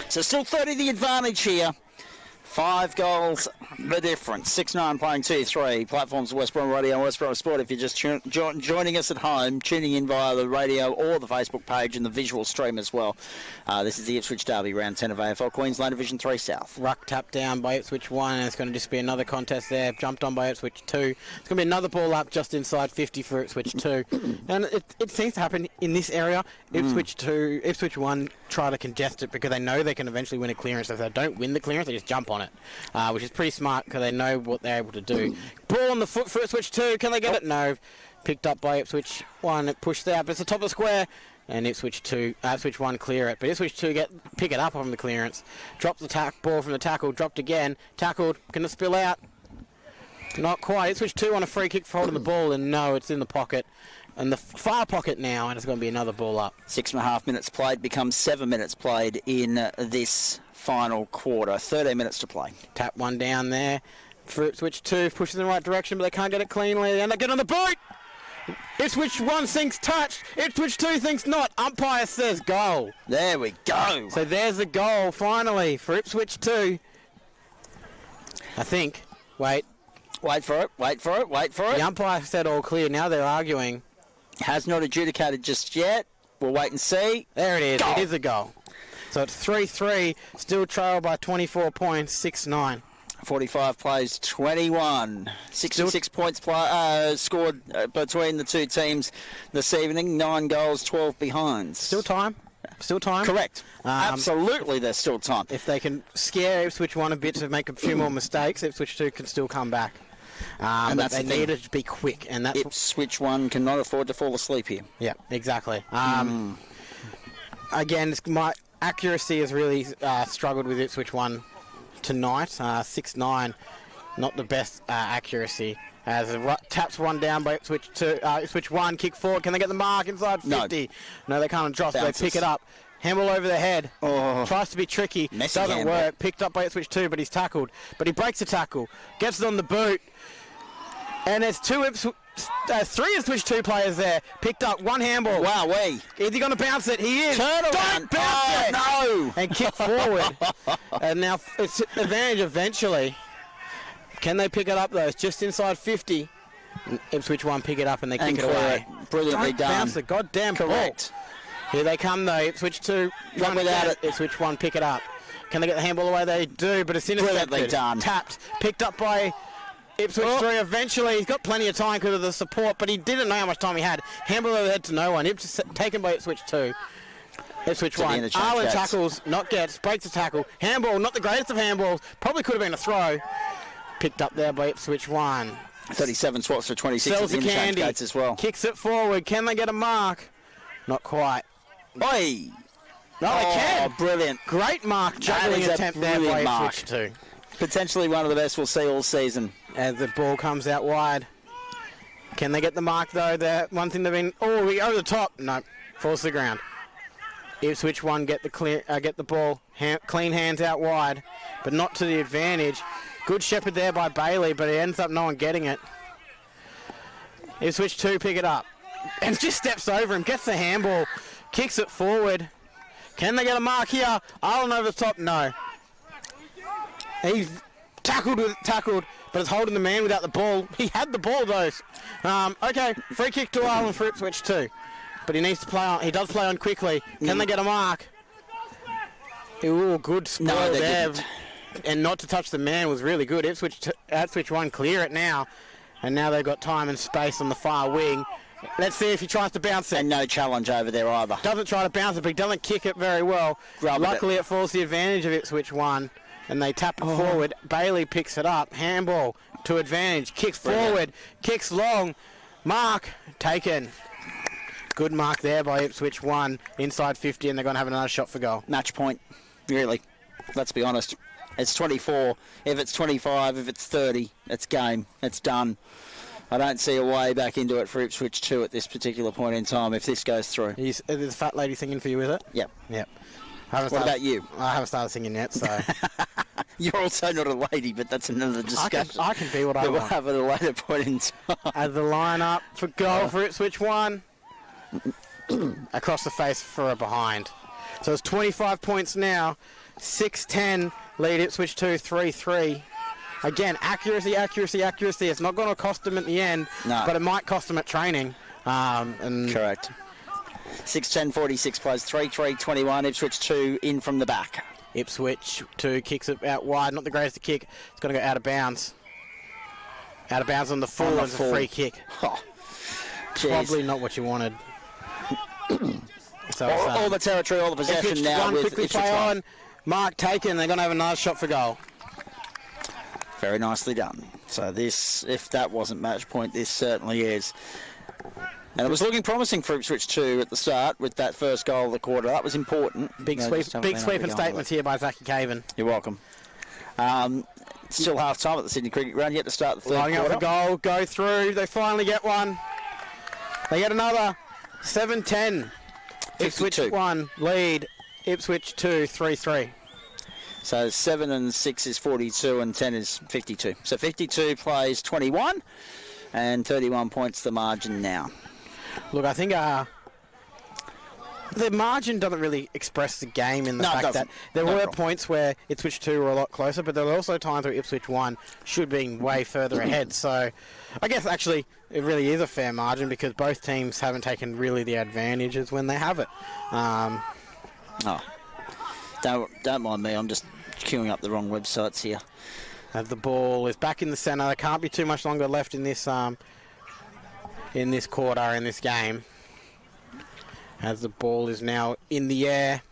So still 30 the advantage here. 5 goals the difference. 6-9 playing 2-3. Platforms of West Brom Radio and West Brom Sport. If you're just joining us at home, tuning in via the radio or the Facebook page and the visual stream as well. This is the Ipswich Derby, round 10 of AFL Queensland Division 3 South. Ruck tapped down by Ipswich 1, and it's going to just be another contest there. Jumped on by Ipswich 2. It's going to be another ball up just inside 50 for Ipswich 2. And it seems to happen in this area. Ipswich 1 try to congest it because they know they can eventually win a clearance. If they don't win the clearance, they just jump on it. Which is pretty smart because they know what they're able to do. Ball on the foot for Ipswich 2. Can they get it? No. Picked up by Ipswich 1. It pushed out, but it's the top of the square. And Ipswich 1 clear it. But Ipswich 2 pick it up on the clearance. Drop the ball from the tackle. Dropped again. Tackled. Can it spill out? Not quite. Ipswich 2 on a free kick for holding the ball. And no, it's in the pocket. And the far pocket now, and it's going to be another ball up. 6.5 minutes played becomes 7 minutes played in this final quarter. 13 minutes to play. Tap one down there for Ipswich 2. Pushes in the right direction, but they can't get it cleanly. And they get on the boot! Ipswich 1 thinks touched. Ipswich 2 thinks not. Umpire says goal. There we go. So there's the goal, finally, for Ipswich 2. I think. Wait for it. The umpire said all clear. Now they're arguing. Has not adjudicated just yet. We'll wait and see. There it is. Goal. It is a goal. So it's 3-3. Still trailed by 24 points, 6-9. 45 plays, 21. 66 points scored between the two teams this evening. 9 goals, 12 behinds. Still time. Correct. Absolutely, there's still time. If they can scare Ipswich 1 a bit to make a few more mistakes, Ipswich 2 can still come back. And but they need it to be quick, and that's Ipswich 1 cannot afford to fall asleep here. Yeah, exactly. Again, my accuracy has really struggled with Ipswich 1 tonight. 6-9, not the best accuracy. As taps one down by Ipswich 2. Ipswich 1 kick forward. Can they get the mark inside 50? No, they can't drop. So they pick it up. Handball over the head. Tries to be tricky. Doesn't work. Picked up by Ipswich 2, but he's tackled. But he breaks the tackle. Gets it on the boot. And there's 3 Ipswich 2 players there. Picked up one handball. Wow, Is he going to bounce it? He is. Turn around. Don't bounce it. No. And kick forward. And now it's advantage eventually. Can they pick it up, though? It's just inside 50. Ipswich 1 pick it up and they kick it away. Brilliantly Don't done. bounce the goddamn Correct. ball. Here they come, though. Ipswich 2 run without it. Ipswich 1 pick it up. Can they get the handball away? They do, but it's intercepted. Brilliantly done. Tapped. Picked up by Ipswich 3 eventually. He's got plenty of time because of the support, but he didn't know how much time he had. Handball over the head to no one. Taken by Ipswich 2. Ipswich 1. Arlen tackles, not gets, breaks the tackle. Handball, not the greatest of handballs. Probably could have been a throw. Picked up there by Ipswich 1. 37 swats for 26 Sells at the the interchange candy. gates as well. Kicks it forward. Can they get a mark? Not quite. Oi! No, they can. Brilliant. Great mark. Juggling attempt there by Ipswich 2. Potentially one of the best we'll see all season. As the ball comes out wide. Can they get the mark, though? One thing they've been... Oh, we over the top. No. Falls to the ground. Ipswich 1 get the ball. Clean hands out wide. But not to the advantage. Good shepherd there by Bailey, but it ends up no one getting it. Ipswich 2 pick it up. And just steps over him. Gets the handball. Kicks it forward. Can they get a mark here? Arlen over the top. No. He's tackled, but it's holding the man without the ball. He had the ball, though. Okay, free kick to Arlen for Ipswich 2. But he needs to play on. He does play on quickly. Can they get a mark? Ooh, good spoil there. and not to touch the man was really good. Ipswich 1 clear it now, and now they've got time and space on the far wing. Let's see if he tries to bounce it. And no challenge over there either. Doesn't try to bounce it, but he doesn't kick it very well. Luckily, it falls to the advantage of Ipswich 1, and they tap it forward. Bailey picks it up. Handball to advantage. Kicks forward. Kicks long. Mark taken. Good mark there by Ipswich 1. Inside 50, and they're going to have another shot for goal. Match point. Really. Let's be honest. It's 24. If it's 25, if it's 30, it's game. It's done. I don't see a way back into it for Ipswich 2 at this particular point in time if this goes through. Is the fat lady singing for you, is it? Yep. Yep. What about you? I haven't started singing yet, so... You're also not a lady, but that's another discussion. I can be what I want. We'll have at a later point in time. As the line-up for goal for Ipswich 1. Across the face for a behind. So it's 25 points now. 6-10 lead Ipswich 2, 3-3. Again, accuracy. It's not going to cost them at the end, but it might cost them at training. Correct. 6-10, 46 plays, 3-3-21. Ipswich 2 in from the back. Ipswich 2 kicks it out wide. Not the greatest kick. It's going to go out of bounds. Out of bounds on the full. It's a free kick. Oh, probably not what you wanted. So all the territory, all the possession now. With quickly play on. Mark taken. They're going to have another shot for goal. Very nicely done. So this, if that wasn't match point, this certainly is. And it was looking promising for Ipswich 2 at the start with that first goal of the quarter. That was important. Big sweeping statements here by Zachy Caven. You're welcome. Still half time at the Sydney Cricket Ground yet to start the third quarter. Lining up the goal, go through. They finally get one. They get another. 7-10. Ipswich 1 lead. Ipswich 2, 3-3. So 7 and 6 is 42 and 10 is 52. So 52 plays 21 and 31 points the margin now. Look, I think the margin doesn't really express the game in the fact that there were points where Ipswich 2 were a lot closer, but there were also times where Ipswich 1 should be way further ahead. So I guess actually it really is a fair margin because both teams haven't taken really the advantages when they have it. Don't mind me, I'm just queuing up the wrong websites here. As the ball is back in the centre, there can't be too much longer left in this quarter, in this game. As the ball is now in the air.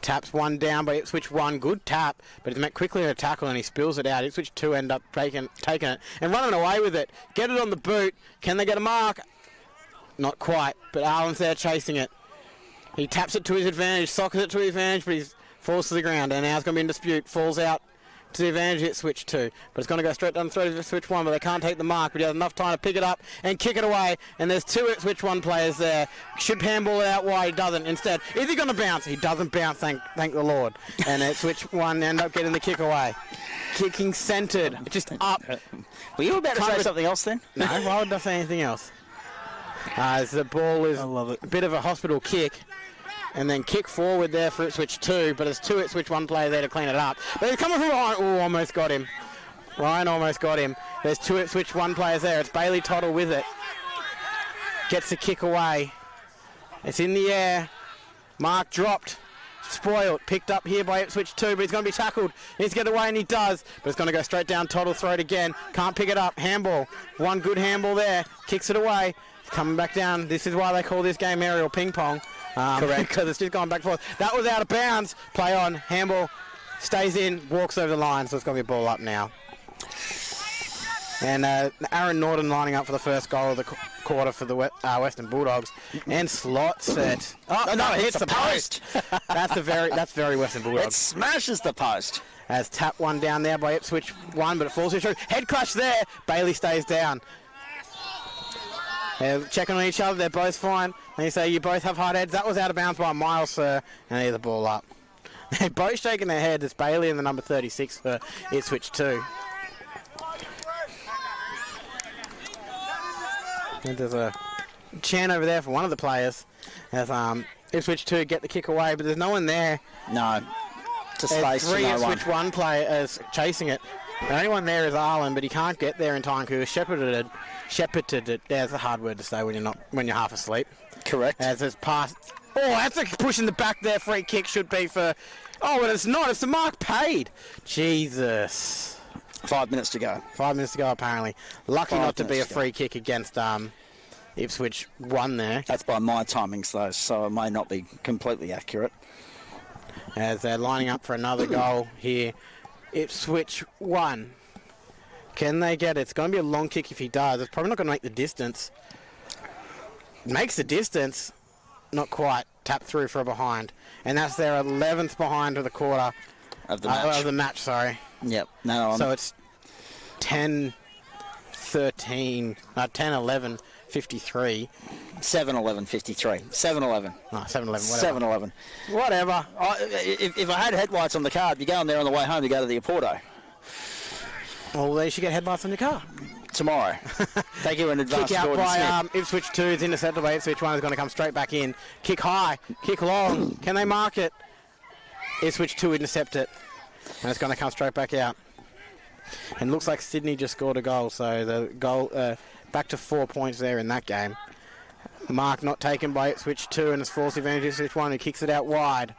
Taps one down by Ipswich 1. Good tap, but it's met quickly in a tackle and he spills it out. Ipswich 2 end up taking it and running away with it. Get it on the boot. Can they get a mark? Not quite, but Arlen's there chasing it. He taps it to his advantage, sockets it to his advantage, but he falls to the ground, and now it's going to be in dispute. Falls out to the advantage of Ipswich 2, but it's going to go straight down the throat of Ipswich 1, but they can't take the mark, but he has enough time to pick it up and kick it away, and there's 2 Ipswich 1 players there. Should handball it out wide, he doesn't. Instead, is he going to bounce? He doesn't bounce, thank the Lord. And Ipswich 1 end up getting the kick away. Kicking centred, just up. Were you about to say something else then? No, why would I say anything else? As the ball is a bit of a hospital kick. And then kick forward there for Ipswich 2, but there's 2 Ipswich 1 player there to clean it up. But he's coming from Ryan. Oh, almost got him. Ryan almost got him. There's 2 Ipswich 1 players there. It's Bailey Tottle with it. Gets the kick away. It's in the air. Mark dropped. Spoiled. Picked up here by Ipswich 2, but he's going to be tackled. He needs to get away, and he does. But it's going to go straight down Tottle's throat again. Can't pick it up. Handball. One good handball there. Kicks it away. It's coming back down. This is why they call this game aerial ping pong. Correct. Because it's just gone back and forth. That was out of bounds. Play on. Handball stays in, walks over the line, so it's going to be a ball up now. And Aaron Norton lining up for the first goal of the quarter for the Western Bulldogs. And slots it. Oh, no, it hits the post. That's very Western Bulldogs. It smashes the post. As tap one down there by Ipswich 1, but it falls through. Head clash there. Bailey stays down. They're checking on each other. They're both fine. And you say, you both have hard heads. That was out of bounds by a mile, sir. And here's the ball up. They're both shaking their heads. It's Bailey and the number 36 for Ipswich 2. And there's a chant over there for one of the players. As Ipswich 2 get the kick away, but there's no one there. No. It's a space 3 Ipswich 1 players chasing it. The only one there is Arlen, but he can't get there in time because he shepherded it. There's a hard word to say when you're half asleep. Correct. As it's past Oh, that's a push in the back there. Free kick should be for... Oh, but it's not. It's the mark paid. Jesus. 5 minutes to go. 5 minutes to go, apparently. Lucky not to be a free kick against Ipswich 1 there. That's by my timings, though, so it may not be completely accurate. As they're lining up for another goal here. Ipswich 1. Can they get it? It's going to be a long kick if he does. It's probably not going to make the distance. Makes the distance. Not quite. Tap through for a behind. And that's their 11th behind of the quarter. Of the match. Of the match, sorry. Yep. No, so it's 10-13, 10-11, 53. 7-11, 53. 7-11. Oh, 7-11, whatever. 7-11. Whatever. If I had headlights on the car, I'd be going there on the way home to go to the Oporto. Well, they should get headlights on your car. Tomorrow. Thank you in advance. Kick out Gordon by Smith. Ipswich 2 is intercepted by Ipswich 1 is going to come straight back in. Kick high, kick long. Can they mark it? Ipswich 2 intercept it. And it's going to come straight back out. And looks like Sydney just scored a goal, so the goal back to 4 points there in that game. Mark not taken by Ipswich 2 and it's forced advantage Ipswich 1 who kicks it out wide.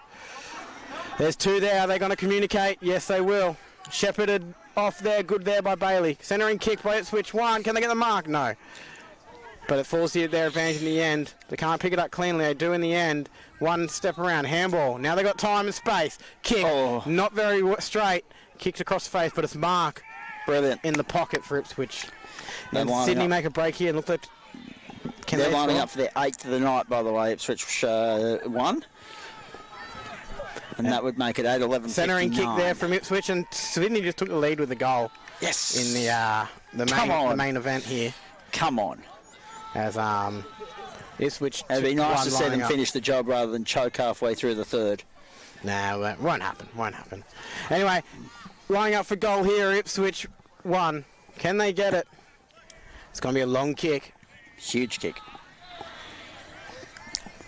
There's 2 there. Are they going to communicate? Yes, they will. Shepherded off there, good there by Bailey. Centering kick by Ipswich 1. Can they get the mark? No. But it falls to their advantage in the end. They can't pick it up cleanly. They do in the end. One step around. Handball. Now they've got time and space. Kick. Oh. Not very straight. Kicked across the face, but it's Mark. Brilliant. In the pocket for Ipswich. And lining Sydney up. make a break here. And look at... They're lining up for their 8th of the night, by the way. Ipswich 1. And that would make it 8-11. Centering kick there from Ipswich, and Sydney just took the lead with the goal. Yes. In the main event here. Come on. As Ipswich. It'd be nice to see them finish the job rather than choke halfway through the third. No, that won't happen. Won't happen. Anyway, lining up for goal here. Ipswich 1. Can they get it? It's going to be a long kick. Huge kick.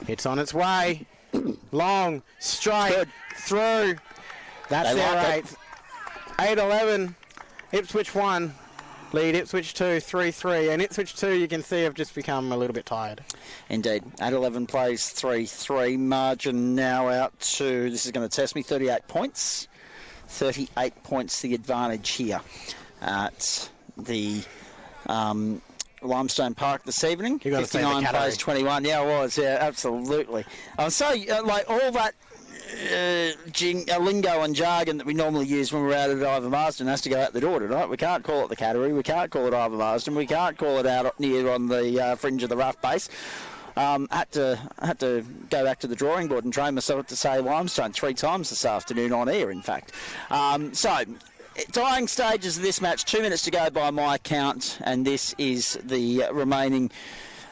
It's on its way. Long, straight, through. That's their 8th. 8-11. Ipswich 1. Lead Ipswich 2, 3-3. And Ipswich 2, you can see, have just become a little bit tired. Indeed. 8-11 plays 3-3. Margin now out to, this is going to test me, 38 points. 38 points the advantage here at the Limestone Park this evening. 59 plays 21. Yeah, I was. Yeah, absolutely. So, like, all that lingo and jargon that we normally use when we're out at Ivor Marsden has to go out the door tonight. We can't call it the Cattery. We can't call it Ivor Marsden. We can't call it out near on the fringe of the rough base. Had to go back to the drawing board and train myself to say Limestone 3 times this afternoon on air, in fact. So, dying stages of this match, 2 minutes to go by my count, and this is the remaining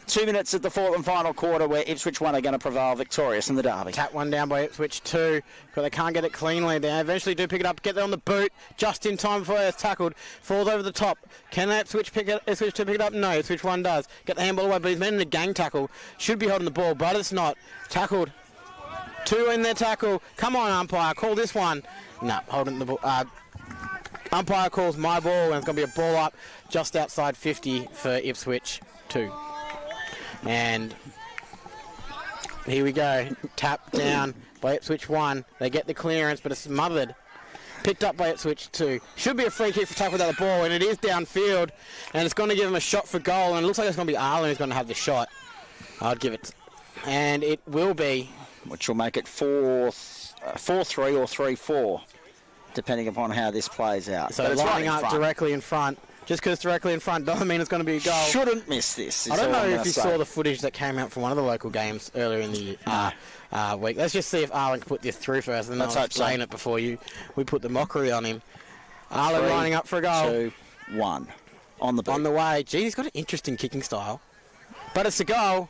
2 minutes of the fourth and final quarter where Ipswich 1 are going to prevail victorious in the derby. Tap one down by Ipswich 2, but they can't get it cleanly. They eventually do pick it up, get there on the boot, just in time before it's tackled. Falls over the top. Can Ipswich 2 pick it up? No, Ipswich 1 does. Get the handball away, but he's men in a gang tackle. Should be holding the ball, but it's not. Tackled. 2 in their tackle. Come on, umpire, call this one. No, holding the ball. Umpire calls my ball, and it's going to be a ball up just outside 50 for Ipswich 2. And here we go. Tap down by Ipswich 1. They get the clearance, but it's smothered. Picked up by Ipswich 2. Should be a free kick for tackle without the ball, and it is downfield. And it's going to give them a shot for goal, and it looks like it's going to be Arlen who's going to have the shot. I'd give it. And it will be. Which will make it 4-3 or 3-4, depending upon how this plays out. So lining up directly in front. Just because it's directly in front doesn't mean it's going to be a goal. Shouldn't miss this. I don't know if you saw the footage that came out from one of the local games earlier in the week. Let's just see if Arlen can put this through first, and then I'll explain it before we put the mockery on him. Arlen lining up for a goal. 2, 1. On the boot. On the way. Gee, he's got an interesting kicking style. But it's a goal.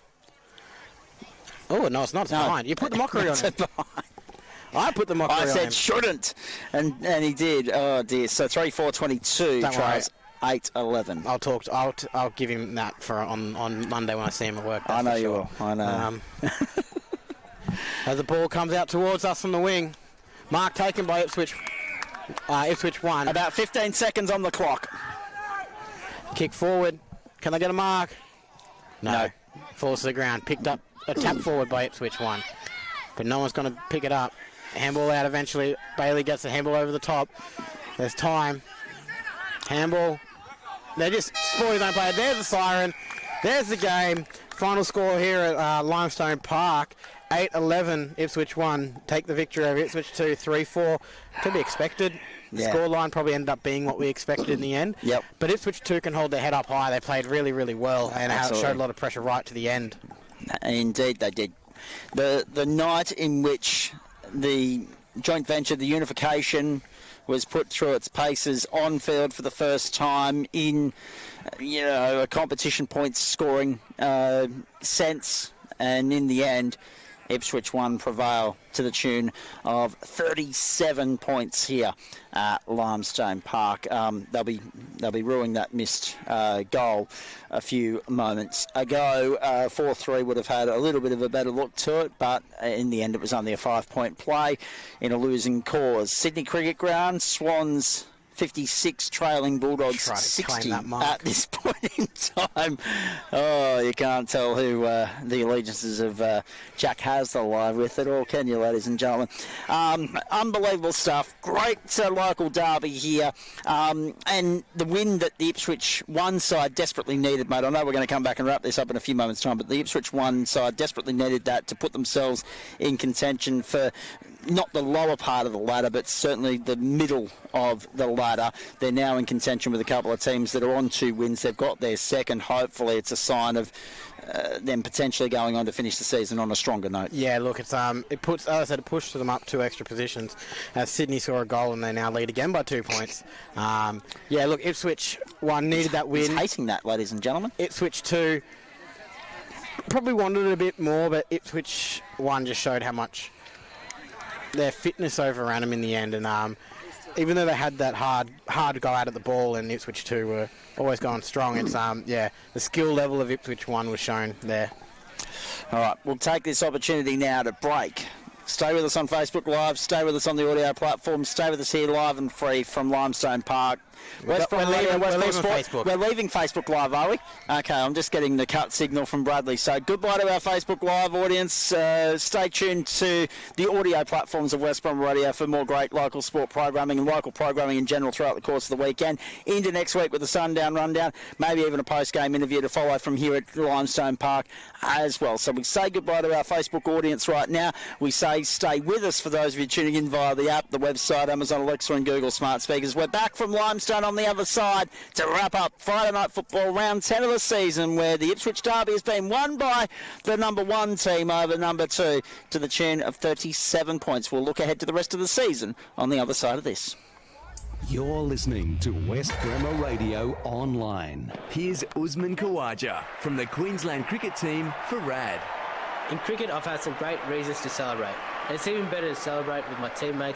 Oh, no, it's not. It's behind. You put the mockery on him. I put the mockery on him. I said shouldn't, and he did. Oh, dear. So 3-4-22 tries 8-11. I'll give him that for on Monday when I see him at work. I know you will. I know. As the ball comes out towards us on the wing, mark taken by Ipswich. Ipswich 1. About 15 seconds on the clock. Kick forward. Can they get a mark? No. Falls to the ground. Picked up a tap forward by Ipswich 1. but no one's going to pick it up. Handball out eventually. Bailey gets the handball over the top. There's time. Handball. They're just spoiling don't play. There's the siren. There's the game. Final score here at Limestone Park. 8-11, Ipswich 1. Take the victory over Ipswich 2, 3-4. To be expected. The scoreline probably ended up being what we expected in the end. Yep. But Ipswich 2 can hold their head up high. They played really, really well and showed a lot of pressure right to the end. Indeed, they did. The night in which the joint venture, the unification, was put through its paces on field for the first time in, a competition points scoring sense, and in the end, Ipswich 1 prevail to the tune of 37 points here at Limestone Park. They'll be ruining that missed goal a few moments ago. 4-3 would have had a little bit of a better look to it, but in the end it was only a 5-point play in a losing cause. Sydney Cricket Ground, Swans 56, trailing Bulldogs 60 at this point in time. Oh, you can't tell who the allegiances of Jack Hasler lie with at all, can you, ladies and gentlemen? Unbelievable stuff. Great local derby here. And the win that the Ipswich 1 side desperately needed, mate. I know we're going to come back and wrap this up in a few moments' time, but the Ipswich 1 side desperately needed that to put themselves in contention for not the lower part of the ladder, but certainly the middle of the ladder. They're now in contention with a couple of teams that are on 2 wins. They've got their second. Hopefully it's a sign of them potentially going on to finish the season on a stronger note. Yeah, look, it's it puts, as I said, it pushed them up 2 extra positions. Sydney saw a goal and they now lead again by 2 points. Look, Ipswich 1 needed that win. He's hating that, ladies and gentlemen. Ipswich 2 probably wanted it a bit more, but Ipswich 1 just showed how much their fitness overran them in the end, and even though they had that hard go out at the ball, and Ipswich 2 were always going strong, it's the skill level of Ipswich 1 was shown there. All right, we'll take this opportunity now to break. Stay with us on Facebook Live, stay with us on the audio platform, stay with us here live and free from Limestone Park. We're leaving Facebook. We're leaving Facebook Live, are we? Okay, I'm just getting the cut signal from Bradley. So goodbye to our Facebook Live audience. Stay tuned to the audio platforms of West Brom Radio for more great local sport programming and local programming in general throughout the course of the weekend. Into next week with the Sundown Rundown, maybe even a post-game interview to follow from here at Limestone Park as well. So we say goodbye to our Facebook audience right now. We say stay with us for those of you tuning in via the app, the website, Amazon Alexa and Google Smart Speakers. We're back from Limestone on the other side to wrap up Friday Night Football round 10 of the season, where the Ipswich derby has been won by the number 1 team over number 2 to the tune of 37 points. We'll look ahead to the rest of the season on the other side of this. You're listening to West Bremer Radio Online. Here's Usman Khawaja from the Queensland cricket team for RAD. In cricket, I've had some great reasons to celebrate, and it's even better to celebrate with my teammates